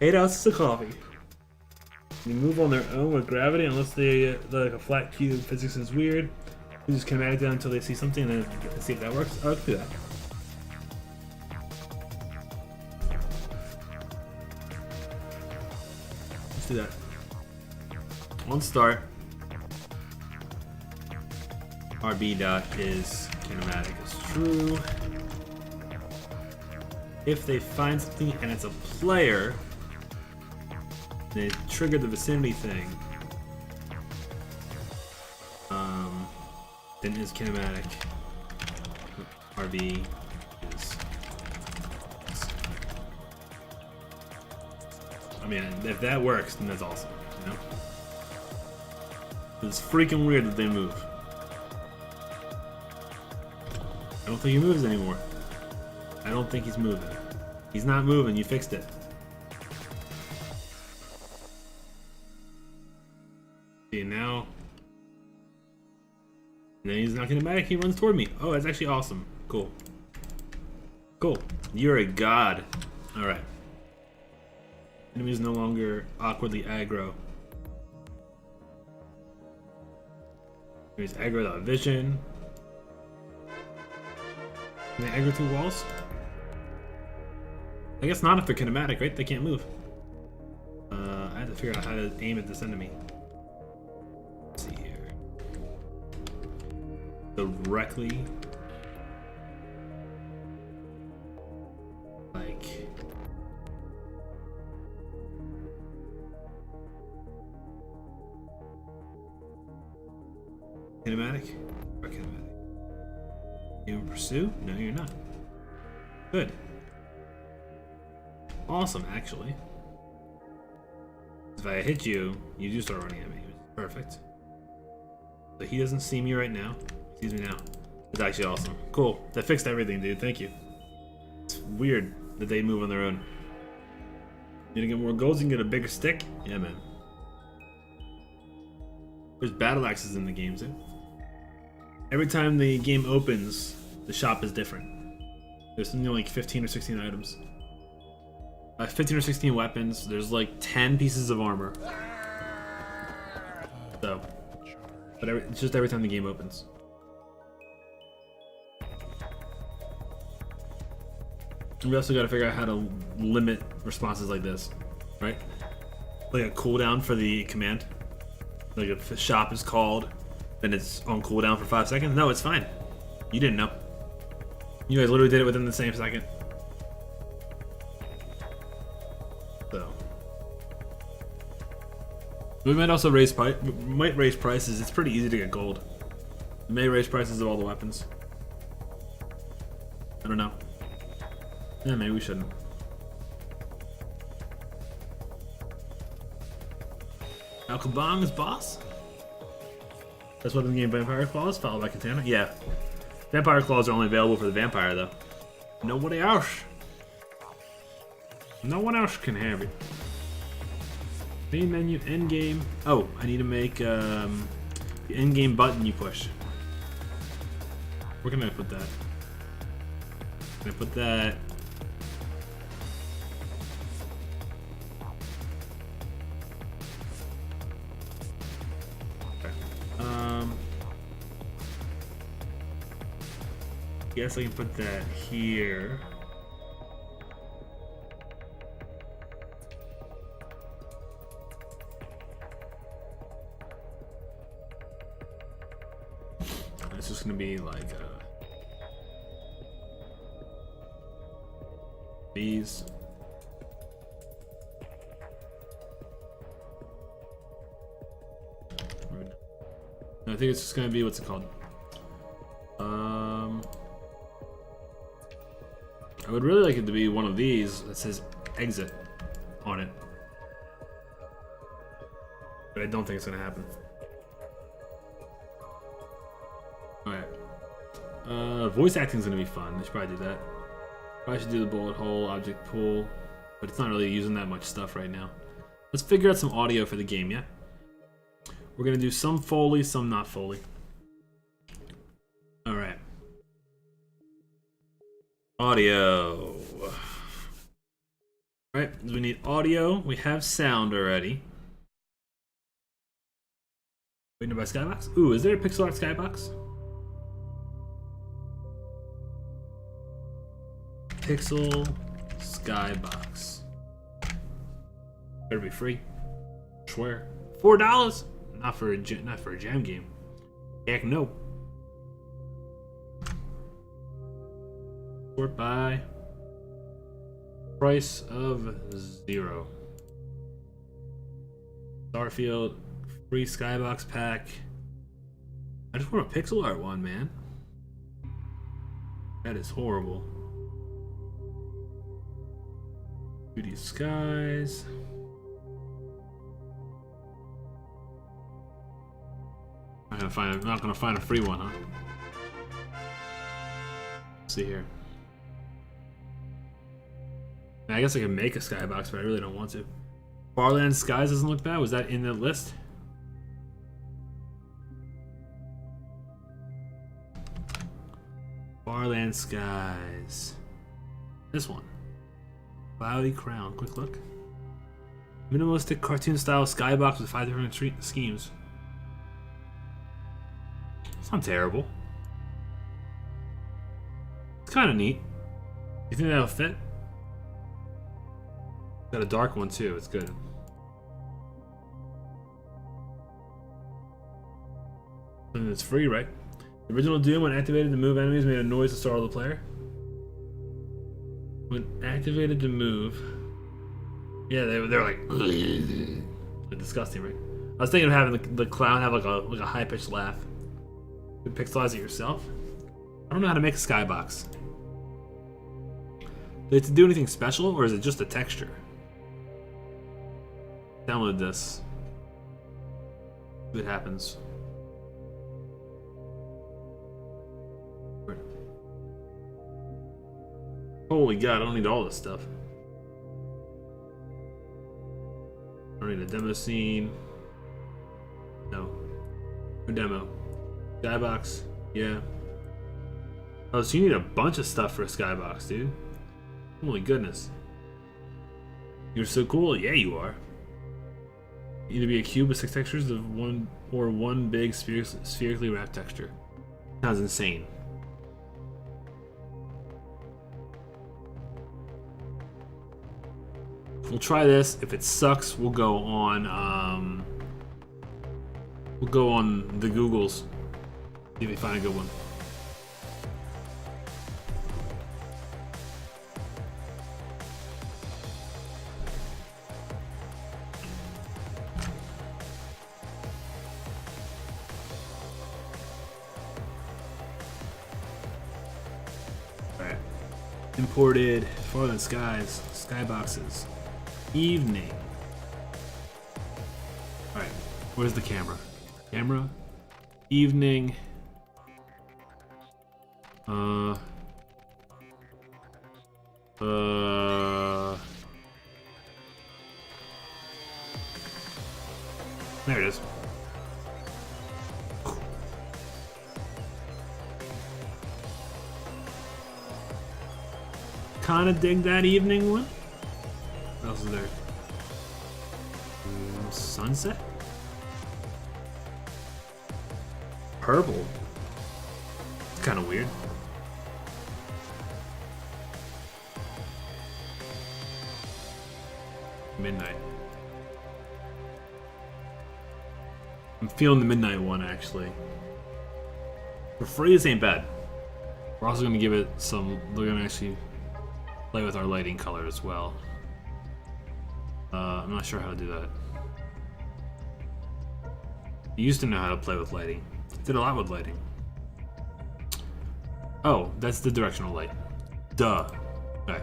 8 ounces of coffee. They move on their own with gravity unless they're like a flat cube. Physics is weird. You just kinematic down until they see something and then see if that works. Oh, let's do that. Let's do that. On start. RB dot is kinematic is true. If they find something and it's a player, they trigger the vicinity thing, then is kinematic. RB is. I mean, if that works, then that's awesome, you know? It's freaking weird that they move. I don't think he moves anymore. I don't think he's moving. He's not moving, you fixed it. See, now... And then he's not kinematic, he runs toward me. Oh, that's actually awesome. Cool. Cool. You're a god. Alright. Enemies no longer awkwardly aggro. Enemies aggro without vision. Can they aggro through walls? I guess not if they're kinematic, right? They can't move. I have to figure out how to aim at this enemy. Let's see here. Directly. Like. Kinematic? Or kinematic? You pursue? No, you're not. Good. Awesome, actually. If I hit you, you do start running at me. Perfect. So he doesn't see me right now. He sees me now. It's actually awesome. Cool. That fixed everything, dude. Thank you. It's weird that they move on their own. Need to get more golds and get a bigger stick? Yeah, man. There's battle axes in the game, too. Every time the game opens, the shop is different. There's something like 15 or 16 items. 15 or 16 weapons. There's like 10 pieces of armor. So, but it's just every time the game opens. And we also got to figure out how to limit responses like this, right? Like a cooldown for the command. Like if the shop is called, then it's on cooldown for 5 seconds. No, it's fine. You didn't know. You guys literally did it within the same second. So we might also raise prices. It's pretty easy to get gold. We may raise prices of all the weapons. I don't know. Yeah, maybe we shouldn't. Alcabong is boss? That's what in the game Vampire Claws, followed by Katana? Yeah. Vampire Claws are only available for the Vampire, though. Nobody else. No one else can have it. Main menu, end game. Oh, I need to make The in-game button you push. Where can I put that? Can I put that? Guess I can put that here. It's just gonna be like these. I think it's just gonna be, what's it called? I would really like it to be one of these that says exit on it. But I don't think it's gonna happen. Alright. Voice acting is gonna be fun. I should probably do that. Probably should do the bullet hole, object pool. But it's not really using that much stuff right now. Let's figure out some audio for the game, yeah? We're gonna do some Foley, some not Foley. Alright. Audio. Alright, we need audio. We have sound already. Waiting by Skybox? Ooh, is there a pixel art Skybox? Pixel Skybox. Better be free. I swear. $4? Not for a jam game. Heck no. Sort by price of 0. Starfield free Skybox pack. I just want a pixel art one, man. That is horrible. Beauty skies. I'm not gonna find a free one, huh? Let's see here. I guess I can make a skybox, but I really don't want to. Farland Skies doesn't look bad. Was that in the list? Farland Skies. This one. Cloudy Crown. Quick look. Minimalistic cartoon style skybox with 5 different schemes. It's not terrible. It's kind of neat. You think that'll fit? Got a dark one too. It's good. And it's free, right? The original Doom, when activated to move enemies, made a noise to startle the player. When activated to move, yeah, they're like they're disgusting, right? I was thinking of having the clown have like a high pitched laugh. You pixelize it yourself. I don't know how to make a skybox. Do it to do anything special, or is it just a texture? Download this. See what happens. Holy god, I don't need all this stuff. I don't need a demo scene. No. No demo. Skybox. Yeah. Oh, so you need a bunch of stuff for a skybox, dude. Holy goodness. You're so cool. Yeah, you are. You need to be a cube with 6 textures of one big spherically wrapped texture. Sounds insane. We'll try this. If it sucks, we'll go on the Googles. See if we find a good one. Alright. Imported Farland Skies, skyboxes. Evening. Alright, where's the camera? Camera. Evening. There it is. kind of dig that evening one. What else is there? Sunset? Purple. It's kind of weird. Midnight. I'm feeling the midnight one actually. For free, this ain't bad. We're also gonna give it some. We're gonna actually play with our lighting color as well. I'm not sure how to do that. I used to know how to play with lighting. Did a lot with lighting. Oh, that's the directional light. Duh. Okay.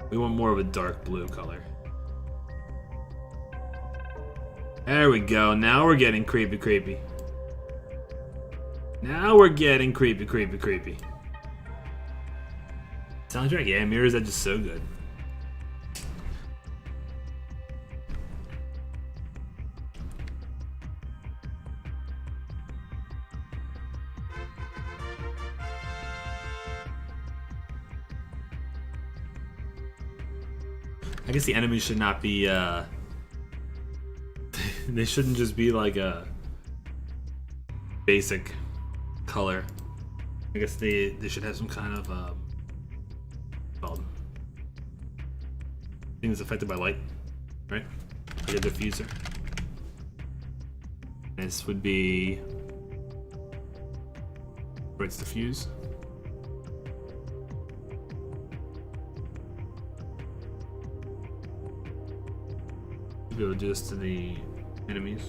We want more of a dark blue color. There we go. Now we're getting creepy, creepy. Now we're getting creepy, creepy, creepy. Soundtrack? Yeah, Mirror's Edge is so good. I guess the enemies should not be, they shouldn't just be like a basic color. I guess they should have some kind of, called thing that's affected by light, right? Like a diffuser. This would be where it's diffused. Go just to the enemies.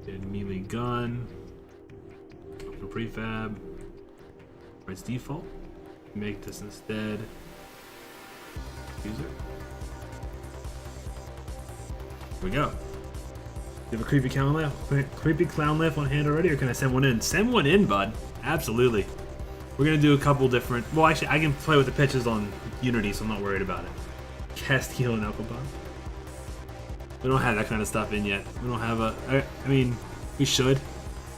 Did melee gun. Open prefab. Or its default. Make this instead. Use it. Here we go. You have a creepy clown laugh? Creepy clown laugh on hand already, or can I send one in? Send one in, bud. Absolutely. We're gonna do a couple different. Well, actually, I can play with the pitches on Unity, so I'm not worried about it. Cast heal and Alcobon. We don't have that kind of stuff in yet. We don't have a. I mean, we should,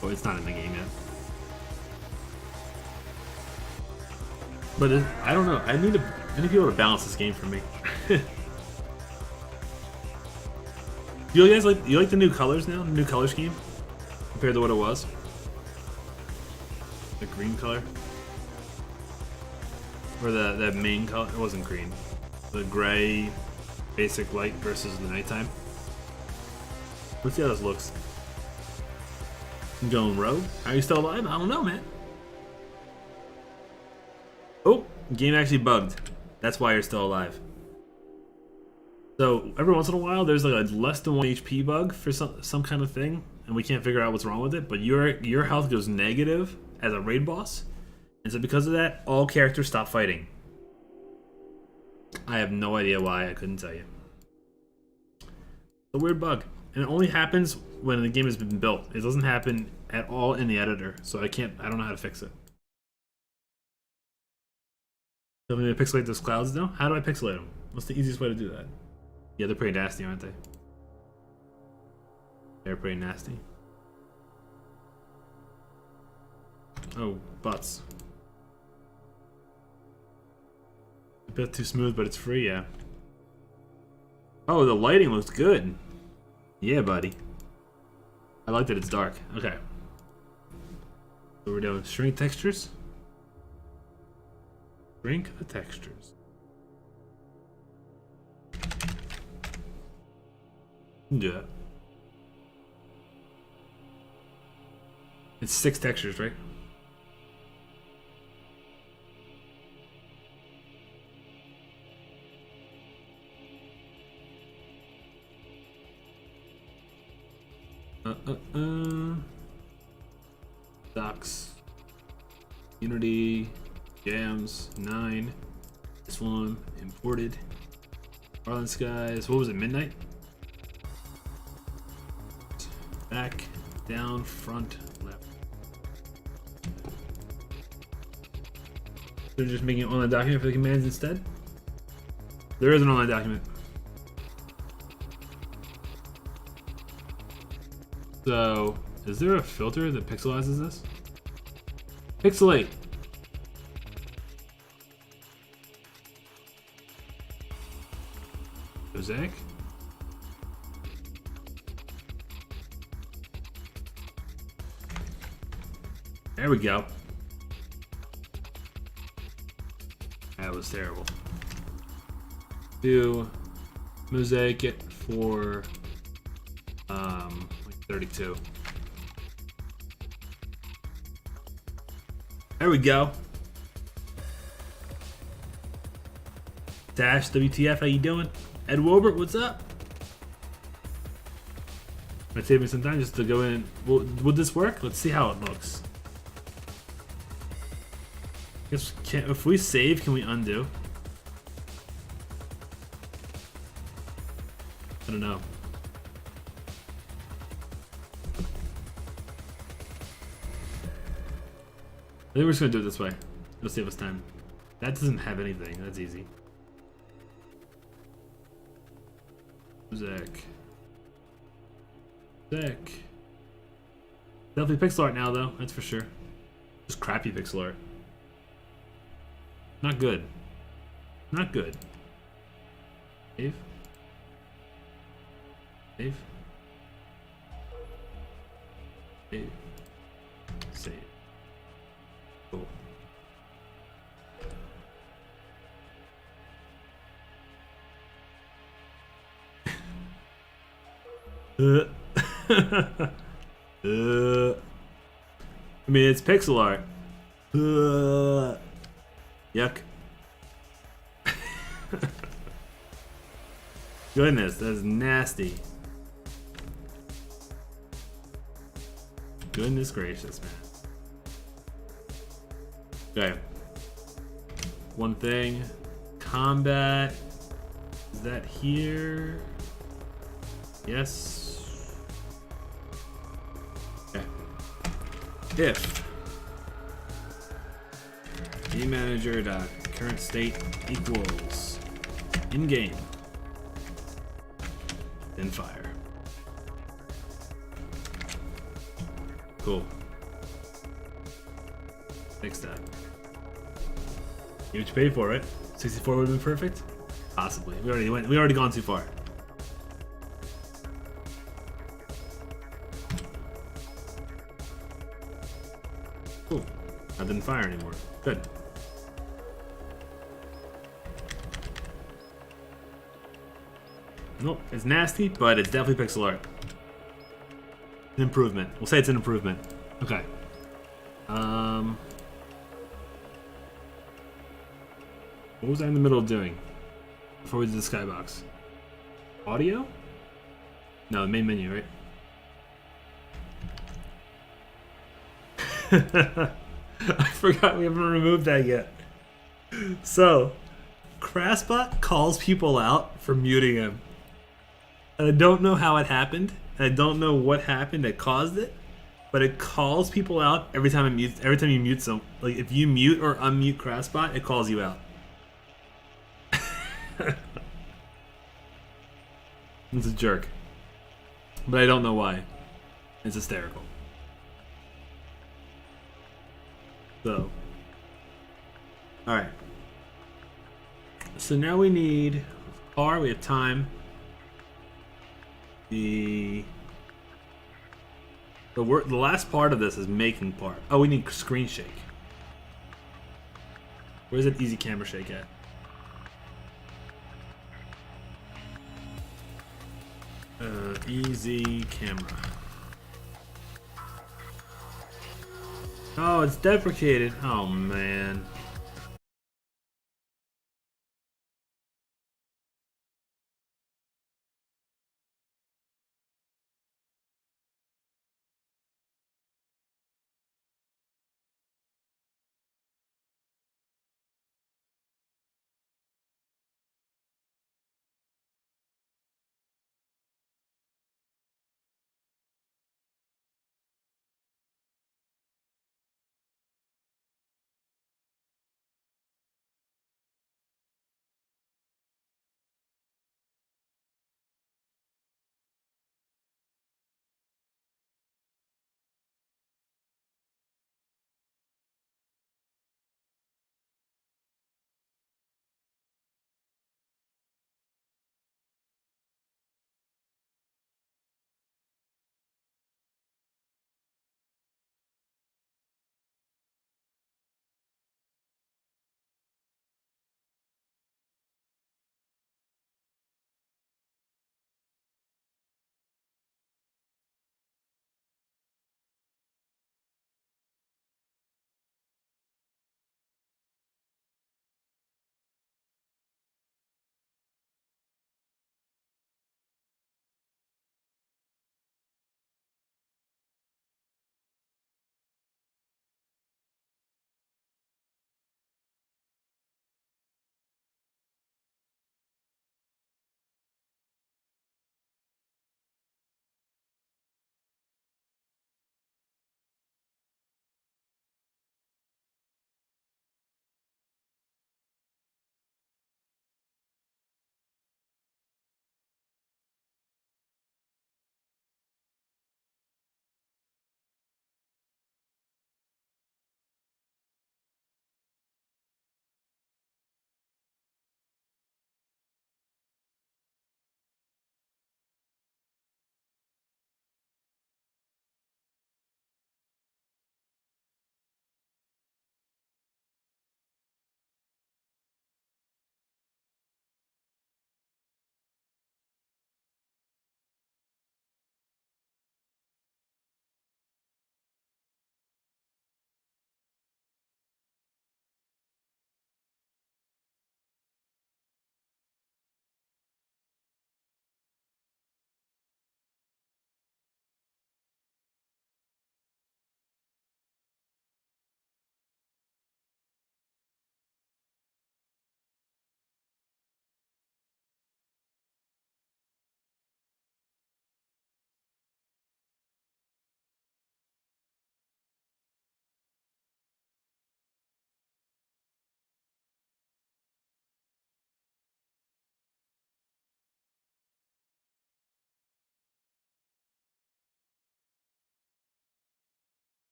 but it's not in the game yet. But I don't know. I need people to balance this game for me. You guys like the new colors now? The new color scheme compared to what it was. The green color, or the main color. It wasn't green. The gray, basic light versus the nighttime. Let's see how this looks. I'm going rogue. Are you still alive? I don't know, man. Oh, game actually bugged. That's why you're still alive. So every once in a while, there's like a less than 1 HP bug for some kind of thing, and we can't figure out what's wrong with it. But your health goes negative as a raid boss, and so because of that, all characters stop fighting. I have no idea why. I couldn't tell you. It's a weird bug, and it only happens when the game has been built. It doesn't happen at all in the editor, so I don't know how to fix it. Tell me to pixelate those clouds now? How do I pixelate them? What's the easiest way to do that? Yeah, they're pretty nasty, aren't they? They're pretty nasty. Oh, butts. A bit too smooth, but it's free, yeah. Oh, the lighting looks good. Yeah, buddy. I like that it's dark. Okay. So we're doing shrink textures. Shrink the textures. Do that. It's 6 textures, right? Docs. Unity. Jams. 9. This one. Imported. Marlin Skies. What was it? Midnight? Back. Down. Front. Left. They're just making an online document for the commands instead? There is an online document. So, is there a filter that pixelizes this? Pixelate! Mosaic. There we go. That was terrible. Do mosaic it for like 32. There we go. Dash WTF, how you doing? Ed Wobert, what's up? Might save me some time just to go in. Would this work? Let's see how it looks. If we save, can we undo? I don't know. I think we're just gonna do it this way. It'll save us time. That doesn't have anything. That's easy. Zach. Definitely pixel art now, though. That's for sure. Just crappy pixel art. Not good. Not good. Save. Save. Save. Save. Cool. I mean, it's pixel art. Yuck. Goodness, that's nasty. Goodness gracious, man. Okay. One thing. Combat. Is that here? Yes. Okay. If game manager dot current state equals in game, then fire. Cool. Fix that. You what you paid for, right? 64 would have been perfect. Possibly. We already gone too far. Cool. I didn't fire anymore. Good. Nope, it's nasty, but it's definitely pixel art. An improvement. We'll say it's an improvement. Okay. What was I in the middle of doing before we did the skybox? Audio? No, the main menu, right? I forgot we haven't removed that yet. So, KrassBot calls people out for muting him. And I don't know how it happened. And I don't know what happened that caused it. But it calls people out every time it mutes. Every time you mute some, like if you mute or unmute KrassBot, it calls you out. It's a jerk. But I don't know why. It's hysterical. So. Alright. So now we need R, we have time. The last part of this is making part. Oh, we need screen shake. Where's that easy camera shake at? Easy camera. Oh, it's deprecated. Oh man.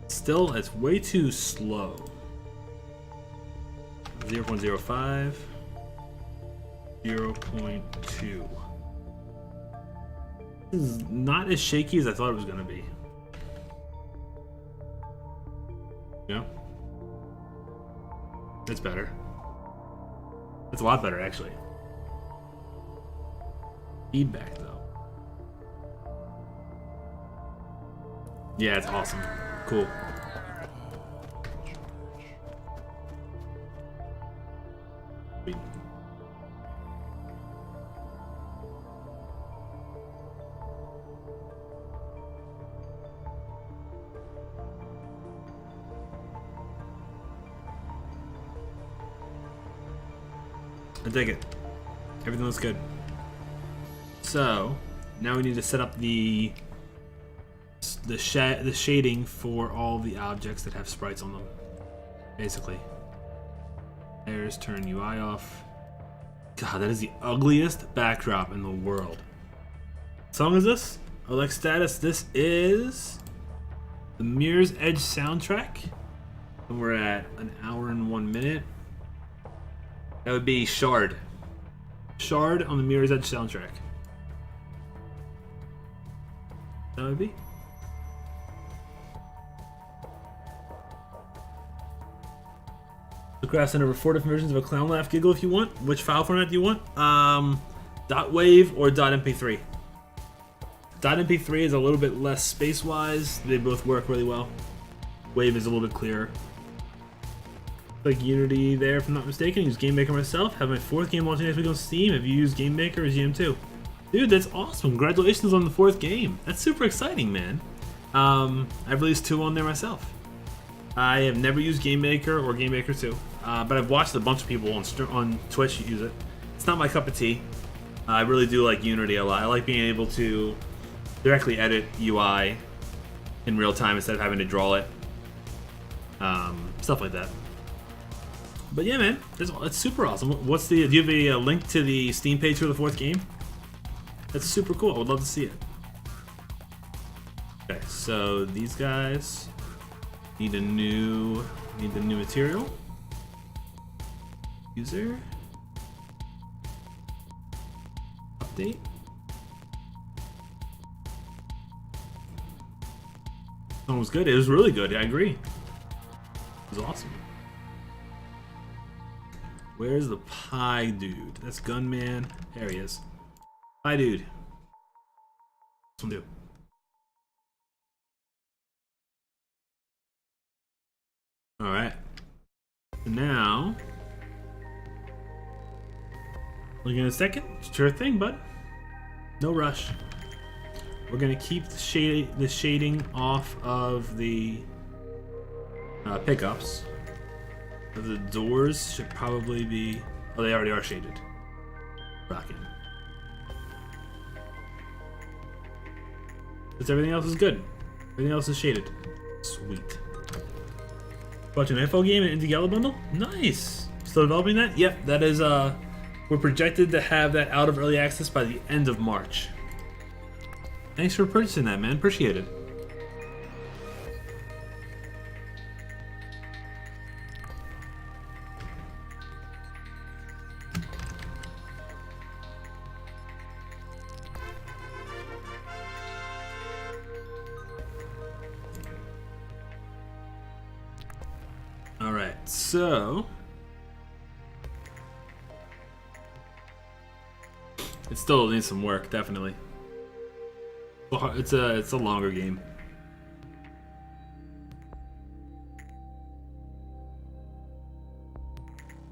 Still, it's way too slow. 0.05. 0.2. This is not as shaky as I thought it was going to be. Yeah. It's better. It's a lot better, actually. Feedback, though. Yeah, it's awesome. Cool. Sweet. I dig it. Everything looks good. So now we need to set up the shading for all the objects that have sprites on them. Basically, there's turn UI off. God, that is the ugliest backdrop in the world. What song is this? Elect status. This is the Mirror's Edge soundtrack, and we're at 1 hour and 1 minute. That would be Shard. Shard on the Mirror's Edge soundtrack. That would be. The Krass sent over 4 different versions of a clown laugh giggle if you want. Which file format do you want? .wav or .mp3. .mp3 is a little bit less space-wise. They both work really well. Wave is a little bit clearer. Like Unity there, if I'm not mistaken. I use GameMaker myself. Have my 4th game launching next week on Steam. Have you used GameMaker or GM2? Dude, that's awesome. Congratulations on the 4th game. That's super exciting, man. I've released 2 on there myself. I have never used GameMaker or GameMaker 2, but I've watched a bunch of people on Twitch use it. It's not my cup of tea. I really do like Unity a lot. I like being able to directly edit UI in real time instead of having to draw it. Stuff like that. But yeah, man, it's super awesome. Do you have a link to the Steam page for the 4th game? That's super cool. I would love to see it. Okay, so these guys need the new material. User update. That one was good. It was really good. I agree. It was awesome. Where's the pie dude? That's Gunman. There he is. Pie dude. What's one do? Alright. Now, look in a second. Sure thing, bud. No rush. We're gonna keep the shading off of the pickups. The doors should probably be. Oh, they already are shaded. Rocking. Because everything else is good. Everything else is shaded. Sweet. Watch an info game and Indie Yellow bundle? Nice! Still developing that? Yep, that is, we're projected to have that out of early access by the end of March. Thanks for purchasing that, man. Appreciate it. Alright, so it still needs some work, definitely. It's a longer game.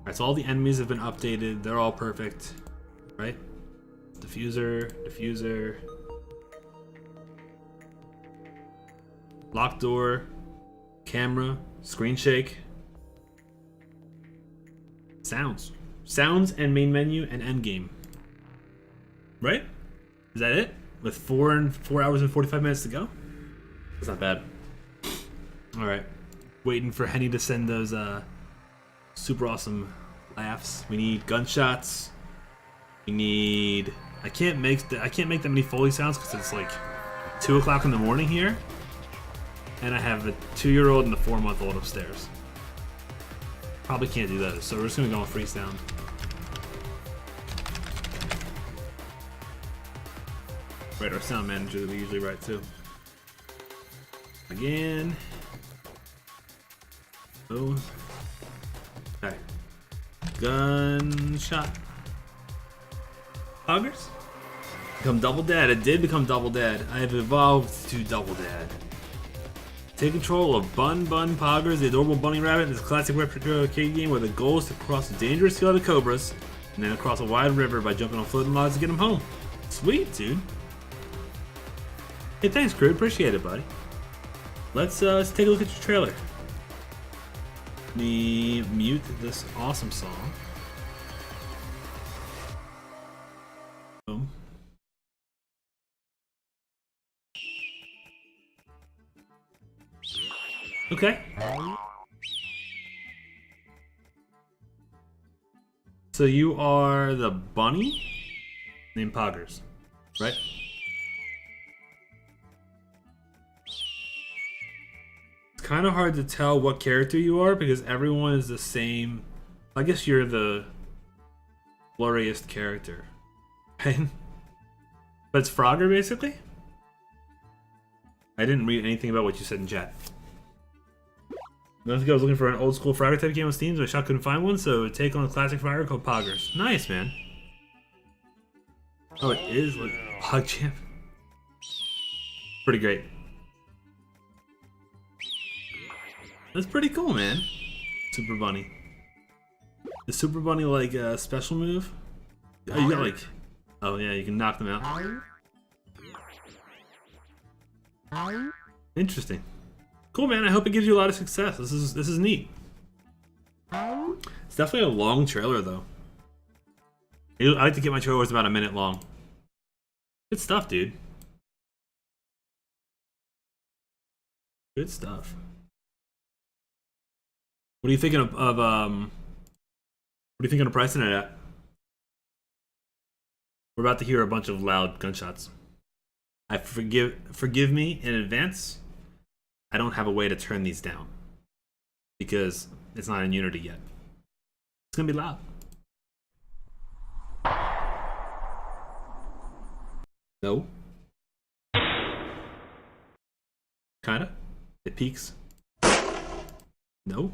Alright, so all the enemies have been updated, they're all perfect, right? Diffuser. Lock door, camera, screen shake. Sounds and main menu and end game. Right? Is that it? With 4 hours and 45 minutes to go? That's not bad. Alright. Waiting for Henny to send those super awesome laughs. We need gunshots. We need. I can't make that many Foley sounds because it's like 2 o'clock in the morning here. and I have a 2-year-old and a 4-month-old upstairs. Probably can't do those, so we're just gonna go on free sound. Write our sound manager that we usually write to. Again. Oh. Okay. Gunshot. Poggers? Become double dad. It did become double dad. I have evolved to double dad. Take control of Bun Poggers, the adorable bunny rabbit in this classic retro arcade game where the goal is to cross a dangerous field of cobras and then across a wide river by jumping on floating logs to get them home. Sweet, dude. Hey, thanks, crew. Appreciate it, buddy. Let's take a look at your trailer. Let me mute this awesome song. Boom. Okay. So you are the bunny named Poggers, right? It's kind of hard to tell what character you are because everyone is the same. I guess you're the blurriest character, right? But it's Frogger, basically? I didn't read anything about what you said in chat. I think I was looking for an old school Frogger type game on Steam, so I shot couldn't find one, so take on a classic Frogger called Poggers. Nice, man. Oh, it is like KrassJam. Pretty great. That's pretty cool, man. Super Bunny. The Super Bunny like a special move? Oh, you got like... Oh yeah, you can knock them out. Interesting. Cool, man. I hope it gives you a lot of success. This is neat. It's definitely a long trailer, though. I like to get my trailers about a minute long. Good stuff, dude. Good stuff. What are you thinking of what are you thinking of pricing it at? We're about to hear a bunch of loud gunshots. Forgive me in advance. I don't have a way to turn these down because it's not in Unity yet. It's gonna be loud. No. Kinda. It peaks. No.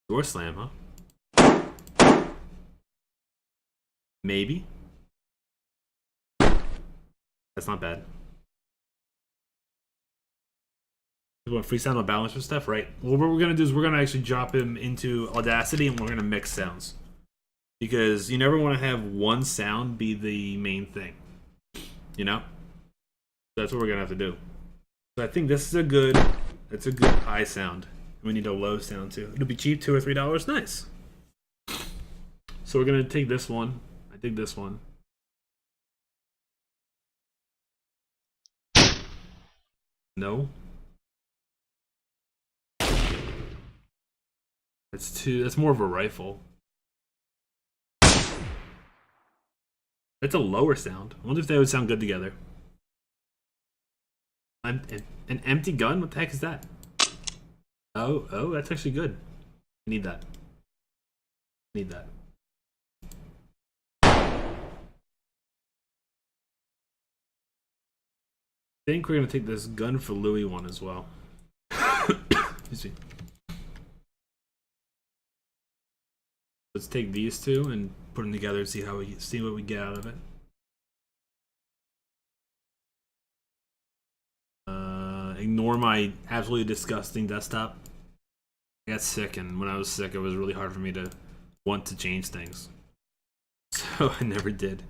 Door slam, huh? Maybe. That's not bad. We want free sound on balance or stuff, right? Well, what we're gonna do is we're gonna actually drop him into Audacity and we're gonna mix sounds. Because you never want to have one sound be the main thing. You know? That's what we're gonna have to do. So I think this is a good high sound. We need a low sound too. It'll be cheap, $2 or $3. Nice. So we're gonna take this one. I dig this one. No. That's more of a rifle. That's a lower sound. I wonder if they would sound good together. An empty gun? What the heck is that? Oh, that's actually good. I need that. Need that. I think we're gonna take this gun for Louis one as well. Excuse me. Let's take these two and put them together and see what we get out of it. Ignore my absolutely disgusting desktop. I got sick, and when I was sick, it was really hard for me to want to change things. So I never did.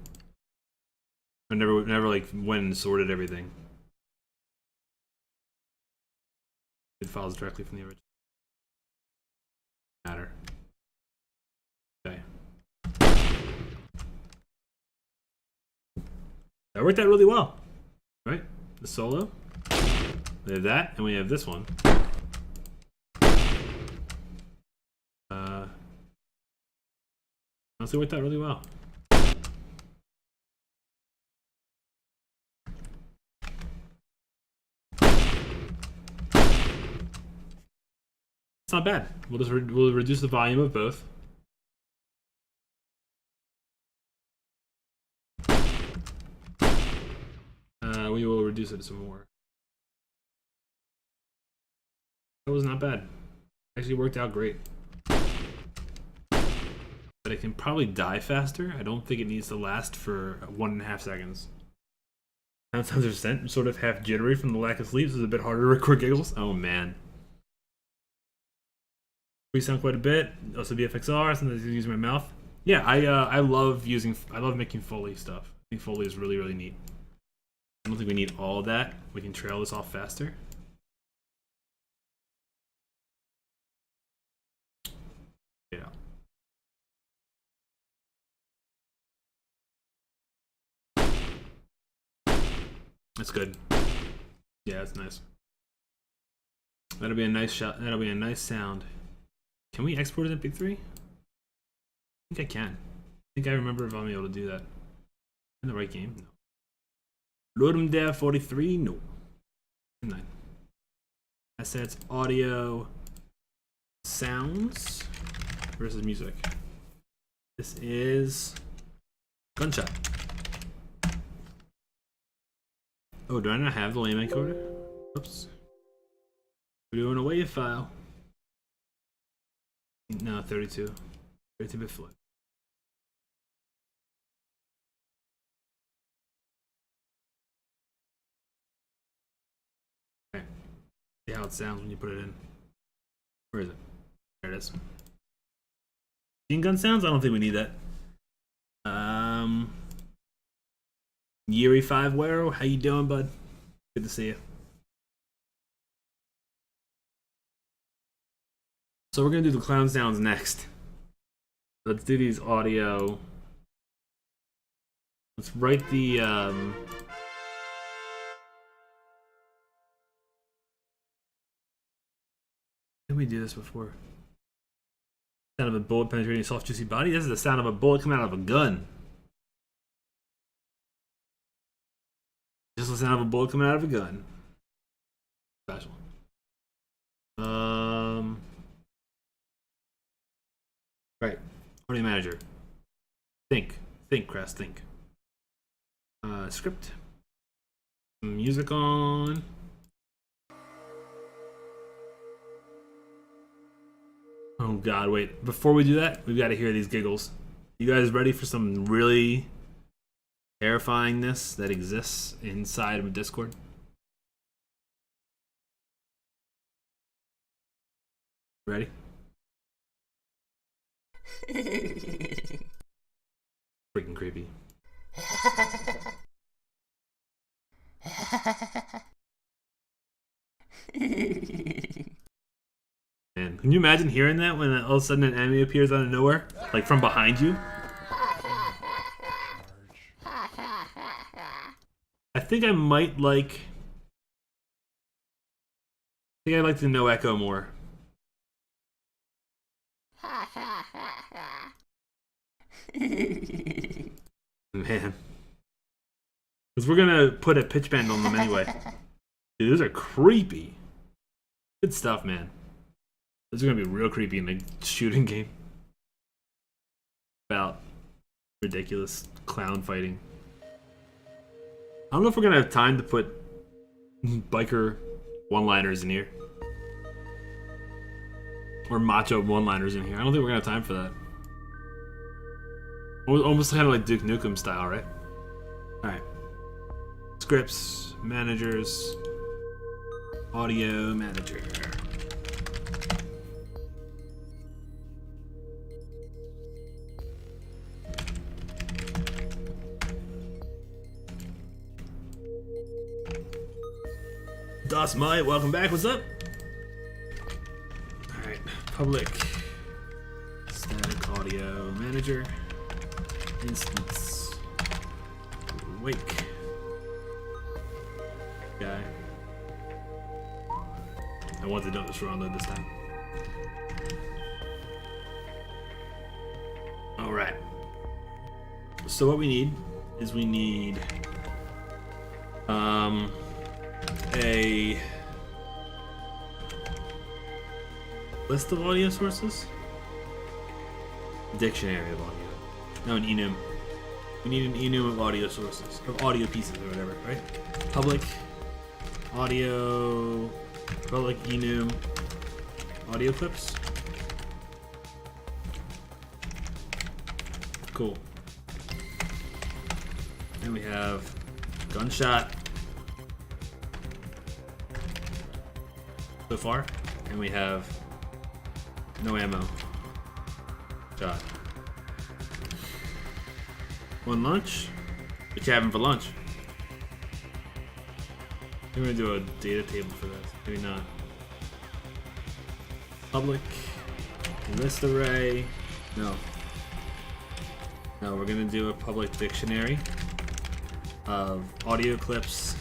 I never like went and sorted everything. It files directly from the original. Matter. Okay. That worked out really well, right? The solo. We have that, and we have this one. Honestly, worked out really well. It's not bad. We'll reduce the volume of both. We will reduce it some more. That was not bad. Actually worked out great. But it can probably die faster. I don't think it needs to last for 1.5 seconds. Sometimes I'm sort of half jittery from the lack of sleep, so it's a bit harder to record giggles. Oh man. We sound quite a bit. Also BFXR, sometimes I use my mouth. Yeah, I love making Foley stuff. I think Foley is really, really neat. I don't think we need all of that. We can trail this off faster. Yeah. That's good. Yeah, that's nice. That'll be a nice shot. That'll be a nice sound. Can we export it in MP3? I think I can. I think I remember if I'm able to do that. In the right game? No. Loadem Dev 43? No. 9. Assets, audio, sounds versus music. This is Gunshot. Oh, do I not have the lame encoder? Oops. We're doing a WAV file. No, 32. 32-bit flip. Okay. See how it sounds when you put it in. Where is it? There it is. Machine gun sounds? I don't think we need that. Yuri5 Wero, how you doing, bud? Good to see you. So we're gonna do the clown sounds next. Let's do these audio. Let's write the did we do this before? Sound of a bullet penetrating a soft, juicy body. This is the sound of a bullet coming out of a gun. Just the sound of a bullet coming out of a gun. Special. Right. Audio manager. Think, Krass, think. Script. Music on. Oh god, wait. Before we do that, we've got to hear these giggles. You guys ready for some really terrifyingness that exists inside of Discord? Ready? Freaking creepy. Man, can you imagine hearing that when all of a sudden an enemy appears out of nowhere? Like from behind you? I think I might like... I think I'd like the no echo more. Man. Because we're gonna put a pitch bend on them anyway. Dude, those are creepy. Good stuff, man. Those are gonna be real creepy in the shooting game. About ridiculous clown fighting. I don't know if we're gonna have time to put biker one-liners in here. Or macho one-liners in here. I don't think we're gonna have time for that. Almost kind of like Duke Nukem style, right? Alright. Scripts, managers, audio manager. Das Might, welcome back, what's up? Alright, public static audio manager. Instance. Wake. Guy. I want to do this wrong though this time. Alright. So what we need is we need List of audio sources? Dictionary of audio. No, an enum. We need an enum of audio sources, of audio pieces or whatever, right? Public audio, public enum, audio clips. Cool. And we have gunshot so far, and we have no ammo shot. One lunch? What you having for lunch? We're gonna do a data table for this. Maybe not. Public list array. No. No, we're gonna do a public dictionary of audio clips.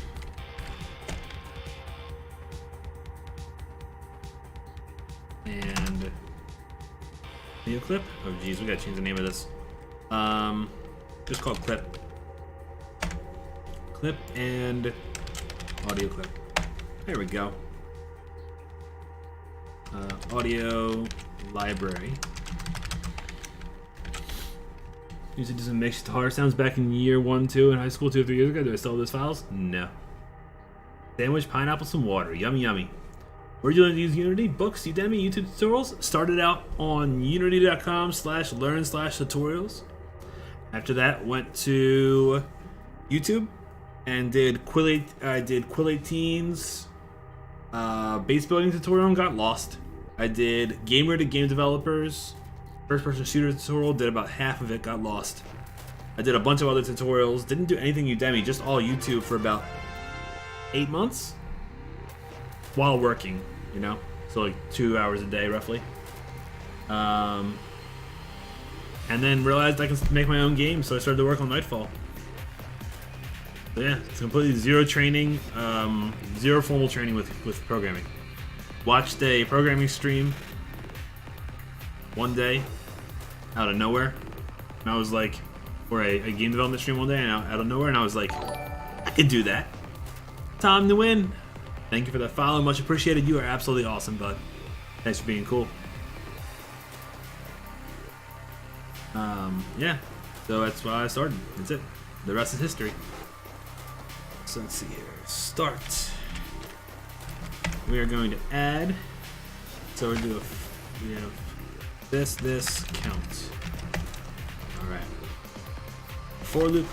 And video clip? Oh geez, we gotta change the name of this. Just called clip. Clip and audio clip. There we go. Audio library. Used to do some mixed guitar sounds back in year 1, 2 in high school 2 or 3 years ago. Do I still have those files? No. Sandwich, pineapple, some water. Yummy, yummy. Where'd you learn to use Unity? Books, Udemy, YouTube tutorials. Started out on unity.com/learn/tutorials. After that, went to YouTube and did Quill 18's base building tutorial and got lost. I did Gamer to Game Developers first-person shooter tutorial, did about half of it, got lost. I did a bunch of other tutorials, didn't do anything Udemy, just all YouTube for about 8 months while working, you know? So like 2 hours a day, roughly. And then realized I can make my own game, so I started to work on Nightfall. So yeah, it's completely zero training, zero formal training with programming. Watched a programming stream one day out of nowhere, and I was like, or a game development stream one day, and out of nowhere, and I was like, I could do that. Time to win. Thank you for that follow, much appreciated. You are absolutely awesome, bud. Thanks for being cool. Yeah, so that's why I started. That's it. The rest is history. So let's see here. Start. We are going to add. So we have this, count. All right. For loop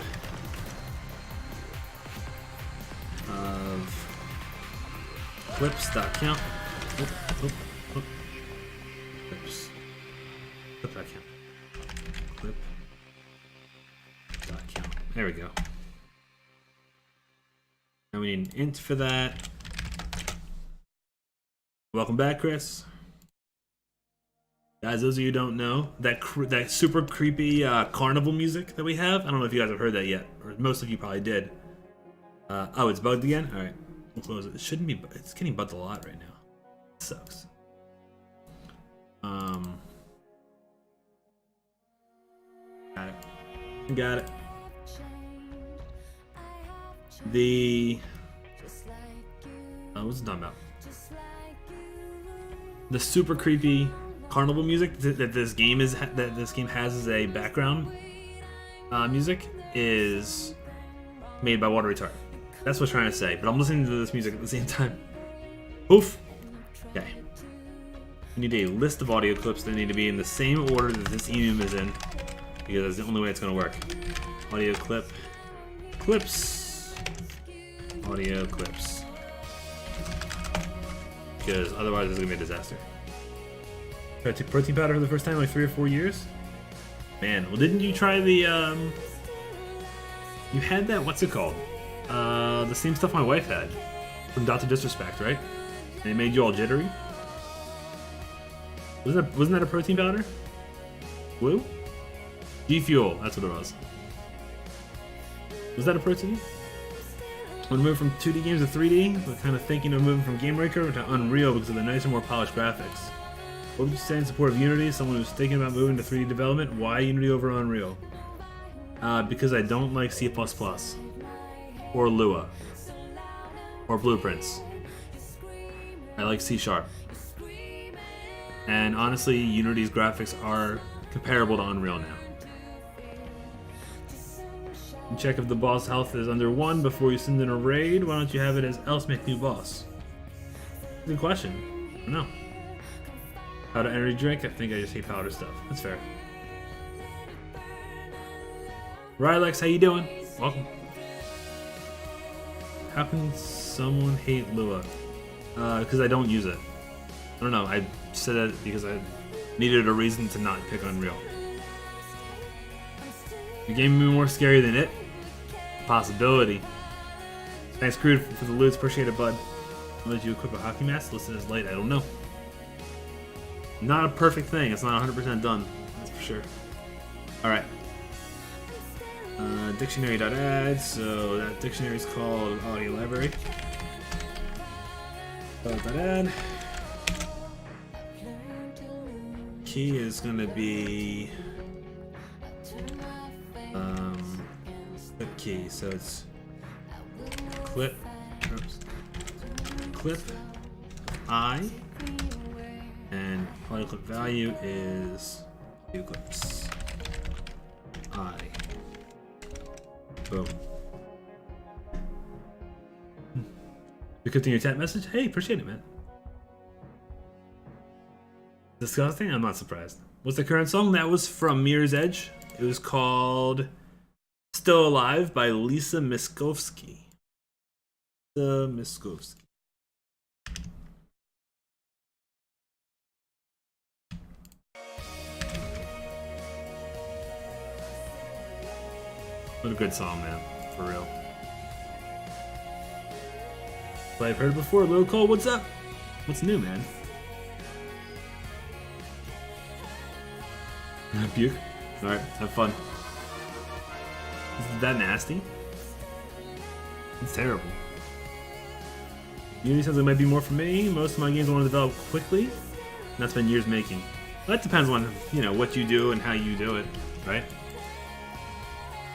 of clips.count. Clips. Clip.count. Clip.count. There we go. Now we need an int for that. Welcome back, Chris. Guys, those of you who don't know, that super creepy carnival music that we have, I don't know if you guys have heard that yet, or most of you probably did. Oh, it's bugged again? Alright, we'll close it. It shouldn't be, it's getting bugged a lot right now. It sucks. Got it. What's it talking about? The super creepy carnival music that this game has as a background music is made by Water Retard. That's what I'm trying to say, but I'm listening to this music at the same time. Oof. Okay. We need a list of audio clips that need to be in the same order that this enum is in, because that's the only way it's going to work. Audio clip. Clips. Audio clips. Because otherwise it's going to be a disaster. I took protein powder for the first time in like 3 or 4 years. Man, well didn't you try the, you had that, what's it called? The same stuff my wife had. From Dr. Disrespect, right? And it made you all jittery? Wasn't that a protein powder? Woo? G-Fuel, that's what it was. Was that a protein? When moving from 2D games to 3D, but kind of thinking of moving from Game Breaker to Unreal because of the nicer, more polished graphics. What would you say in support of Unity? Someone who's thinking about moving to 3D development, why Unity over Unreal? Because I don't like C++, or Lua, or Blueprints. I like C#. And honestly, Unity's graphics are comparable to Unreal now. And check if the boss health is under 1 before you send in a raid. Why don't you have it as else make new boss? Good question. I don't know. Powder energy drink? I think I just hate powder stuff. That's fair. Rylex, how you doing? Welcome. How can someone hate Lua? Because I don't use it. I don't know. I said that because I needed a reason to not pick Unreal. The game be more scary than it? Possibility. Thanks, Crude, for the loots. Appreciate it, bud. Why did you equip a hockey mask? Listed as light. I don't know. Not a perfect thing. It's not 100% done. That's for sure. Alright. Dictionary.add. So that dictionary is called Audio Library. .add. Key is going to be clip key. So it's clip. Oops. Clip I. And audio clip value is 2 clips. I. Boom. You kept in your chat message? Hey, appreciate it, man. Disgusting? I'm not surprised. What's the current song? That was from Mirror's Edge. It was called Still Alive by Lisa Miskovsky. Lisa Miskovsky. What a good song, man. For real. But I've heard it before. Lil Cole, what's up? What's new, man? Puke? Alright, have fun. Is that nasty? It's terrible. Unity sounds like it might be more for me. Most of my games I want to develop quickly. And that's been years making. That depends on, you know, what you do and how you do it, right?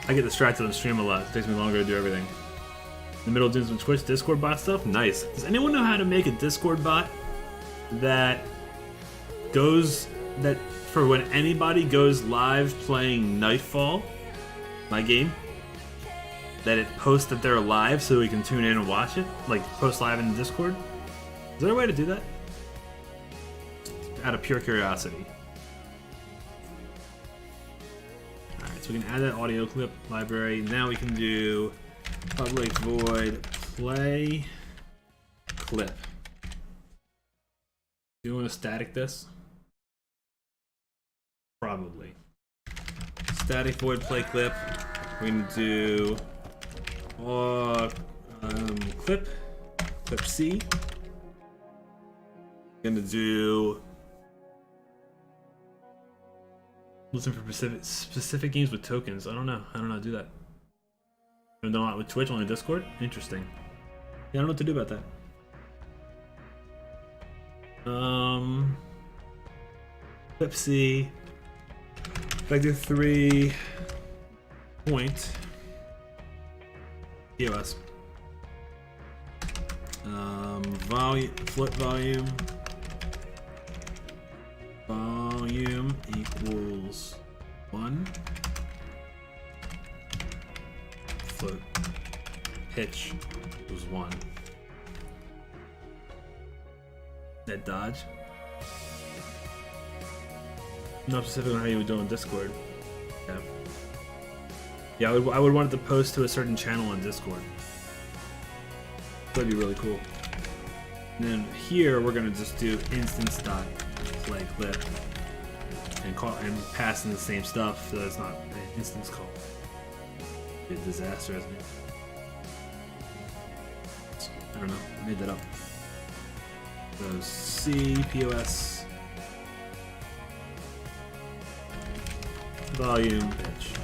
I get distracted on stream a lot. It takes me longer to do everything. In the middle of doing some Twitch Discord bot stuff? Nice. Does anyone know how to make a Discord bot that goes, that for when anybody goes live playing Nightfall, my game, that it posts that they're live so we can tune in and watch it? Like, post live in Discord? Is there a way to do that? Out of pure curiosity. Alright, so we can add that audio clip library. Now we can do public void play clip. Do you want to static this? Probably. Static void play clip. We're going to do clip C. Going to do listen for specific games with tokens. I don't know how to do that. I haven't done a lot with Twitch, only Discord. Interesting. Yeah, I don't know what to do about that. Clip C. Vector 3 point POS. Volume, flip volume. Volume equals 1. Float. Pitch equals 1. That dodge. Not specific on how you would do it on Discord. Yeah. Yeah, I would want it to post to a certain channel on Discord. That'd be really cool. And then here we're gonna just do instance.play clip and pass in the same stuff so it's not an instance call. It's a disaster, isn't it? I don't know. I made that up. So C POS volume pitch.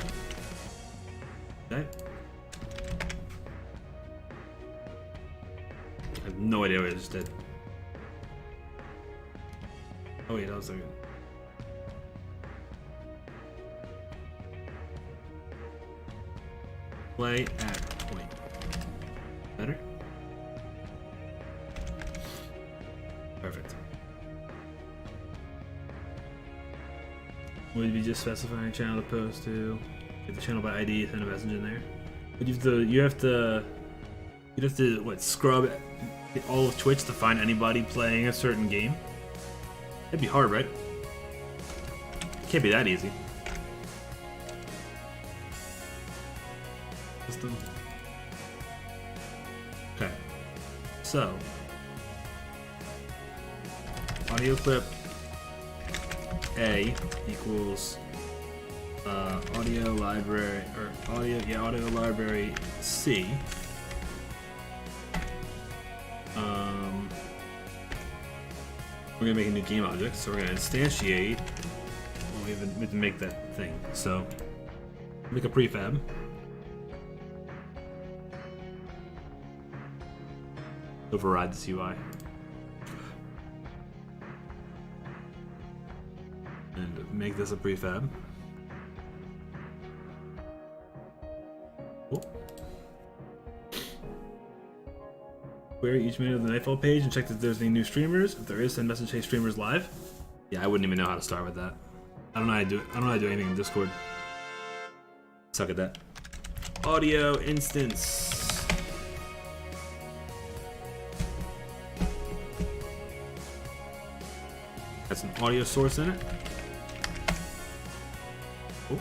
Okay. I have no idea what I just did. Oh wait, that was so good. Play at point. Better? Perfect. Would be just specifying a channel to post to. Get the channel by ID, send a message in there. But you'd have to what, scrub all of Twitch to find anybody playing a certain game? That'd be hard, right? Can't be that easy. System. Okay. So audio clip A equals audio library or audio library C. We're gonna make a new game object, so we're gonna instantiate. Well, we have to make that thing. So make a prefab. Override this UI. And make this a prefab. Cool. Query each minute of the Nightfall page and check if there's any new streamers. If there is, send message, hey, streamers live. Yeah, I wouldn't even know how to start with that. I don't know how to do it. I don't know how to do anything in Discord. Suck at that. Audio instance. That's an audio source in it. Cool.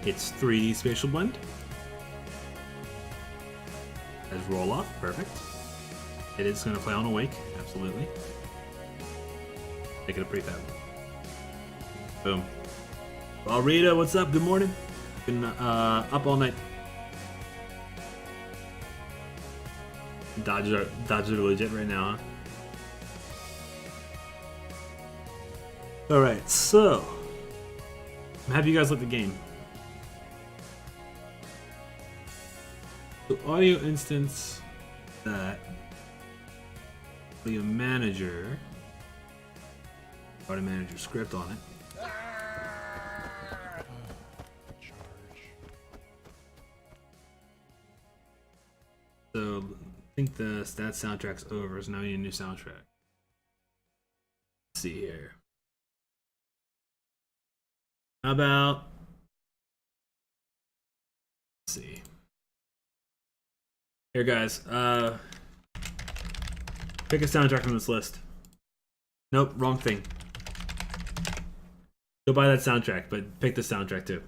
It's 3D spatial blend. As roll off, perfect. It is going to play on Awake, absolutely. Make it a prefab. Boom. Well, Rita, what's up? Good morning. Been up all night. Dodgers are legit right now, huh? Alright, so I'm happy you guys like the game. So audio instance that audio manager script on it. So I think that soundtrack's over, so now we need a new soundtrack. Let's see here. How about, let's see. Here, guys, pick a soundtrack from this list. Nope, wrong thing. Go buy that soundtrack, but pick the soundtrack too.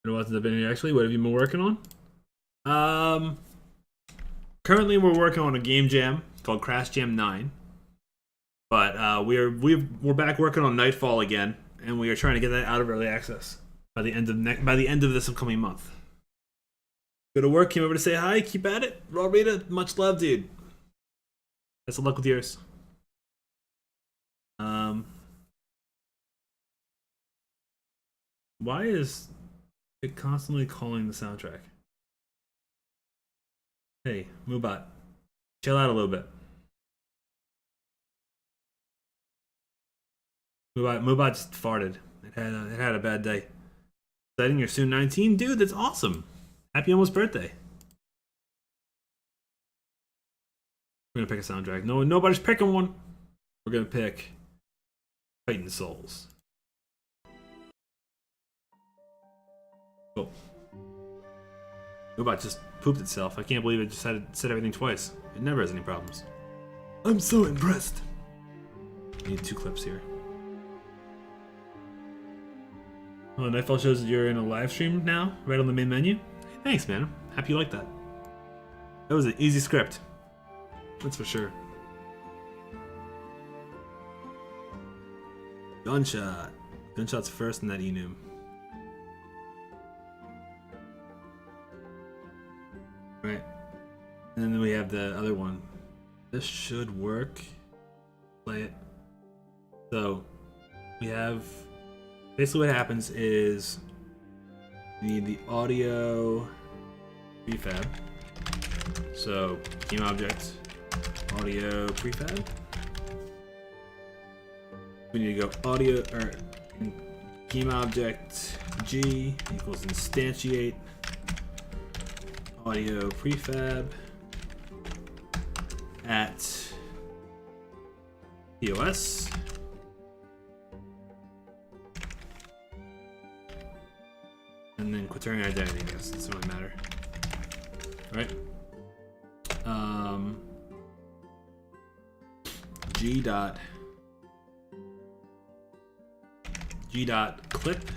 It wasn't the video actually. What have you been working on? Currently we're working on a game jam called KrassJam 9. But we're back working on Nightfall again, and we are trying to get that out of early access by the end of this upcoming month. Go to work, came over to say hi, keep at it. Raw Rita, much love, dude. Best of luck with yours. Why is it constantly calling the soundtrack? Hey, Moobot, chill out a little bit. Moobot just farted. It had a bad day. Exciting, you're soon 19, dude. That's awesome. Happy almost birthday. We're gonna pick a soundtrack. Nobody's picking one. We're gonna pick Fighting Souls. Cool. Moobot just pooped itself. I can't believe it just said everything twice. It never has any problems. I'm so impressed. I need 2 clips here. Oh, Nightfall shows that you're in a live stream now, right on the main menu. Hey, thanks, man. I'm happy you like that. That was an easy script. That's for sure. Gunshot. Gunshot's first in that enum. Right. And then we have the other one. This should work. Play it. So, we have... Basically what happens is we need the audio prefab. So game object, audio prefab. We need to go audio or game object G equals instantiate audio prefab at POS. And then quaternion identity, I guess. It doesn't really matter. Right? G dot clip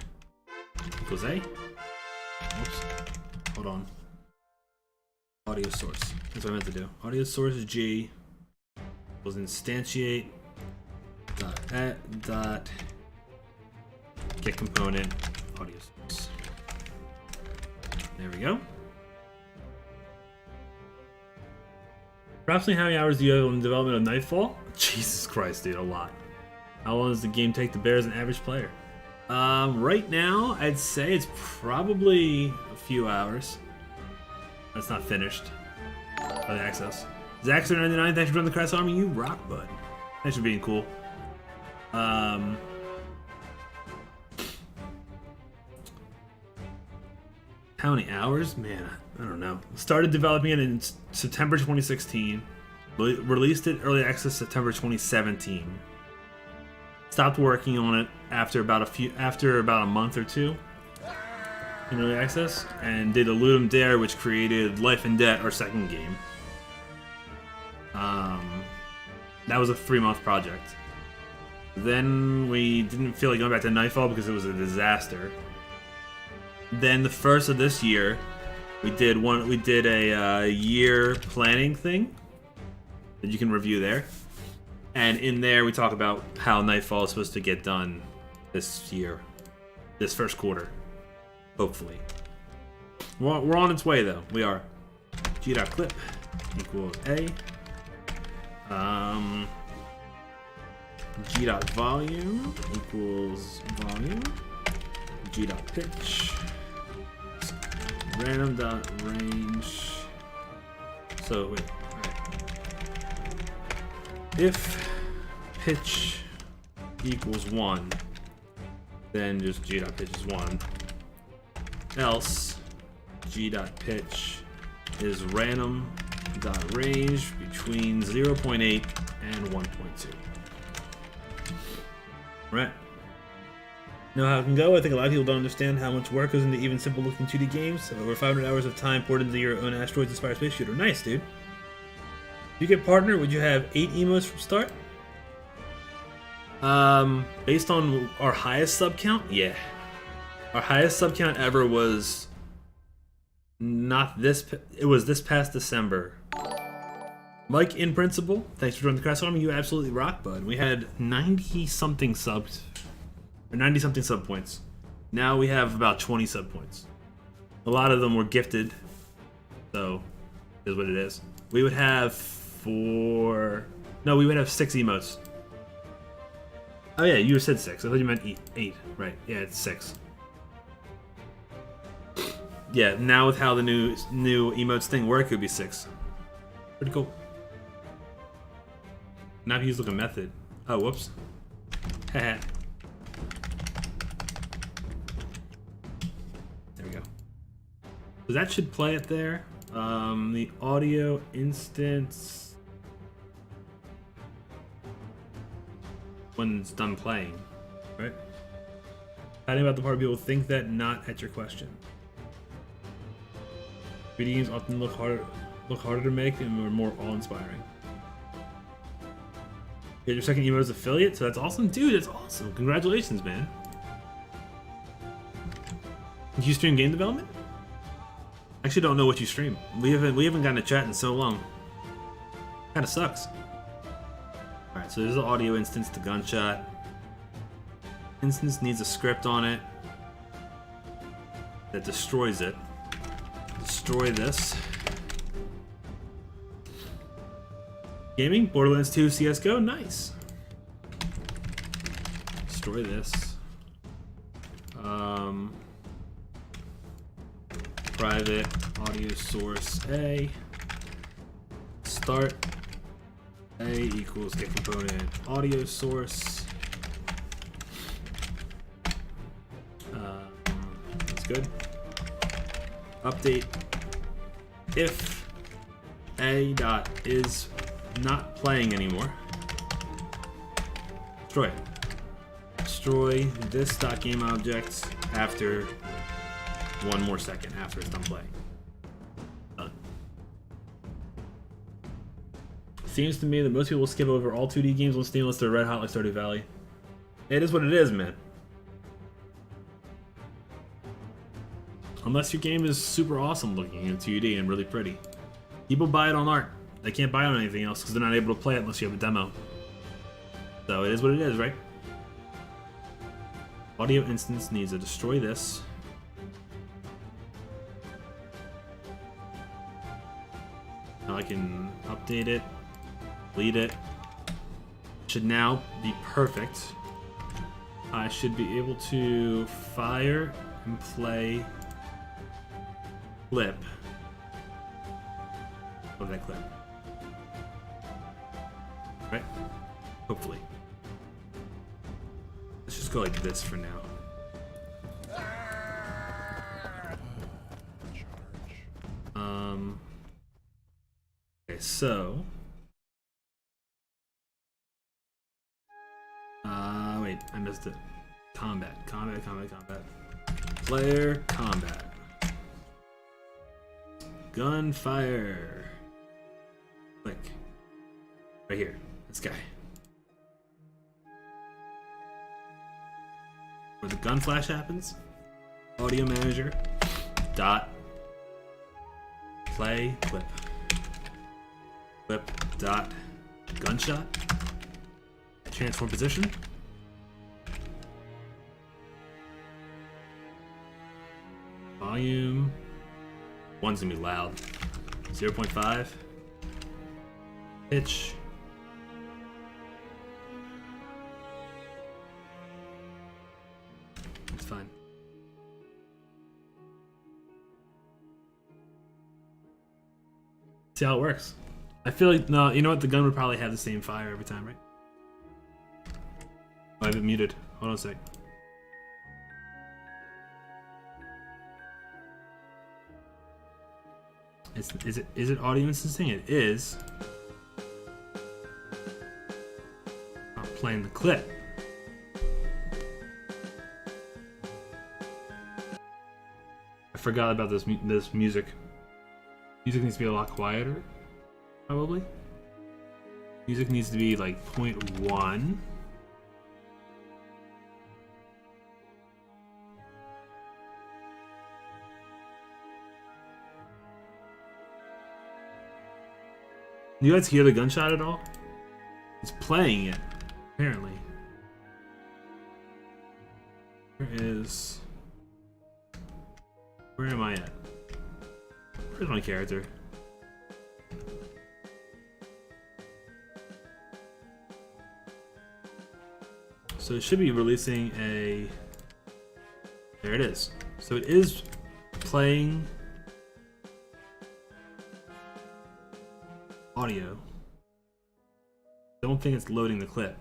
equals A. Oops. Hold on. Audio source. That's what I meant to do. Audio source is G equals instantiate dot get component audio source. There we go. Approximately how many hours do you have on the development of Nightfall? Jesus Christ, dude, a lot. How long does the game take to bear as an average player? Right now, I'd say it's probably a few hours. That's not finished. By the access. Zaxxer99, thanks for joining the Crass Army. You rock, bud. Thanks for being cool. How many hours? Man, I don't know. Started developing it in September 2016. Released it early access September 2017. Stopped working on it after about a month or two in early access, and did a Ludum Dare, which created Life and Debt, our second game. That was a 3-month project. Then we didn't feel like going back to Nightfall because it was a disaster. Then the first of this year, we did a year planning thing that you can review there. And in there, we talk about how Nightfall is supposed to get done this year, this first quarter, hopefully. We're on its way, though. We are. G.clip equals A. G.volume equals volume. G.pitch. Random.range. So, wait. If pitch equals 1, then just g.pitch is 1. Else, g.pitch is random.range between 0.8 and 1.2. Right. Know how it can go? I think a lot of people don't understand how much work goes into even simple looking 2D games. Over 500 hours of time poured into your own Asteroids Inspired Space Shooter. Nice, dude. If you get partner, would you have 8 emotes from start? Based on our highest sub count, yeah. Our highest sub count ever was not this. It was this past December. Mike, in principle, thanks for joining the Crass Army. You absolutely rock, bud. We had 90 something subs, or 90 something sub points. Now we have about 20 sub points. A lot of them were gifted, so it is what it is. We would have we would have 6 emotes. Oh yeah, you said 6. I thought you meant 8. Right? Yeah, it's 6. Yeah, now with how the new emotes thing work, it would be 6. Pretty cool. Now if you use like a method. Oh, whoops. Haha. There we go. So that should play it there. The audio instance when it's done playing, right? Adding about the part people think that, not at your question. Video games often look harder to make and are more awe-inspiring. Get your second email as affiliate, so that's awesome, dude. That's awesome. Congratulations, man. Do you stream game development? I actually don't know what you stream. We haven't gotten a chat in so long. Kind of sucks. All right, so there's the audio instance, the gunshot. Instance needs a script on it that destroys it. Destroy this. Gaming, Borderlands 2, CS:GO, nice. Destroy this. Private audio source A. Start A equals get component audio source. That's good. Update if a dot is not playing anymore, destroy it. Destroy this dot game object after 1 more second after it's done playing. Done. Seems to me that most people skip over all 2D games on Steam unless they're red hot like Stardew Valley. It is what it is, man. Unless your game is super awesome looking in 2D and really pretty. People buy it on art. They can't buy it on anything else because they're not able to play it unless you have a demo. So it is what it is, right? Audio instance needs to destroy this. Now I can update it, delete it. Should now be perfect. I should be able to fire and play clip of that clip. Right? Hopefully. Let's just go like this for now. Okay, so wait, I missed it. Combat. Player combat. Gunfire. Click. Right here. This guy. Where the gun flash happens. Audio manager. Dot. Play. Clip. Clip. Dot. Gunshot. Transform position. Volume. One's gonna be loud. 0.5. Pitch. It's fine. See how it works. I feel like, no, you know what? The gun would probably have the same fire every time, right? Oh, I have it muted. Hold on a sec. Is it audio instancing? It is. I'm playing the clip. I forgot about this music. Music needs to be a lot quieter, probably. Music needs to be like 0.1. You guys hear the gunshot at all? It's playing it, apparently. Where am I at? Where's my character? So it should be releasing a... There it is. So it is playing audio. Don't think it's loading the clip.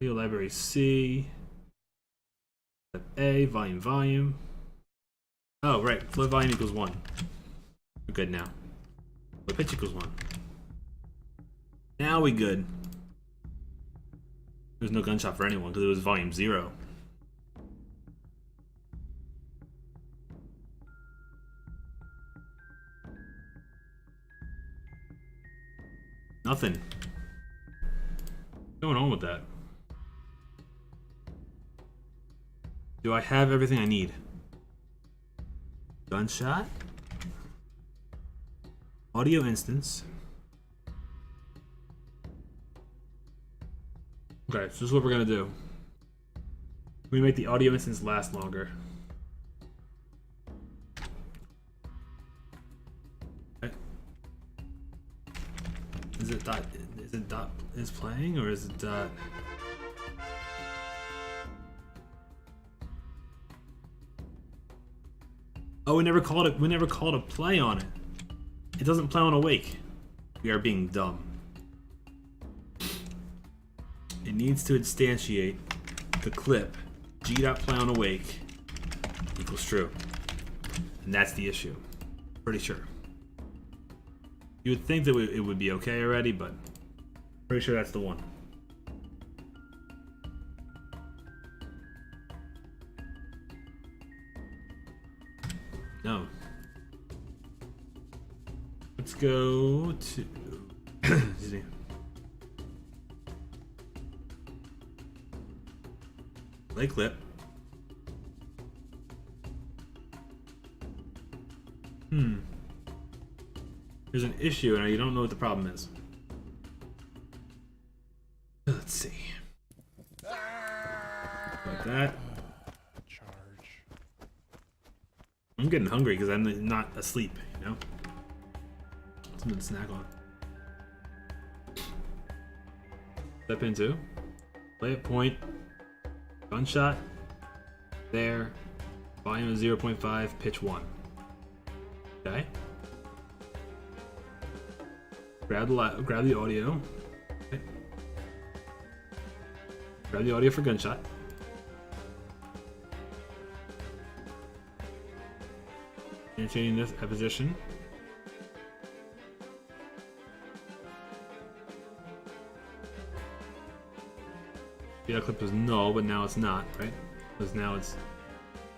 Video library C. Clip A, volume. Oh, right. Flow volume equals 1. We're good now. Flow pitch equals 1. Now we good. There's no gunshot for anyone because it was volume 0. Nothing. What's going on with that? Do I have everything I need? Gunshot? Audio instance. Okay, so this is what we're gonna do. We make the audio instance last longer. Okay. Is it dot is playing or is it dot? Oh, we never called a play on it. It doesn't play on awake. We are being dumb. It needs to instantiate the clip G.play on awake equals true. And that's the issue. Pretty sure. You would think that it would be okay already, but pretty sure that's the one. No. Let's go to excuse me. Play clip. There's an issue and you don't know what the problem is. Let's see. Like that. Charge. I'm getting hungry because I'm not asleep, you know? Something to snack on. Step into. Play at point. Gunshot. There. Volume of 0.5. Pitch 1. Okay. Grab the audio. Okay. Grab the audio for gunshot. And changing this position. The other clip was null, but now it's not, right? Because now it's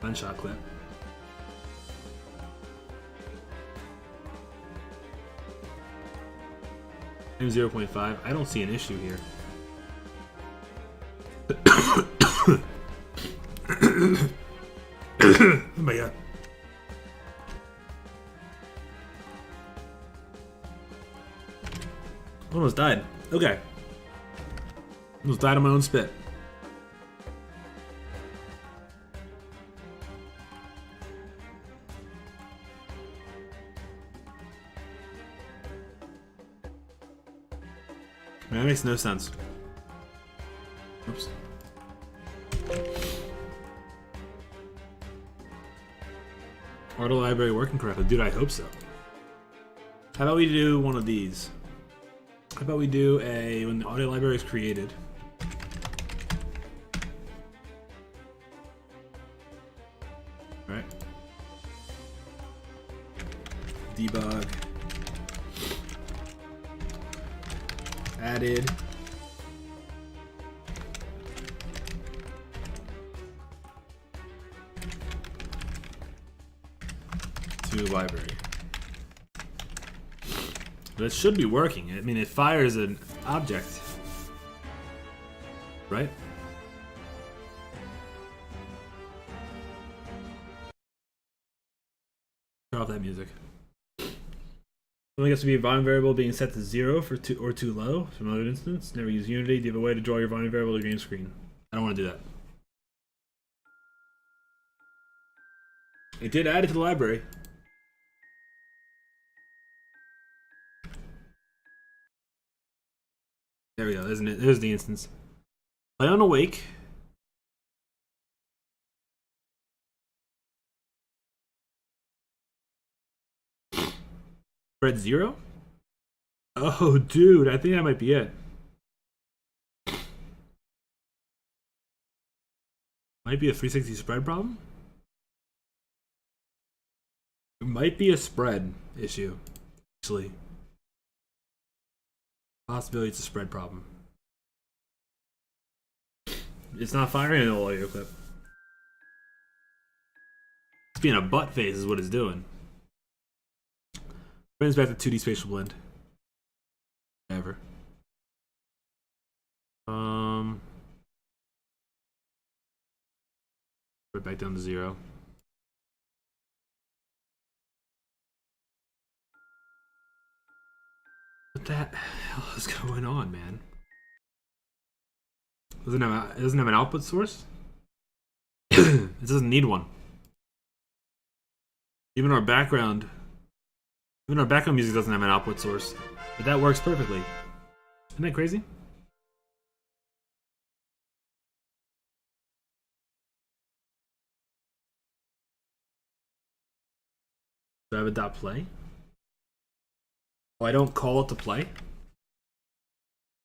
gunshot clip. I'm 0.5. I don't see an issue here. Oh my god. Almost died. Okay. Almost died on my own spit. Man, that makes no sense. Oops. Auto library working correctly. Dude, I hope so. How about we do one of these? How about we do a, when the audio library is created, right? Debug. Added. To library. That should be working. I mean, it fires an object, right? Turn off that music. Something has to be a volume variable being set to 0 for too low. From another instance, never use Unity. Do you have a way to draw your volume variable to green screen? I don't want to do that. It did add it to the library. There we go, isn't it? There's the instance. Play on awake. Spread 0? Oh, dude, I think that might be it. Might be a 360 spread problem? It might be a spread issue, actually. Possibility it's a spread problem. It's not firing an audio clip. It's being a butt face is what it's doing. Brings back to 2D spatial blend. Ever. Right back down to 0. What the hell is going on, man? It doesn't have an output source? It doesn't need one. Even our background music doesn't have an output source. But that works perfectly. Isn't that crazy? Do I have a dot play? Oh, I don't call it to play?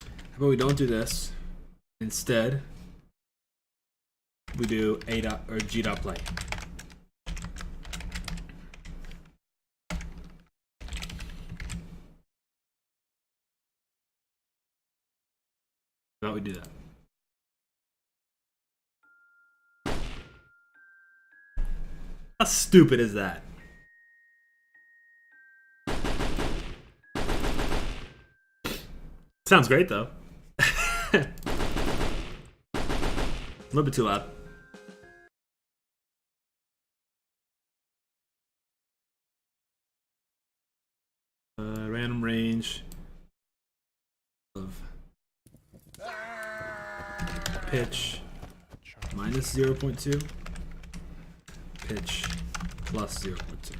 How about we don't do this? Instead, we do A dot or G dot play. How about we do that? How stupid is that? Sounds great though. A little bit too loud. Random range of pitch minus 0.2, pitch plus 0.2.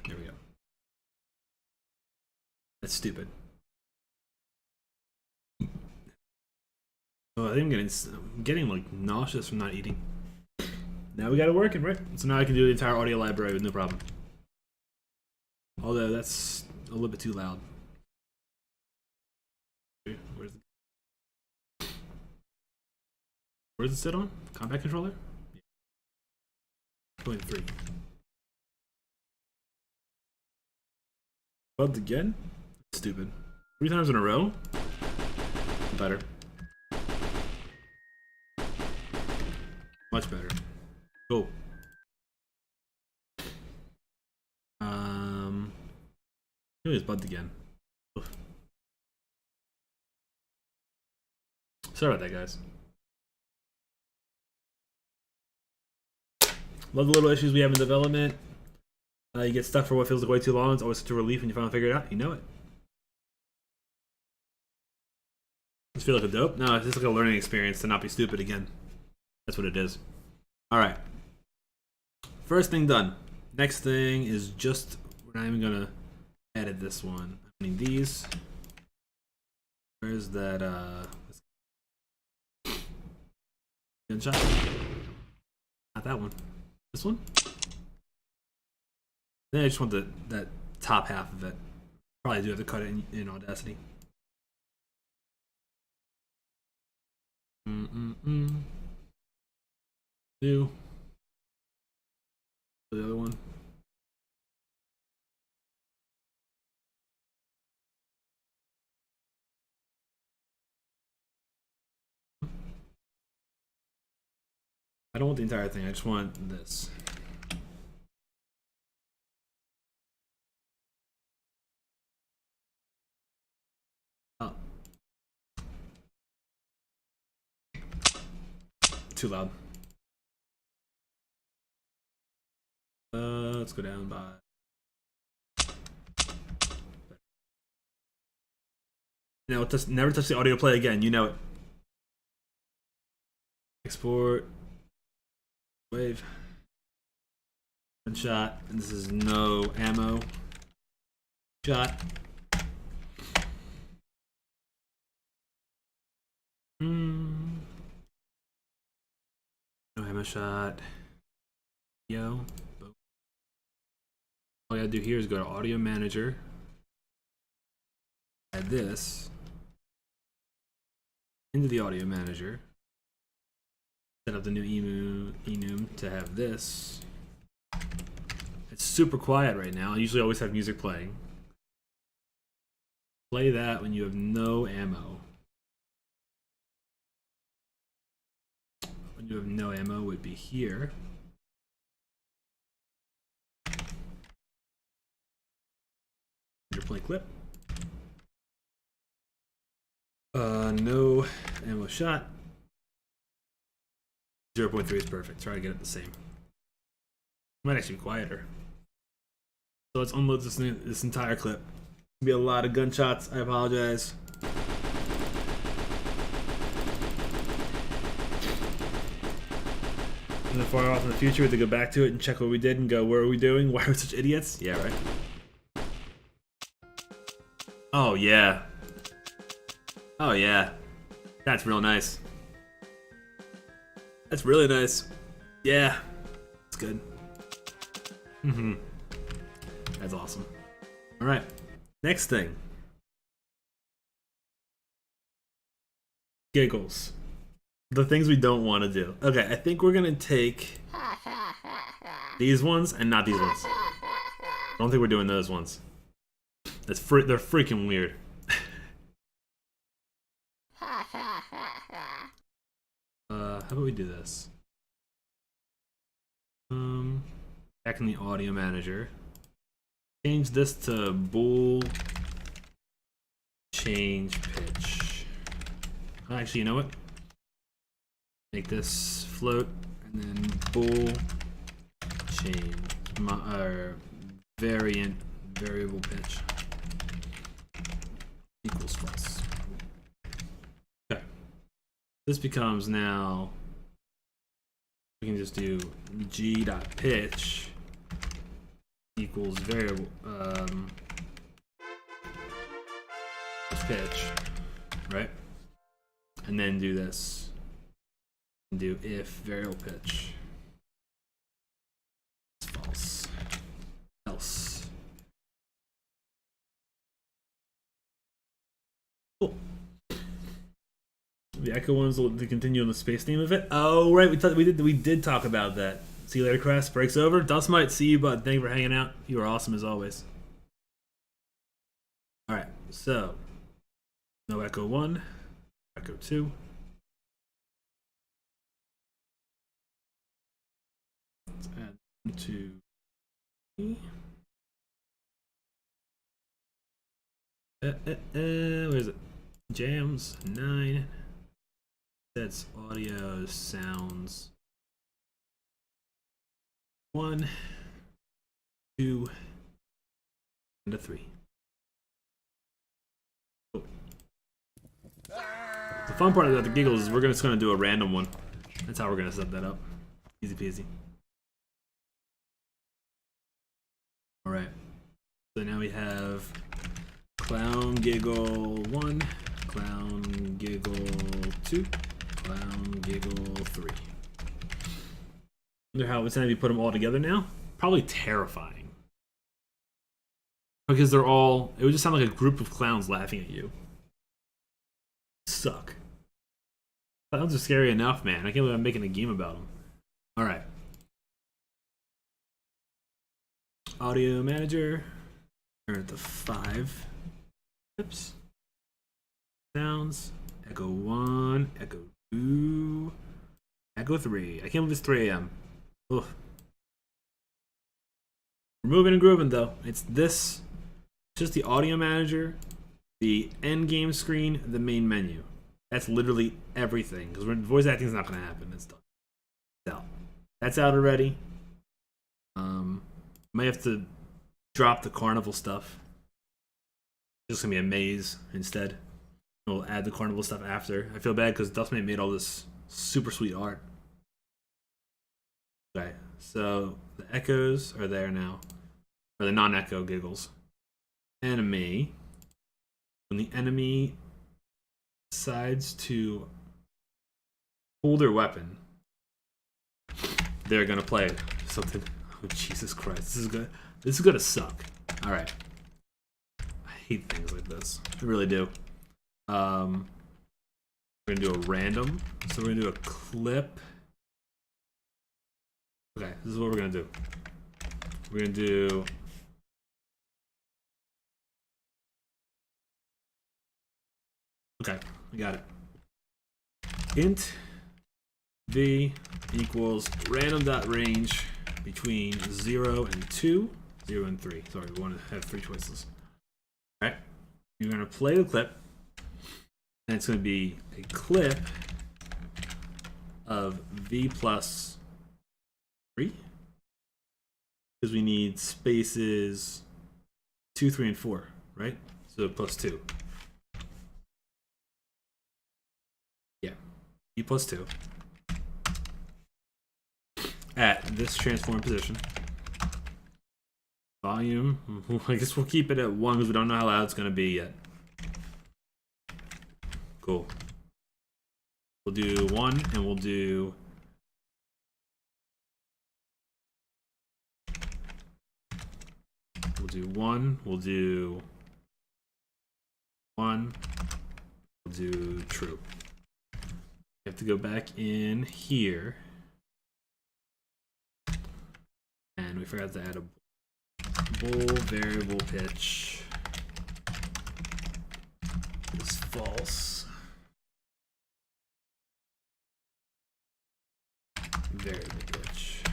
There we go. That's stupid. Oh, I think I'm getting like nauseous from not eating. Now we got it working, right? So now I can do the entire audio library with no problem. Although that's a little bit too loud. Where's it sit on? Compact controller? Yeah. 0.3. Bugged again? Stupid. 3 times in a row? Better. Much better. Cool. It was bugged again. Oof. Sorry about that, guys. Love the little issues we have in development. You get stuck for what feels like way too long. It's always such a relief when you finally figure it out. You know it. Just feel like a dope? No, it's just like a learning experience to not be stupid again. That's what it is. Alright. First thing done. Next thing is just, we're not even gonna edit this one. I mean these. Where's that gunshot? Not that one. This one? Then I just want that top half of it. Probably do have to cut it in Audacity. Do the other one. I don't want the entire thing, I just want this. Oh. Too loud. Let's go down by. You know, never touch the audio play again, you know it. Export. Wave. One shot, and this is no ammo. Shot. No ammo shot. Yo. All you gotta do here is go to Audio Manager. Add this into the Audio Manager. Set up the new enum to have this. It's super quiet right now. I usually always have music playing. Play that when you have no ammo. When you have no ammo would be here. Play clip. No ammo shot. 0.3 is perfect. Try to get it the same. Might actually be quieter. So let's unload this entire clip. Be a lot of gunshots. I apologize. And then far off in the future, we have to go back to it and check what we did and go, what are we doing? Why are we such idiots? Yeah, right. Oh yeah. Oh yeah. That's real nice. That's really nice. Yeah. That's good. That's awesome. Alright. Next thing. Giggles. The things we don't want to do. Okay, I think we're gonna take these ones and not these ones. I don't think we're doing those ones. They're freaking weird. How about we do this? Back in the audio manager. Change this to bool. Change pitch. Actually, you know what? Make this float and then bool. Change variable pitch equals false. Okay. This becomes now. We can just do g.pitch equals variable pitch, right? And then do this. And do if variable pitch is false. Else. Cool. The echo ones will continue on the space theme of it. Oh right, we did talk about that. See you later, Krass. Break's over. Dust might see you, but thank you for hanging out. You are awesome as always. All right, so no echo 1, echo 2. Let's add 2. Where is it? Jams 9. Sets audio sounds 1, 2, and a 3. Cool. The fun part about the giggles is we're just gonna do a random one. That's how we're gonna set that up. Easy peasy. All right. So now we have clown giggle 1, clown giggle 2. Clown giggle 3. Wonder how it's gonna be put them all together now? Probably terrifying. Because they're all, it would just sound like a group of clowns laughing at you. Suck. Clowns are scary enough, man. I can't believe I'm making a game about them. Alright. Audio manager. Turn it to 5. Oops. Sounds. Echo 1. Echo 2. Echo 3. I can't believe it's 3 a.m. Ugh. We're moving and grooving though. It's this. Just the audio manager, the end game screen, the main menu. That's literally everything. Because voice acting is not going to happen. It's done. It's out. That's out already. Might have to drop the carnival stuff. It's just going to be a maze instead. We'll add the carnival stuff after. I feel bad because Dustmate made all this super sweet art. Okay, so the echoes are there now. Or the non-echo giggles. Enemy. When the enemy decides to pull their weapon, they're gonna play something. Oh Jesus Christ, this is good. This is gonna suck. Alright. I hate things like this. I really do. We're gonna do a random. So we're gonna do a clip. Okay, this is what we're gonna do. We're gonna do okay, we got it. Int v equals random.range between 0 and 2, 0 and 3. Sorry, we want to have 3 choices. Alright, you're gonna play the clip. And it's going to be a clip of v plus 3. Because we need spaces 2, 3, and 4, right? So plus 2. Yeah, v plus 2. At this transform position. Volume, I guess we'll keep it at 1 because we don't know how loud it's going to be yet. Cool. We'll do 1 and we'll do we'll do 1, we'll do 1, we'll do true. We have to go back in here. And we forgot to add a bool variable pitch. It's false. Variable pitch.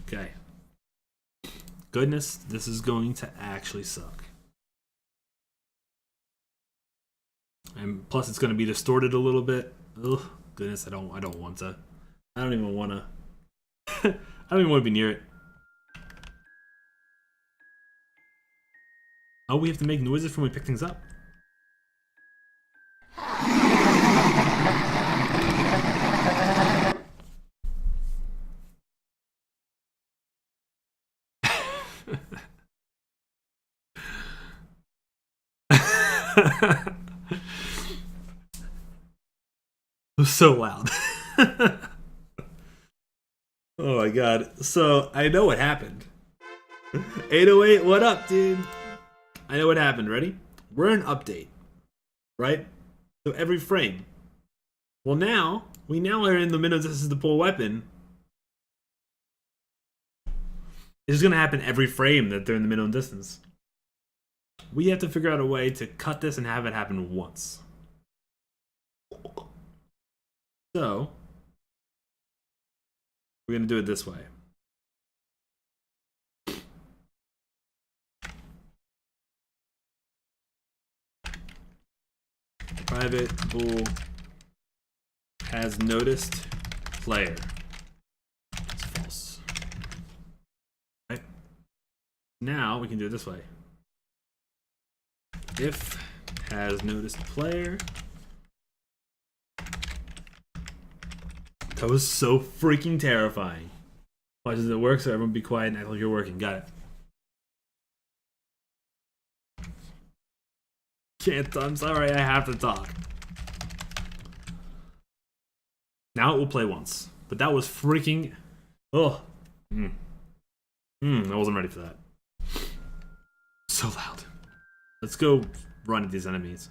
Okay. Goodness, this is going to actually suck. And plus it's going to be distorted a little bit. Ugh, goodness, I don't want to. I don't even want to. I don't even want to be near it. Oh, we have to make noises from when we pick things up. It was so loud. Oh my god. So, I know what happened. 808, what up, dude? I know what happened. Ready? We're in update. Right? So every frame. Well, now, we now are in the minute this is the pull weapon. It's going to happen every frame that they're in the minimum distance. We have to figure out a way to cut this and have it happen once. So, we're going to do it this way. Private bool has noticed player. It's false. Right? Now we can do it this way. If has noticed player. That was so freaking terrifying. Why does it work? So everyone be quiet and act like you're working. Got it. Can't. I'm sorry, I have to talk. Now it will play once. But that was freaking... Oh. I wasn't ready for that. So loud. Let's go run at these enemies.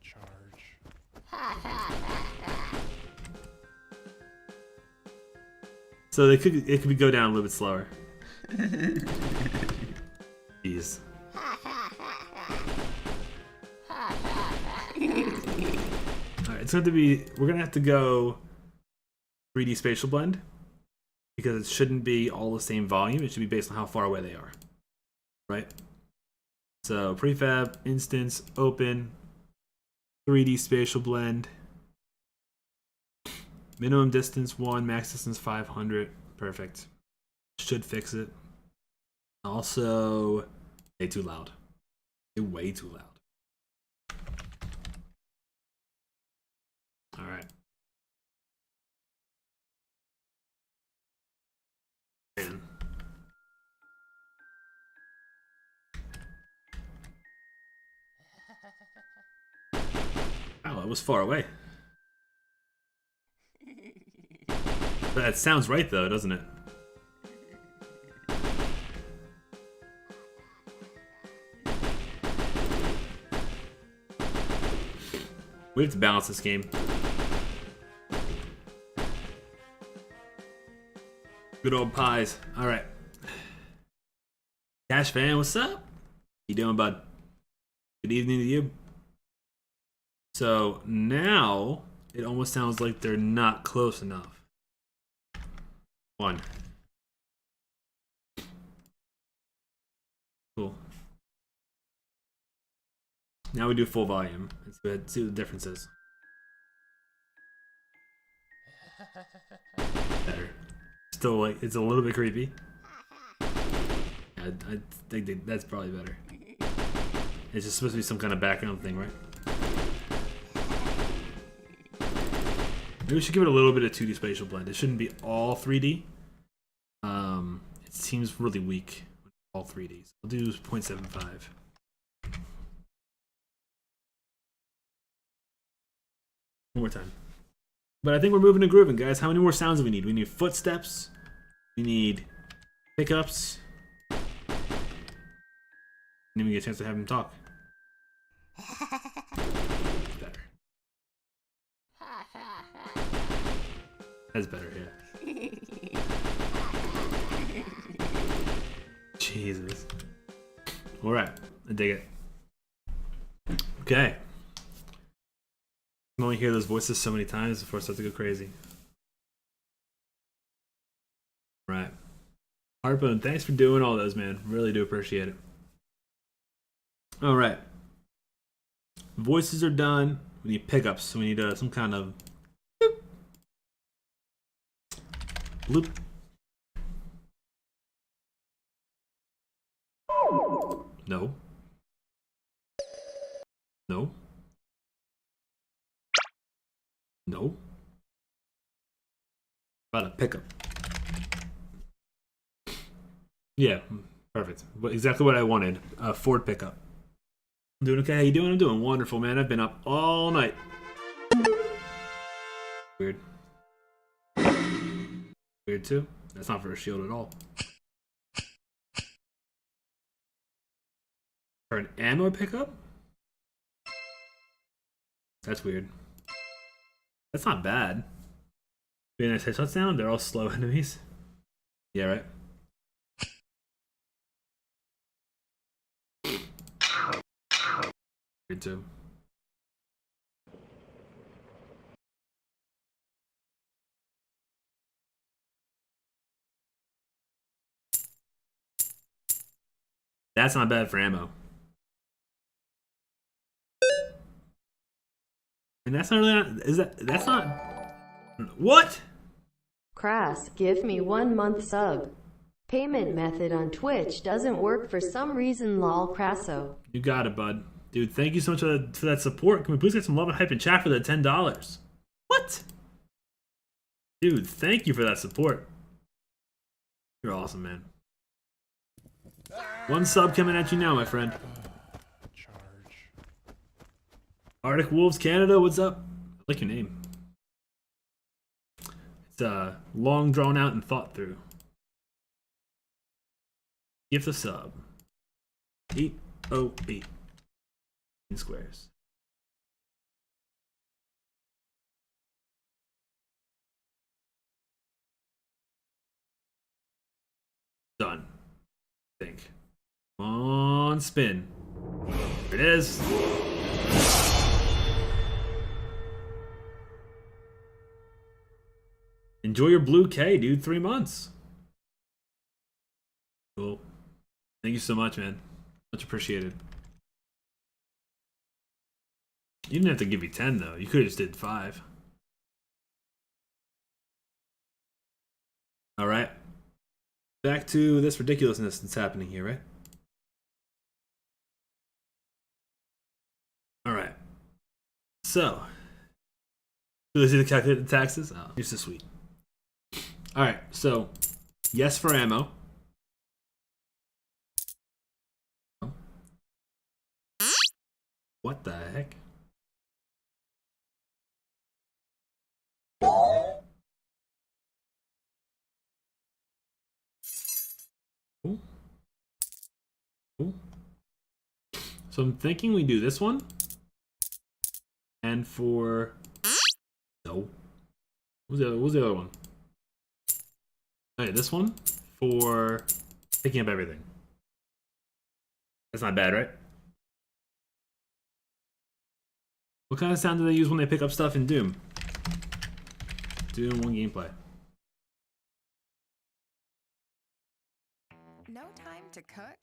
Charge. So it could go down a little bit slower. Jeez. Alright, it's going to be... We're going to have to go 3D spatial blend. Because it shouldn't be all the same volume. It should be based on how far away they are. Right? So prefab, instance, open, 3D spatial blend. Minimum distance 1, max distance 500. Perfect. Should fix it. Also, way too loud. Way too loud. Alright. Man. Wow, it was far away. That sounds right though, doesn't it? We have to balance this game. Good old pies. Alright. Cash fan, what's up? You doing, bud? Good evening to you. So now it almost sounds like they're not close enough. 1. Cool. Now we do full volume. Let's see what the difference is. Better. Still, like, it's a little bit creepy. I think that's probably better. It's just supposed to be some kind of background thing, right? Maybe we should give it a little bit of 2D spatial blend. It shouldn't be all 3D. It seems really weak with all 3Ds. I'll do 0.75. One more time. But I think we're moving and grooving, guys. How many more sounds do we need? We need footsteps. We need pickups. Didn't even get a chance to have him talk. Better. That's better, yeah. Jesus. Alright, I dig it. Okay. I can only hear those voices so many times before I start to go crazy. Right. Harpoon, thanks for doing all those, man. Really do appreciate it. Alright. Voices are done. We need pickups, so we need some kind of bloop. No. No. No. About a pickup. Yeah, perfect. Exactly what I wanted. A Ford pickup. I'm doing okay. How you doing? I'm doing wonderful, man. I've been up all night. Weird. Weird too. That's not for a shield at all. For an ammo pickup? That's weird. That's not bad. Being a nice touchdown, they're all slow enemies. Yeah, right? Weird too. That's not bad for ammo. And that's not really that's not what? Krass, give me 1 month sub. Payment method on Twitch doesn't work for some reason, lol Krasso. You got it, bud. Dude, thank you so much for that support. Can we please get some love and hype in chat for the $10? What? Dude, thank you for that support. You're awesome, man. 1 sub coming at you now, my friend. Charge. Arctic Wolves Canada, what's up? I like your name. It's long drawn out and thought through. Gift a sub. 808 in squares. Done. I think. Come on, spin. There it is. Enjoy your blue K, dude. 3 months. Cool. Thank you so much, man. Much appreciated. You didn't have to give me 10, though. You could have just did 5. Alright. Back to this ridiculousness that's happening here, right? Alright. So. Do they see the calculated taxes? Oh, you're so sweet. Alright, so. Yes for ammo. What the heck? Ooh. Ooh. So I'm thinking we do this one. And for... No. What was the other one? Okay, this one for picking up everything. That's not bad, right? What kind of sound do they use when they pick up stuff in Doom? Doom 1 gameplay. No time to cook?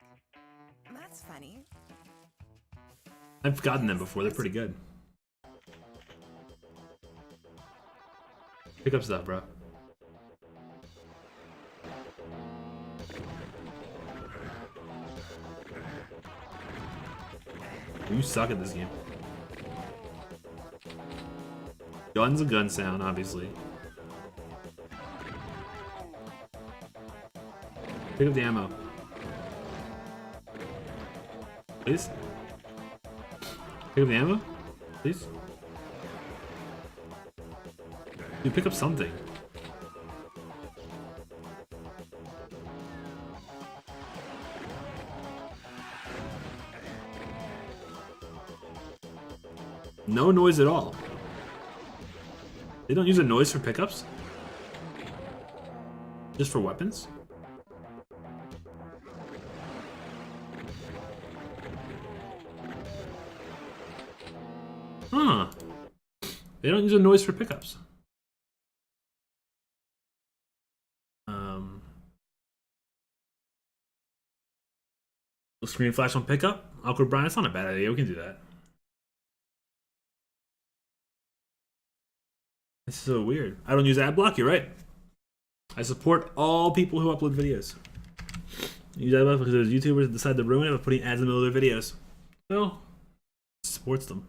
That's funny. I've gotten them before, they're pretty good. Pick up stuff, bro. You suck at this game. Gun's a gun sound, obviously. Pick up the ammo. Please? Pick up the ammo? Please? Dude, pick up something. No noise at all. They don't use a noise for pickups? Just for weapons? Huh. They don't use a noise for pickups. Screen flash on pickup? Awkward Brian, it's not a bad idea. We can do that. It's so weird. I don't use ad block, you're right. I support all people who upload videos. I use ad block because there's YouTubers that decide to ruin it by putting ads in the middle of their videos. Well, it supports them.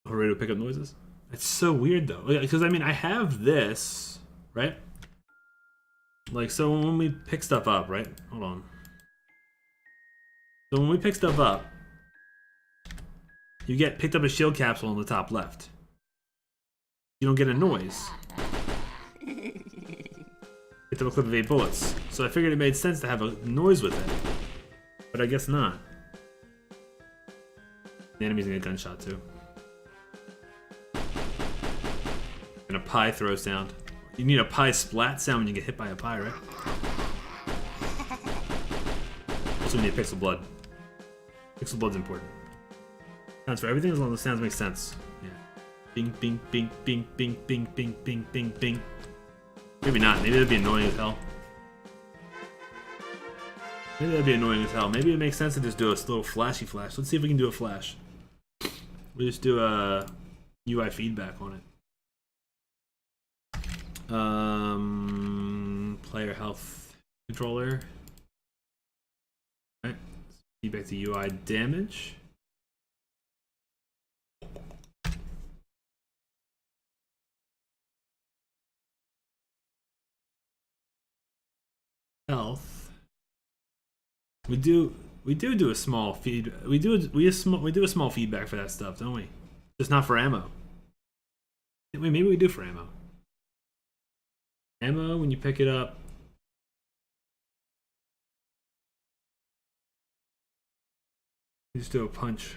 Radio pickup noises. It's so weird though. Because I mean, I have this, right? Like, so when we pick stuff up, right? Hold on. So when we pick stuff up, you get picked up a shield capsule on the top left. You don't get a noise. Picked up a clip of 8 bullets. So I figured it made sense to have a noise with it. But I guess not. The enemy's gonna get gunshot too. And a pie throw sound. You need a pie splat sound when you get hit by a pie, right? Also, we need pixel blood. Pixel blood's important. Counts for everything as long as the sounds make sense. Yeah. Bing, bing, bing, bing, bing, bing, bing, bing, bing, bing. Maybe not. Maybe that'd be annoying as hell. Maybe that'd be annoying as hell. Maybe it makes sense to just do a little flashy flash. Let's see if we can do a flash. We just do a UI feedback on it. Player health controller. Right. Feedback to UI damage. Health. We do a small feed. We do a small feedback for that stuff, don't we? Just not for ammo. Maybe we do for ammo. Ammo, when you pick it up. You just do a punch.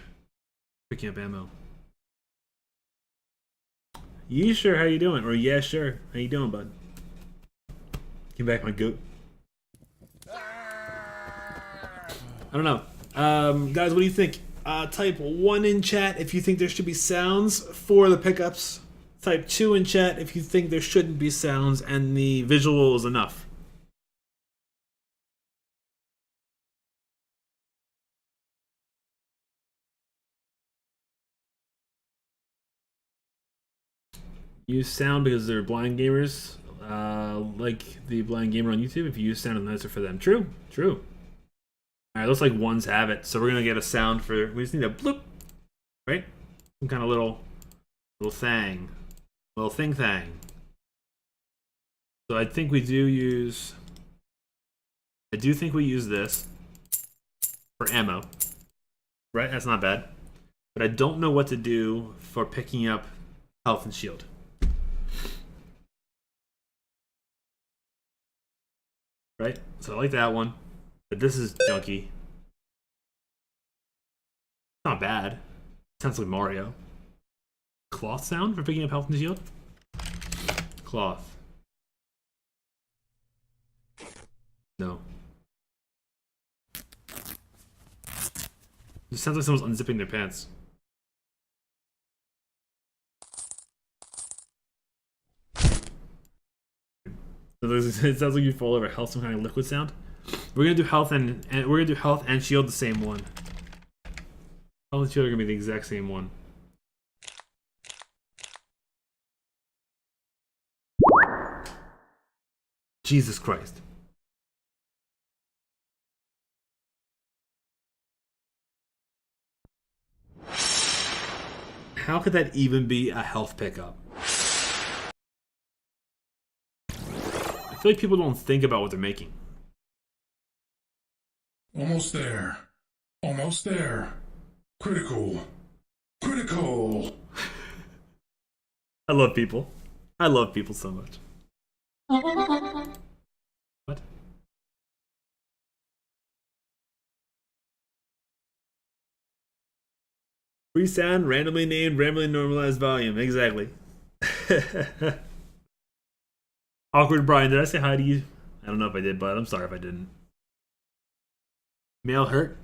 Picking up ammo. Yeah, sure, how you doing? Or yeah, sure. How you doing, bud? Get back, my goat. I don't know. Guys, what do you think? Type 1 in chat if you think there should be sounds for the pickups. Type 2 in chat if you think there shouldn't be sounds and the visual is enough. Use sound because they're blind gamers, like the blind gamer on YouTube. If you use sound, it's nicer for them. True, true. All right, looks like ones have it, so we're gonna get a sound for. We just need a bloop, right? Some kind of little thing. Little thing. So I think we do use. I do think we use this for ammo. Right? That's not bad. But I don't know what to do for picking up health and shield. Right? So I like that one. But this is junky. Not bad. Sounds like Mario. Cloth sound for picking up health and shield? Cloth. No. It sounds like someone's unzipping their pants. It sounds like you fall over health, some kind of liquid sound. We're gonna do health and we're gonna do health and shield the same one. Health and shield are gonna be the exact same one. Jesus Christ. How could that even be a health pickup? I feel like people don't think about what they're making. Almost there. Almost there. Critical. Critical. I love people. I love people so much. What? Free sound, randomly named, randomly normalized volume. Exactly. Awkward Brian, did I say hi to you? I don't know if I did, but I'm sorry if I didn't. Male hurt.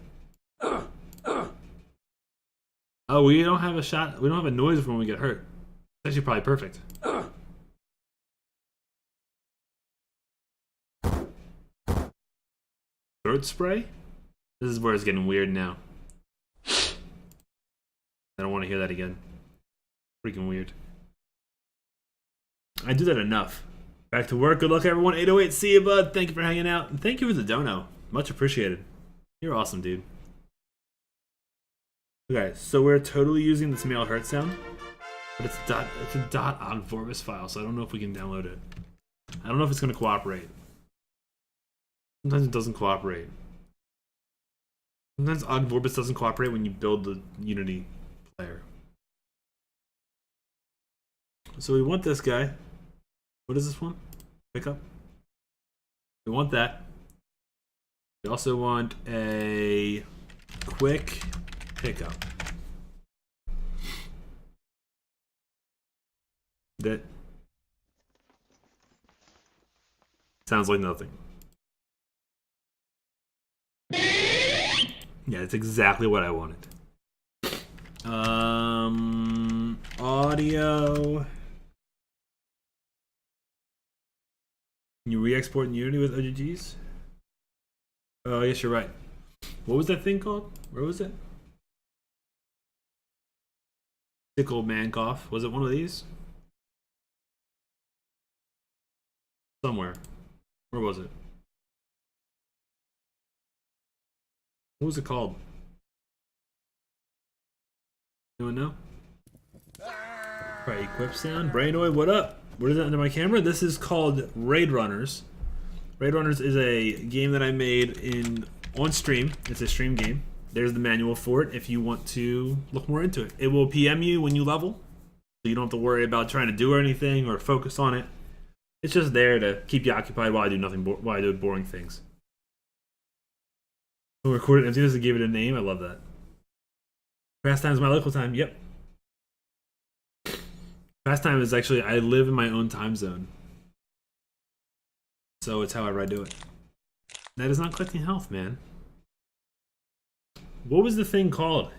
Oh, we don't have a shot. We don't have a noise when we get hurt. It's actually probably perfect. Throat spray? This is where it's getting weird now. I don't want to hear that again. Freaking weird. I do that enough. Back to work. Good luck, everyone. 808, see you, bud. Thank you for hanging out. And thank you for the dono. Much appreciated. You're awesome, dude. Okay, so we're totally using this male hurt sound. But it's a .ogg Vorbis file, so I don't know if we can download it. I don't know if it's going to cooperate. Sometimes it doesn't cooperate. Sometimes Ogg Vorbis doesn't cooperate when you build the Unity player. So we want this guy. What is this one? Pickup. We want that. We also want a quick pickup. That sounds like nothing. Yeah, that's exactly what I wanted. Audio. Can you re-export in Unity with OGGs? Oh, I guess you're right. What was that thing called? Where was it? Sickle Mancoff. Was it one of these? Somewhere. Where was it? What was it called? Anyone know? Right, equip sound. Brainoid, what up? What is that under my camera? This is called Raid Runners. Raid Runners is a game that I made on stream. It's a stream game. There's the manual for it if you want to look more into it. It will PM you when you level, so you don't have to worry about trying to do anything or focus on it. It's just there to keep you occupied while I do nothing, while I do boring things. So recorded emptiness to give it a name. I love that. Fast time is my local time. Yep. Fast time is actually, I live in my own time zone. So it's however I do it. That is not collecting health, man. What was the thing called?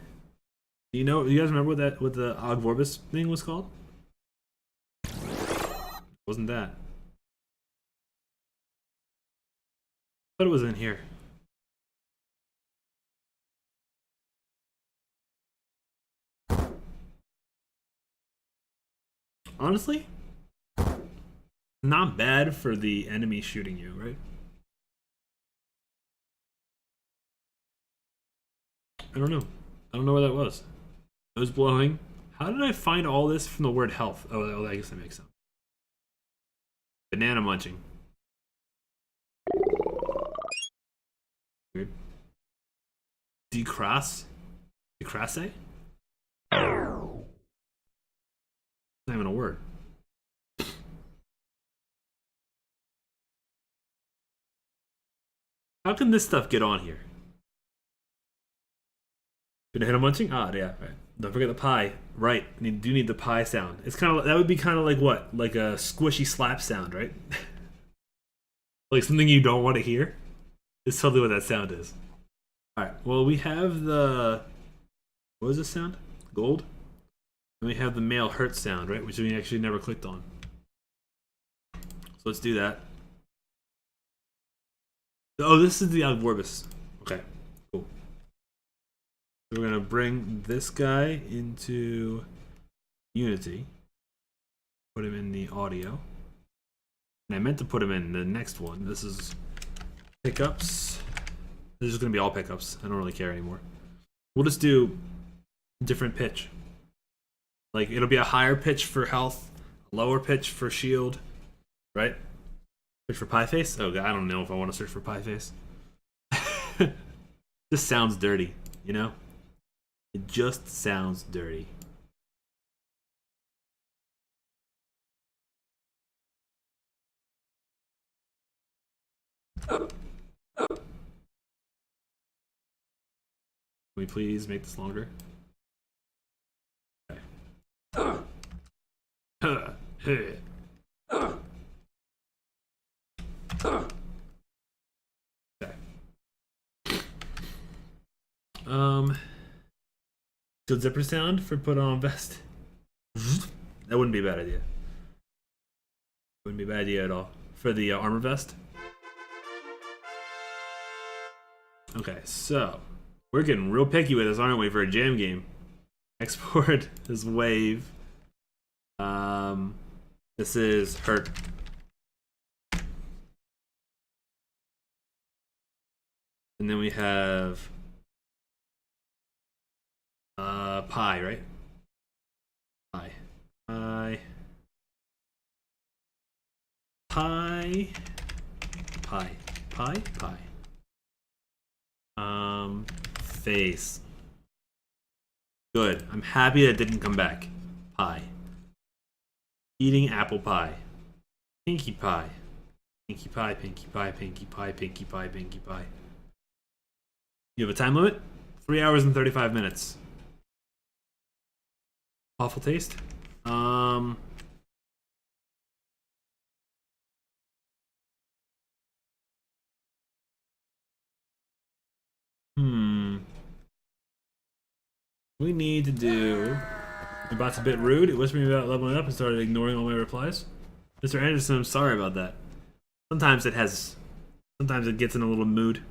Do you guys remember what the Ogg Vorbis thing was called? Wasn't that? I thought it was in here. Honestly, not bad for the enemy shooting you, right? I don't know. I don't know where that was. Nose blowing. How did I find all this from the word health? Oh, I guess that makes sense. Banana munching. Weird. Decrasse? Decrasse? Not even a word. How can this stuff get on here? Banana munching? Ah, yeah, right. Don't forget the pie. Right. You do need the pie sound. It's kind of that would be kind of like what? Like a squishy slap sound, right? Like something you don't want to hear. It's totally what that sound is. All right. Well, we have the what was this sound? Gold. And we have the male hurt sound, right? Which we actually never clicked on. So let's do that. Oh, this is the Ogg Vorbis. Okay, cool. So we're gonna bring this guy into Unity. Put him in the audio. And I meant to put him in the next one. This is pickups. This is gonna be all pickups. I don't really care anymore. We'll just do different pitch. Like, it'll be a higher pitch for health, lower pitch for shield, right? Search for pie face? Oh, God, I don't know if I want to search for pie face. This sounds dirty, you know? It just sounds dirty. Can we please make this longer? Hey. Okay. Good zipper sound for put on vest. That wouldn't be a bad idea. Wouldn't be a bad idea at all. For the armor vest. Okay, so we're getting real picky with this, aren't we, for a jam game? Export this wave. This is hurt. And then we have pie, right? Pie. Pie. Pie. Pie. Pie. Pie. Face. Good. I'm happy that didn't come back. Pie. Eating apple pie. Pinkie pie. Pinkie pie, pinkie pie, pinkie pie, pinkie pie, pinkie pie. You have a time limit? 3 hours and 35 minutes. Awful taste. We need to do... Your bot's a bit rude. It whispered me about leveling up and started ignoring all my replies. Mr. Anderson, I'm sorry about that. Sometimes it gets in a little mood.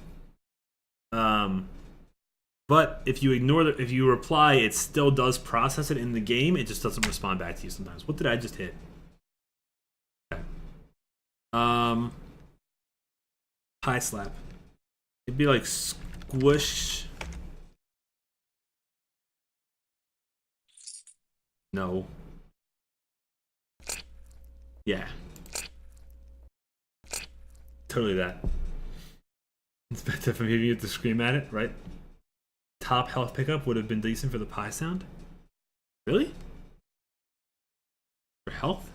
But if you if you reply, it still does process it in the game. It just doesn't respond back to you sometimes. What did I just hit? Okay. High slap. It'd be like squish. No. Yeah. Totally that. It's better if you have to scream at it, right? Top health pickup would have been decent for the pie sound. Really? For health?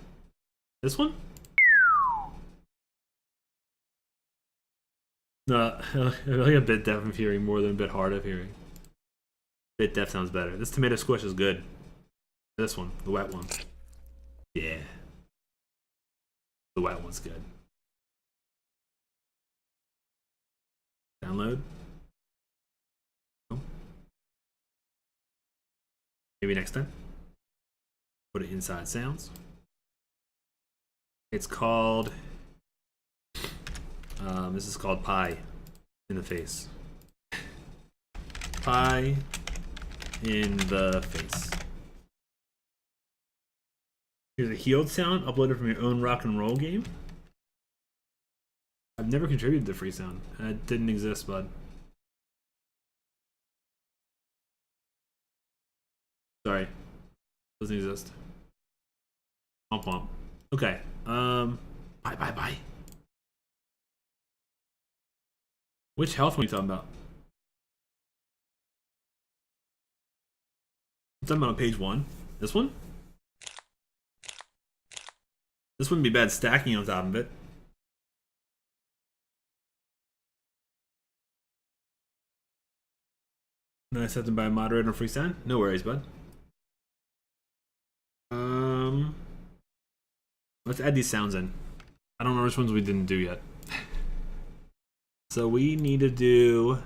This one? No, I like a bit deaf of hearing more than a bit hard of hearing. Bit deaf sounds better. This tomato squish is good. This one, the wet one. Yeah. The wet one's good. Download. Maybe next time. Put it inside sounds. It's called... this is called pie in the face. Pie in the face. Here's a healed sound uploaded from your own rock and roll game. I've never contributed to free sound. It didn't exist, bud. Sorry. Doesn't exist. Womp womp. Okay. Bye. Which health one are you talking about? I'm talking about on page 1. This one? This wouldn't be bad stacking on top of it. No, I set them by a moderator on freestyle. No worries, bud. Let's add these sounds in. I don't know which ones we didn't do yet. So we need to do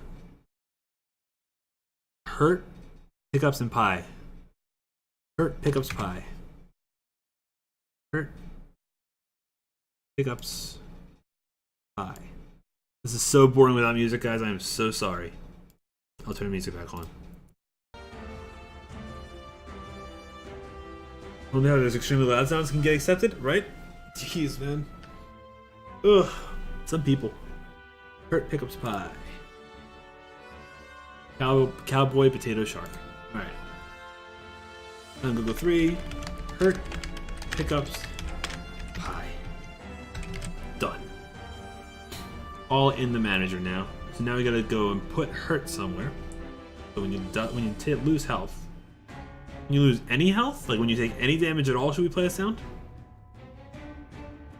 hurt, pickups, and pie. Hurt, pickups, pie. Hurt, pickups, pie. This is so boring without music, guys. I am so sorry. I'll turn the music back on. Only how those extremely loud sounds can get accepted, right? Jeez, man. Ugh. Some people. Hurt, pickups, pie. Cowboy, potato, shark. Alright. And Google 3. Hurt, pickups, pie. Done. All in the manager now. So now we gotta go and put hurt somewhere. So when you lose health, when you lose any health, like when you take any damage at all, should we play a sound?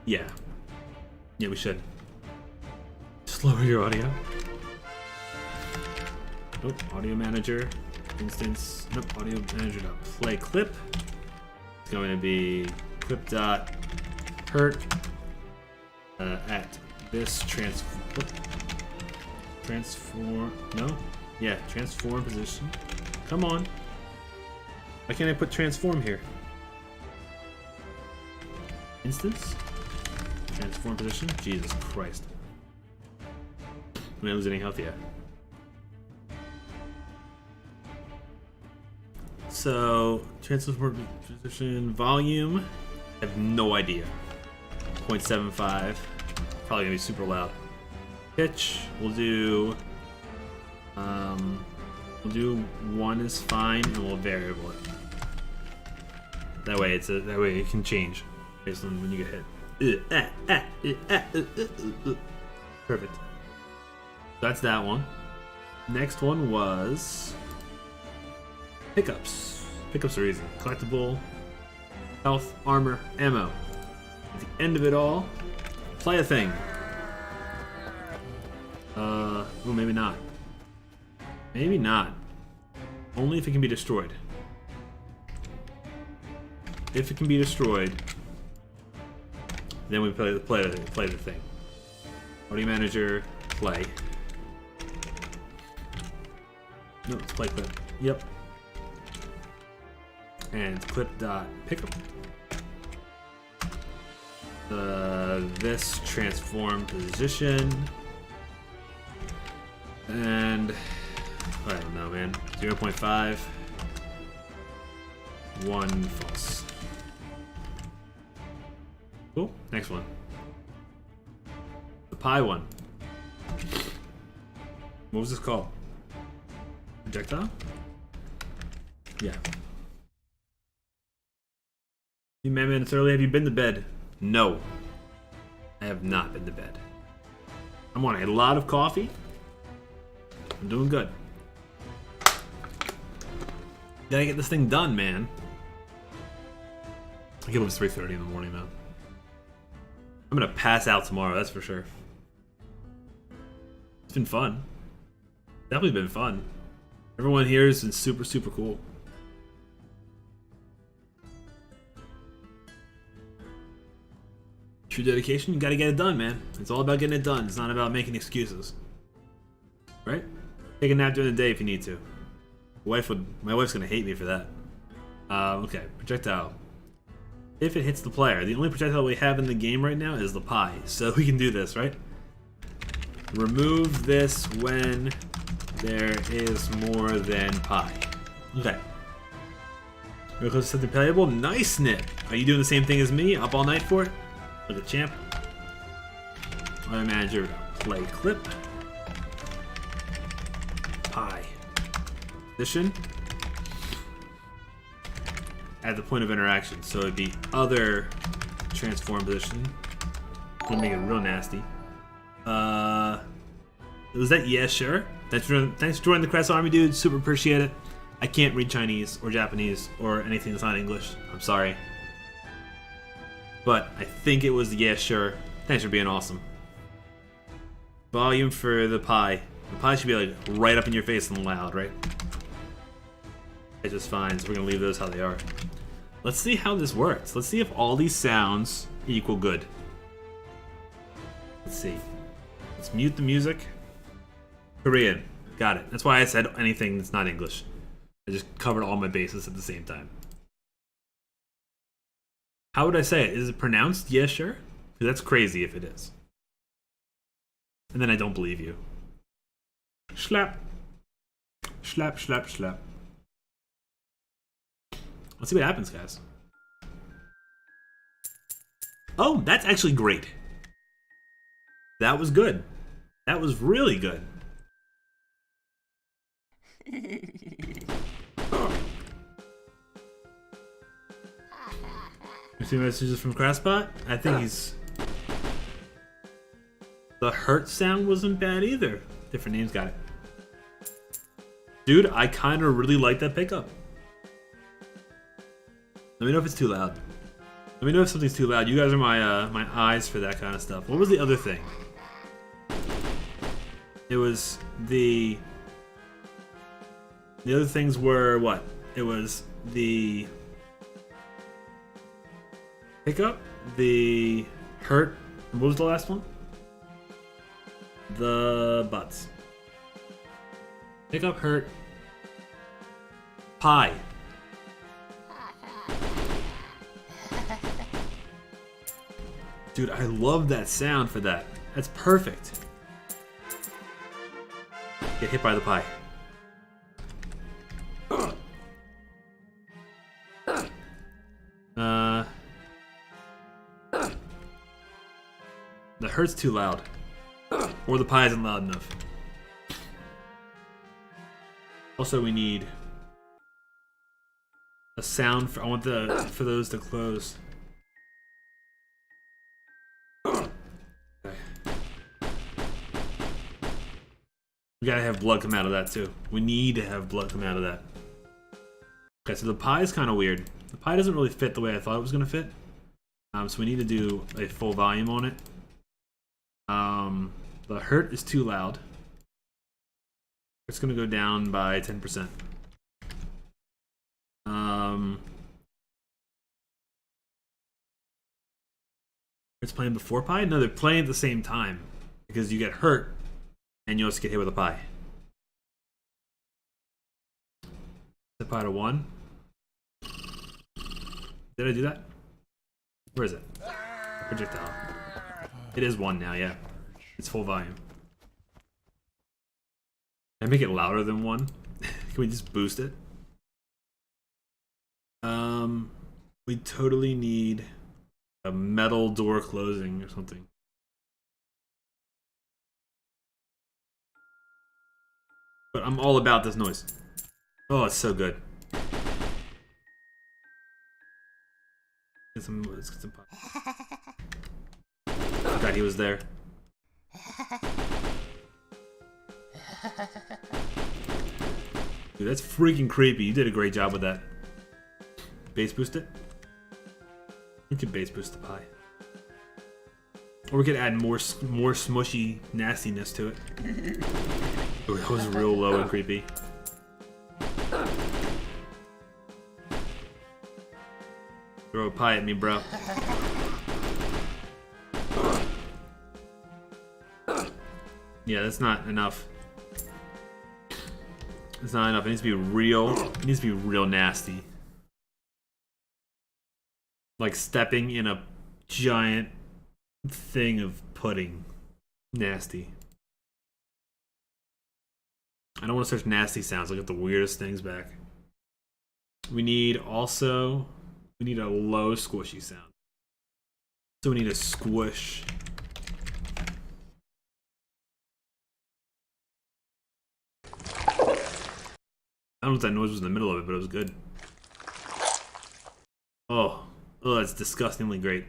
Yeah. Yeah, we should. Just lower your audio. Nope. Audio manager. Instance. Nope. Audio manager. Play clip. It's going to be Equip dot hurt at this transform. No, yeah, transform position. Come on. Why can't I put transform here? Instance? Transform position? Jesus Christ. I'm not losing any health yet. So, transform position, volume. I have no idea. 0.75. Probably gonna be super loud. Pitch, we'll do 1 is fine, and we'll variable it. That way it can change based on when you get hit. Perfect. That's that one. Next one was pickups. Pickups are easy. Collectible, health, armor, ammo. At the end of it all, play a thing. Well, maybe not. Maybe not. Only if it can be destroyed. If it can be destroyed, then we play the thing. Audio manager, play. No, it's play clip. Yep. And clip dot pickup. This transform position. And I don't know, man. 0.5. 1 false. Cool. Next one. The pie one. What was this called? Projectile? Yeah. You minutes early. Have you been to bed? No. I have not been to bed. I'm on a lot of coffee. I'm doing good. Gotta get this thing done, man. I get up at 3:30 in the morning, though. I'm gonna pass out tomorrow, that's for sure. It's been fun. Definitely been fun. Everyone here has been super, super cool. True dedication, you gotta get it done, man. It's all about getting it done. It's not about making excuses. Right? Take a nap during the day if you need to. My wife's gonna hate me for that. Okay, projectile. If it hits the player, the only projectile we have in the game right now is the pie. So we can do this, right? Remove this when there is more than pie. Okay. We're close to something playable. Nice, Nip. Are you doing the same thing as me? Up all night for it? Like a champ? Auto manager, play clip. Pie. Position. At the point of interaction. So it'd be other transform position. Gonna make it real nasty. Was that yeah, sure? Thanks for joining the Kress Army, dude. Super appreciate it. I can't read Chinese or Japanese or anything that's not English. I'm sorry. But I think it was yeah, sure. Thanks for being awesome. Volume for the pie. The pie should be like right up in your face and loud, right? It's just fine, so we're gonna leave those how they are. Let's see how this works. Let's see if all these sounds equal good. Let's see. Let's mute the music. Korean. Got it. That's why I said anything that's not English. I just covered all my bases at the same time. How would I say it? Is it pronounced? Yeah, sure. Because that's crazy if it is. And then I don't believe you. Schlap. Schlap, schlap, schlap. Let's see what happens, guys. Oh, that's actually great. That was good. That was really good. You see messages from Crasspot? I think he's... The hurt sound wasn't bad either. Different names got it. Dude, I kind of really like that pickup. Let me know if it's too loud. Let me know if something's too loud. You guys are my my eyes for that kind of stuff. What was the other thing? It was the other things were what? It was the Pick up the hurt. What was the last one? The butts. Pick up hurt. Pie. Dude, I love that sound for that. That's perfect. Get hit by the pie. The hurt's too loud. Or the pie isn't loud enough. Also, we need a sound for, I want for those to close. Okay. We gotta have blood come out of that too. We need to have blood come out of that. Okay, so the pie is kind of weird. The pie doesn't really fit the way I thought it was gonna fit. So we need to do a full volume on it. The hurt is too loud. It's gonna go down by 10%. It's playing before pie? No, they're playing at the same time because you get hurt and you also get hit with a pie. Set pie to 1. Did I do that? Where is it? Projectile. It is 1 now, yeah. It's full volume. Can I make it louder than 1? Can we just boost it? We totally need a metal door closing or something. But I'm all about this noise. Oh, it's so good. Let's get some pie. Forgot he was there. Dude, that's freaking creepy. You did a great job with that. Bass boost it? You can bass boost the pie. Or we could add more smushy nastiness to it. Ooh, that was real low and creepy. Throw a pie at me, bro. Yeah, that's not enough. It's not enough. It needs to be real. It needs to be real nasty. Like stepping in a giant thing of pudding. Nasty. I don't want to search nasty sounds. I got the weirdest things back. We need also... We need a low squishy sound. So we need a squish. I don't know if that noise was in the middle of it, but it was good. Oh, it's disgustingly great.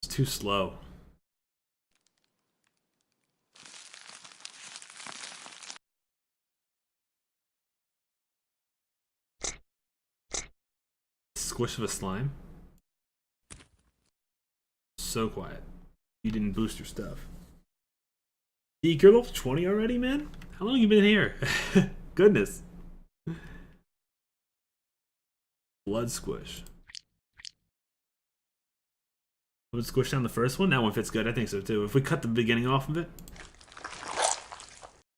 It's too slow. Squish of a slime. So quiet. You didn't boost your stuff. Deke, you're level 20 already, man? How long have you been here? Goodness. Blood squish. Would squish down the first one? That one fits good. I think so too. If we cut the beginning off of it.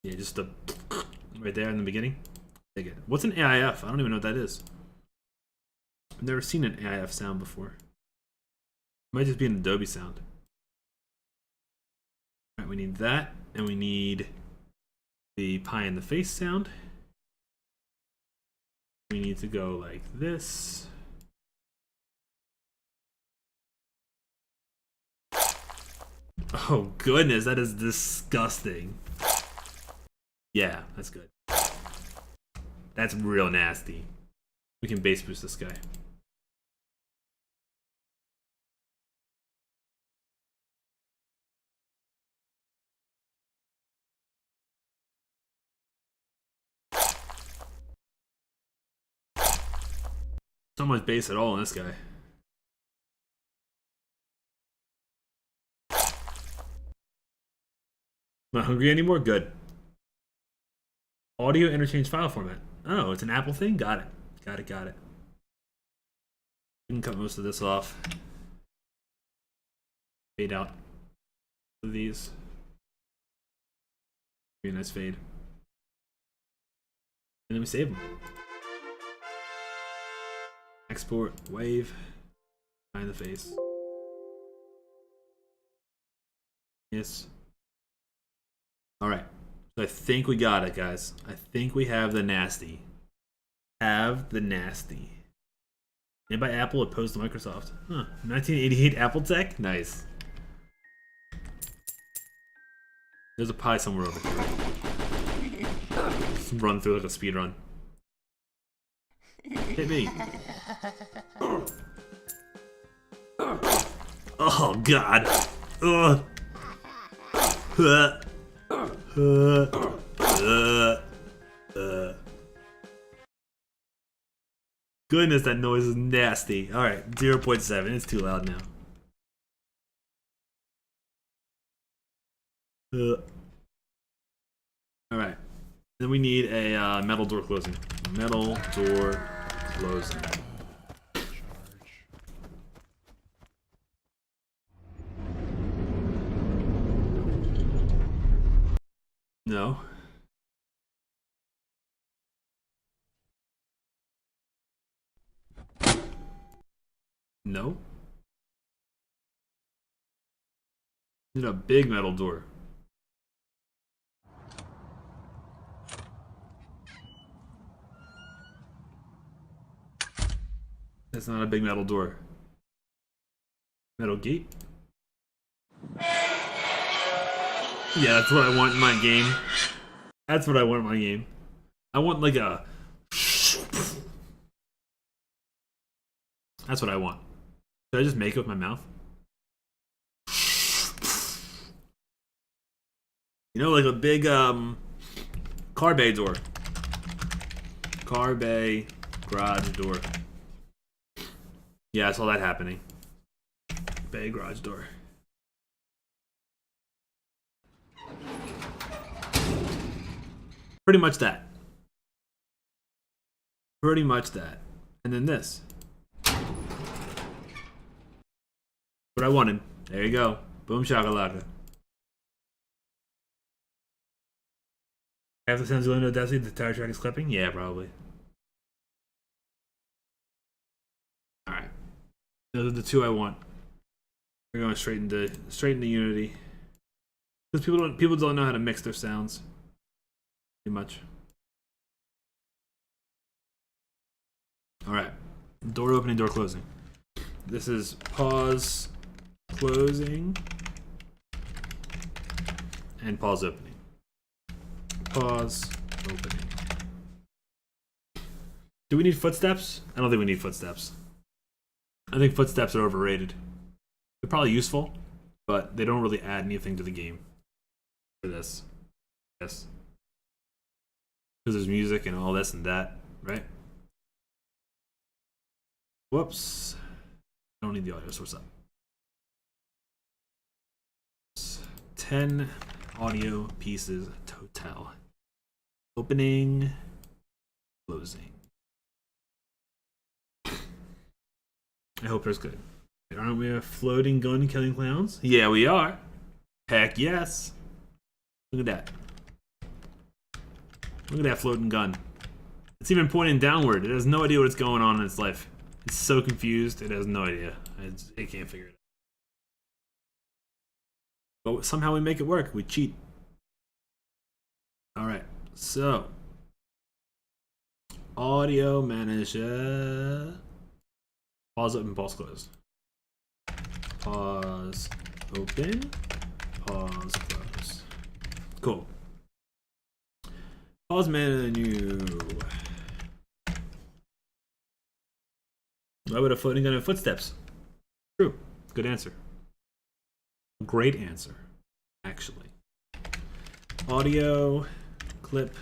Yeah, just the right there in the beginning. Take it. What's an AIF? I don't even know what that is. I've never seen an AIF sound before. It might just be an Adobe sound. Alright, we need that, and we need the pie in the face sound. We need to go like this. Oh goodness, that is disgusting. Yeah, that's good. That's real nasty. We can bass boost this guy. Not much bass at all in this guy. Not hungry anymore? Good. Audio interchange file format. Oh, it's an Apple thing? Got it. Got it. We can cut most of this off. Fade out of these. Be a nice fade. And then we save them. Export, wave, behind the face. Yes. Alright. So I think we got it, guys. I think we have the nasty. Have the nasty. Made by Apple opposed to Microsoft. Huh. 1988 Apple Tech? Nice. There's a pie somewhere over here. Just run through like a speed run. Hit me. Oh god. Ugh. Goodness, that noise is nasty. Alright, 0.7. It's too loud now. Alright. Then we need a metal door closing. Metal door closing. No. No. Need a big metal door. That's not a big metal door. Metal gate? Yeah, that's what I want in my game. That's what I want in my game. I want like a... That's what I want. Should I just make it with my mouth? You know, like a big car bay door. Car bay garage door. Yeah, I saw that happening. Bay garage door. Pretty much that. Pretty much that. And then this. What I wanted. There you go. Boom shakalaka. Half the sounds going to Desi, the tire track is clipping? Yeah, probably. Alright. Those are the two I want. We're going straight into Unity. Because people don't know how to mix their sounds. Too much. Alright. Door opening, door closing. This is pause, closing, and pause opening. Pause, opening. Do we need footsteps? I don't think we need footsteps. I think footsteps are overrated. They're probably useful, but they don't really add anything to the game. For this. Yes. Because there's music and all this and that, right? Whoops. I don't need the audio source up. 10 audio pieces total. Opening, closing. I hope there's good. Aren't we a floating gun killing clowns? Yeah, we are. Heck yes. Look at that. Look at that floating gun. It's even pointing downward. It has no idea what's going on in its life. It's so confused. It has no idea. It can't figure it out. But somehow we make it work. We cheat. Alright. So. Audio manager. Pause open, pause close. Pause open. Pause close. Cool. Pause menu. Why would a floating gun have footsteps? True. Good answer. Great answer, actually. Audio, clip,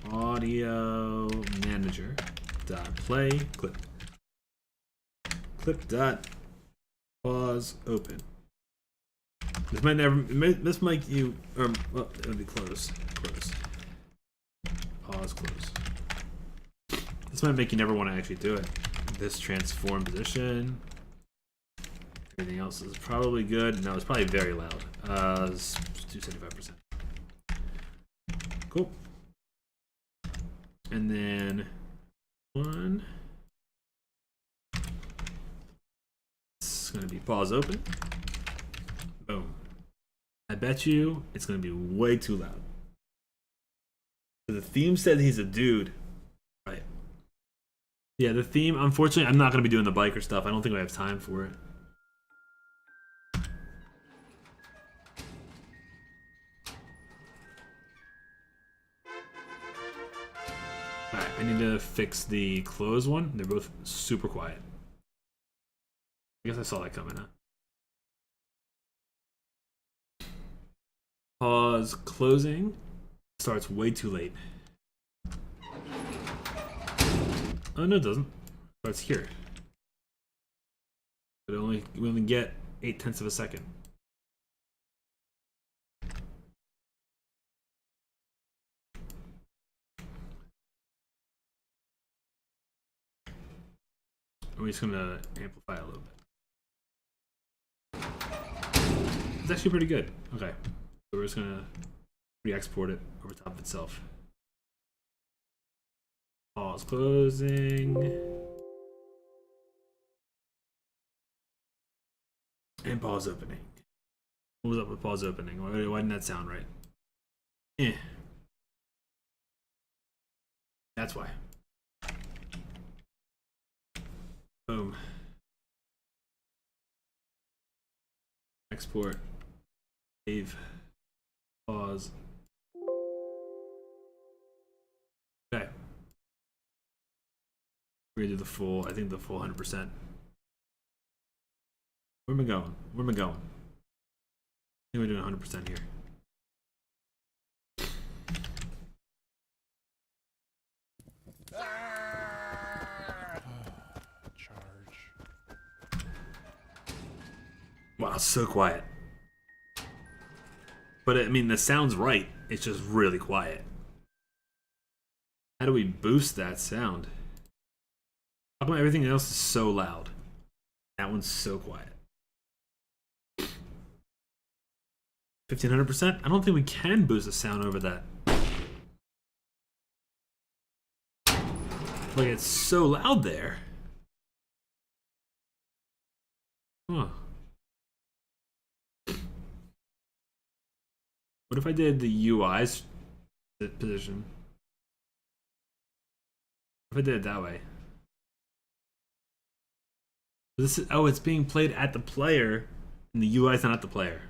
audio manager dot play clip. Clip dot pause open. This might never. This might you or well, it would be close. Close. Pause close. This might make you never want to actually do it. This transform position. Everything else is probably good. No, it's probably very loud. Let's do 75%. Cool. And then one. It's gonna be pause open. Boom. I bet you it's gonna be way too loud. The theme said he's a dude. Right. Yeah, the theme, unfortunately, I'm not gonna be doing the biker stuff. I don't think I have time for it. Alright, I need to fix the close one. They're both super quiet. I guess I saw that coming, huh? Pause, closing. Starts way too late. Oh no, it doesn't. Starts here. But we only get 0.8 of a second. We're just gonna amplify a little bit. It's actually pretty good. Okay, so we're just gonna re-export it over top of itself. Pause closing. And pause opening. What was up with pause opening? Why didn't that sound right? Eh. That's why. Boom. Export. Save. Pause. Okay. We're gonna do the full, I think the full 100%. Where am I going? Where am I going? I think we're doing 100% here. Wow, so quiet. But I mean, the sound's right. It's just really quiet. How do we boost that sound? How come everything else is so loud? That one's so quiet. 1500%? I don't think we can boost the sound over that. Like, it's so loud there. Huh. What if I did the UI's position? What if I did it that way? This is, oh, it's being played at the player, and the UI's not at the player.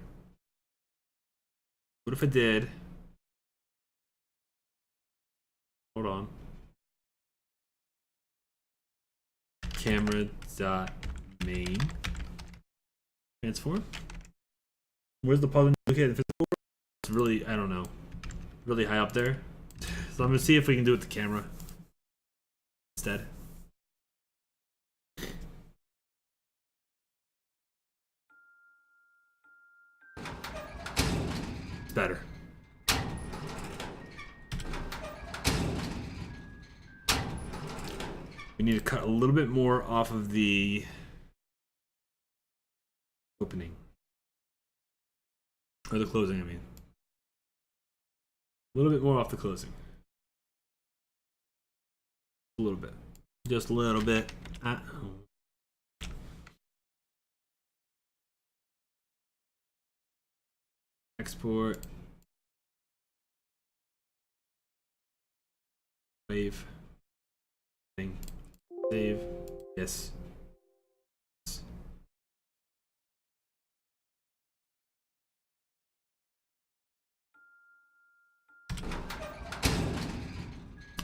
What if I did? Hold on. Camera dot main transform. Where's the public? Okay, the physical. It's really, I don't know, really high up there. So I'm gonna see if we can do it with the camera instead. It's better. We need to cut a little bit more off of the opening. Or the closing, I mean. A little bit more off the closing. A little bit. Just a little bit. Export. Wave. Thing. Save. Yes.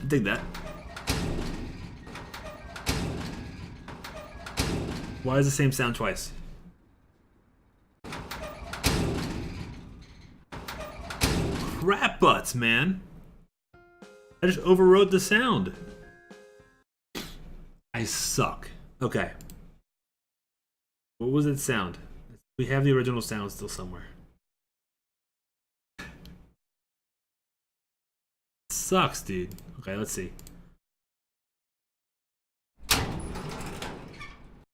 I dig that. Why is the same sound twice? Crap butts, man. I just overrode the sound. I suck. Okay. What was it sound? We have the original sound still somewhere. Sucks, dude. Okay, let's see.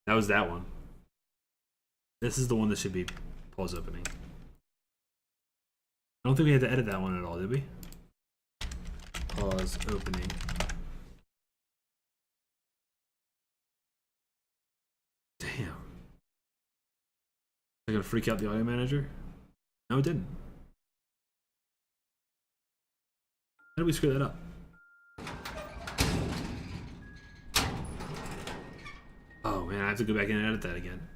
That was that one. This is the one that should be pause opening. I don't think we had to edit that one at all, did we? Pause opening. Damn. Is that gonna freak out the audio manager? No, it didn't. How did we screw that up? Oh man, I have to go back in and edit that again.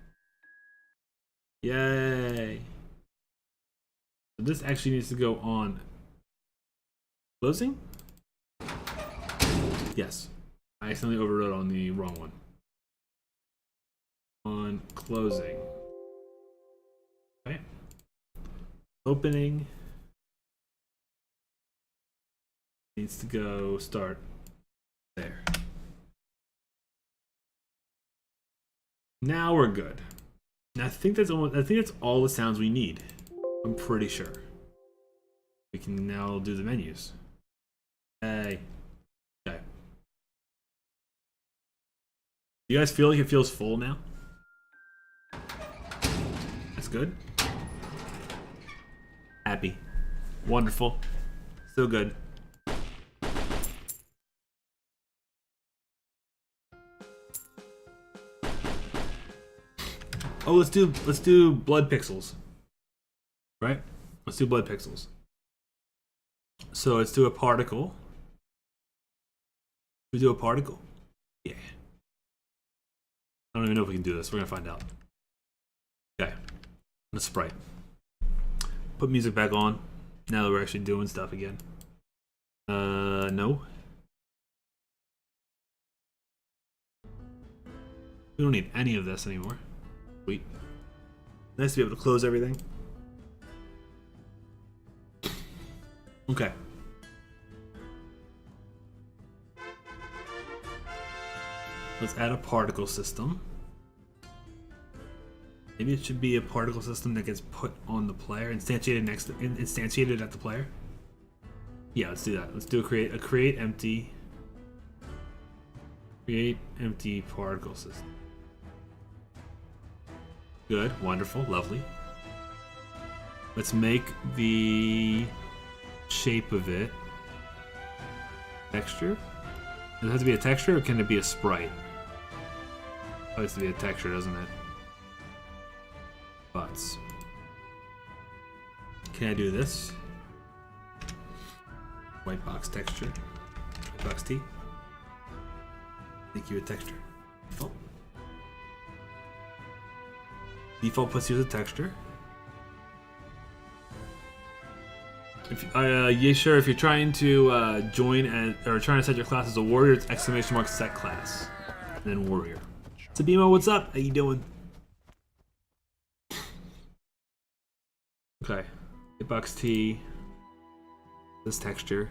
Yay! So this actually needs to go on closing? Yes. I accidentally overwrote on the wrong one. On closing. Okay. Opening needs to go start there. Now we're good. And I think that's all the sounds we need. I'm pretty sure. We can now do the menus. Hey. Okay. You guys feel like it feels full now? That's good. Happy. Wonderful. So good. Oh, let's do blood pixels. Right? Let's do blood pixels. So let's do a particle. We do a particle? Yeah. I don't even know if we can do this. We're gonna find out. Okay. Let's sprite. Put music back on. Now that we're actually doing stuff again. No. We don't need any of this anymore. Sweet. Nice to be able to close everything. Okay. Let's add a particle system. Maybe it should be a particle system that gets put on the player, instantiated at the player. Yeah, let's do that. Let's do a create empty particle system. Good, wonderful, lovely. Let's make the shape of it texture. Does it have to be a texture, or can it be a sprite? Oh, it has to be a texture, doesn't it? Butts. Can I do this? White box texture. White box T. Make you a texture. Default. Default puts you as a texture. If yeah, sure. If you're trying to join or trying to set your class as a warrior, it's !! set class, and then warrior. Sabimo, what's up? How you doing? Okay, hitbox T. This texture,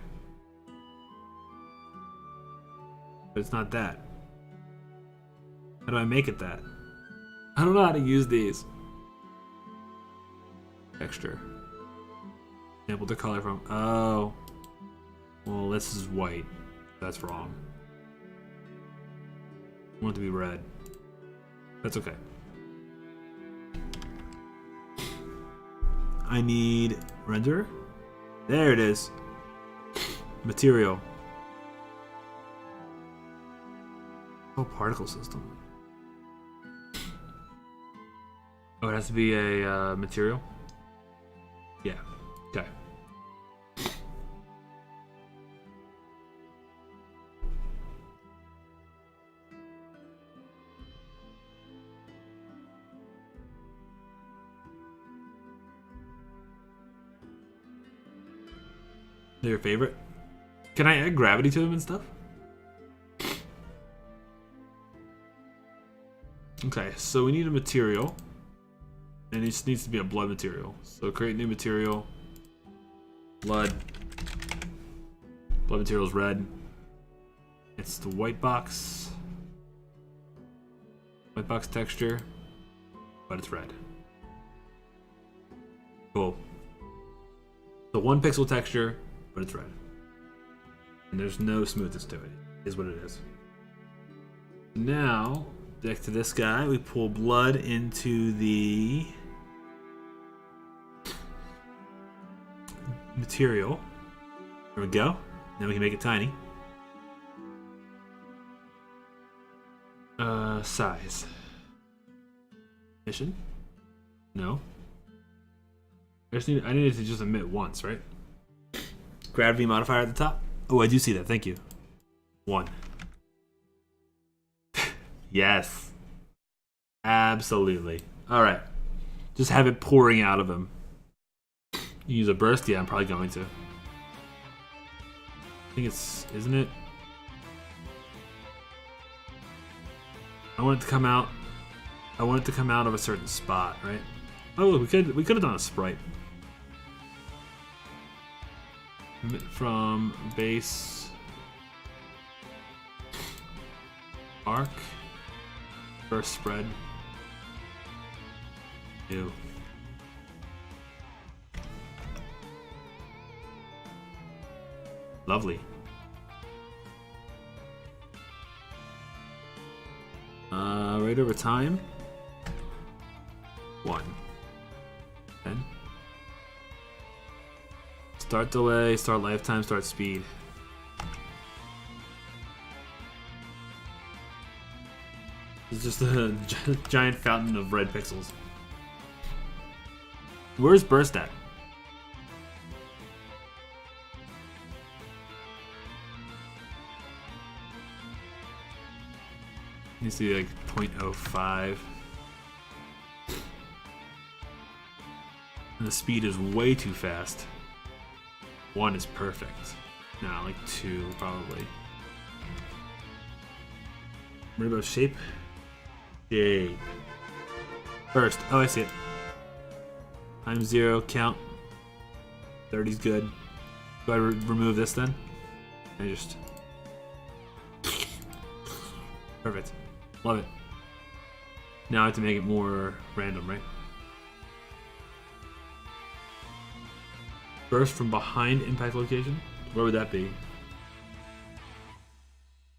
but it's not that. How do I make it that? I don't know how to use these. Texture. Sample the color from. Oh. Well, this is white. That's wrong. I want it to be red. That's okay. I need render. There it is. Material. Oh, particle system. Oh, it has to be a material? Yeah. Okay. They're your favorite? Can I add gravity to them and stuff? Okay, so we need a material. And it just needs to be a blood material. So create new material. Blood. Blood material is red. It's the white box. White box texture. But it's red. Cool. The 1 pixel texture, but it's red. And there's no smoothness to it. It is what it is. Now, Deck to this guy. We pull blood into the material. There we go. Now we can make it tiny. Size. Mission? No. I needed to just emit once, right? Gravity modifier at the top. Oh, I do see that. Thank you. 1. Yes. Absolutely. Alright. Just have it pouring out of him. You use a burst? Yeah, I'm probably going to. I think it's... Isn't it? I want it to come out... I want it to come out of a certain spot, right? Oh, we could have done a sprite. From base... Arc... First spread. Ew. Lovely. Right over time. 1. 10. Start delay, start lifetime, start speed. It's just a giant fountain of red pixels. Where's burst at? You see like 0.05. And the speed is way too fast. 1 is perfect. Nah, like 2 probably. What about shape? Shape. First. Oh, I see it. Time 0, count. 30's good. Do I remove this then? I just... Perfect. Love it. Now I have to make it more random, right? Burst from behind impact location? Where would that be?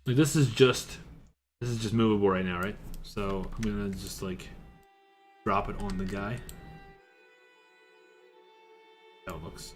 Like this is just movable right now, right? So I'm gonna just like drop it on the guy. How it looks.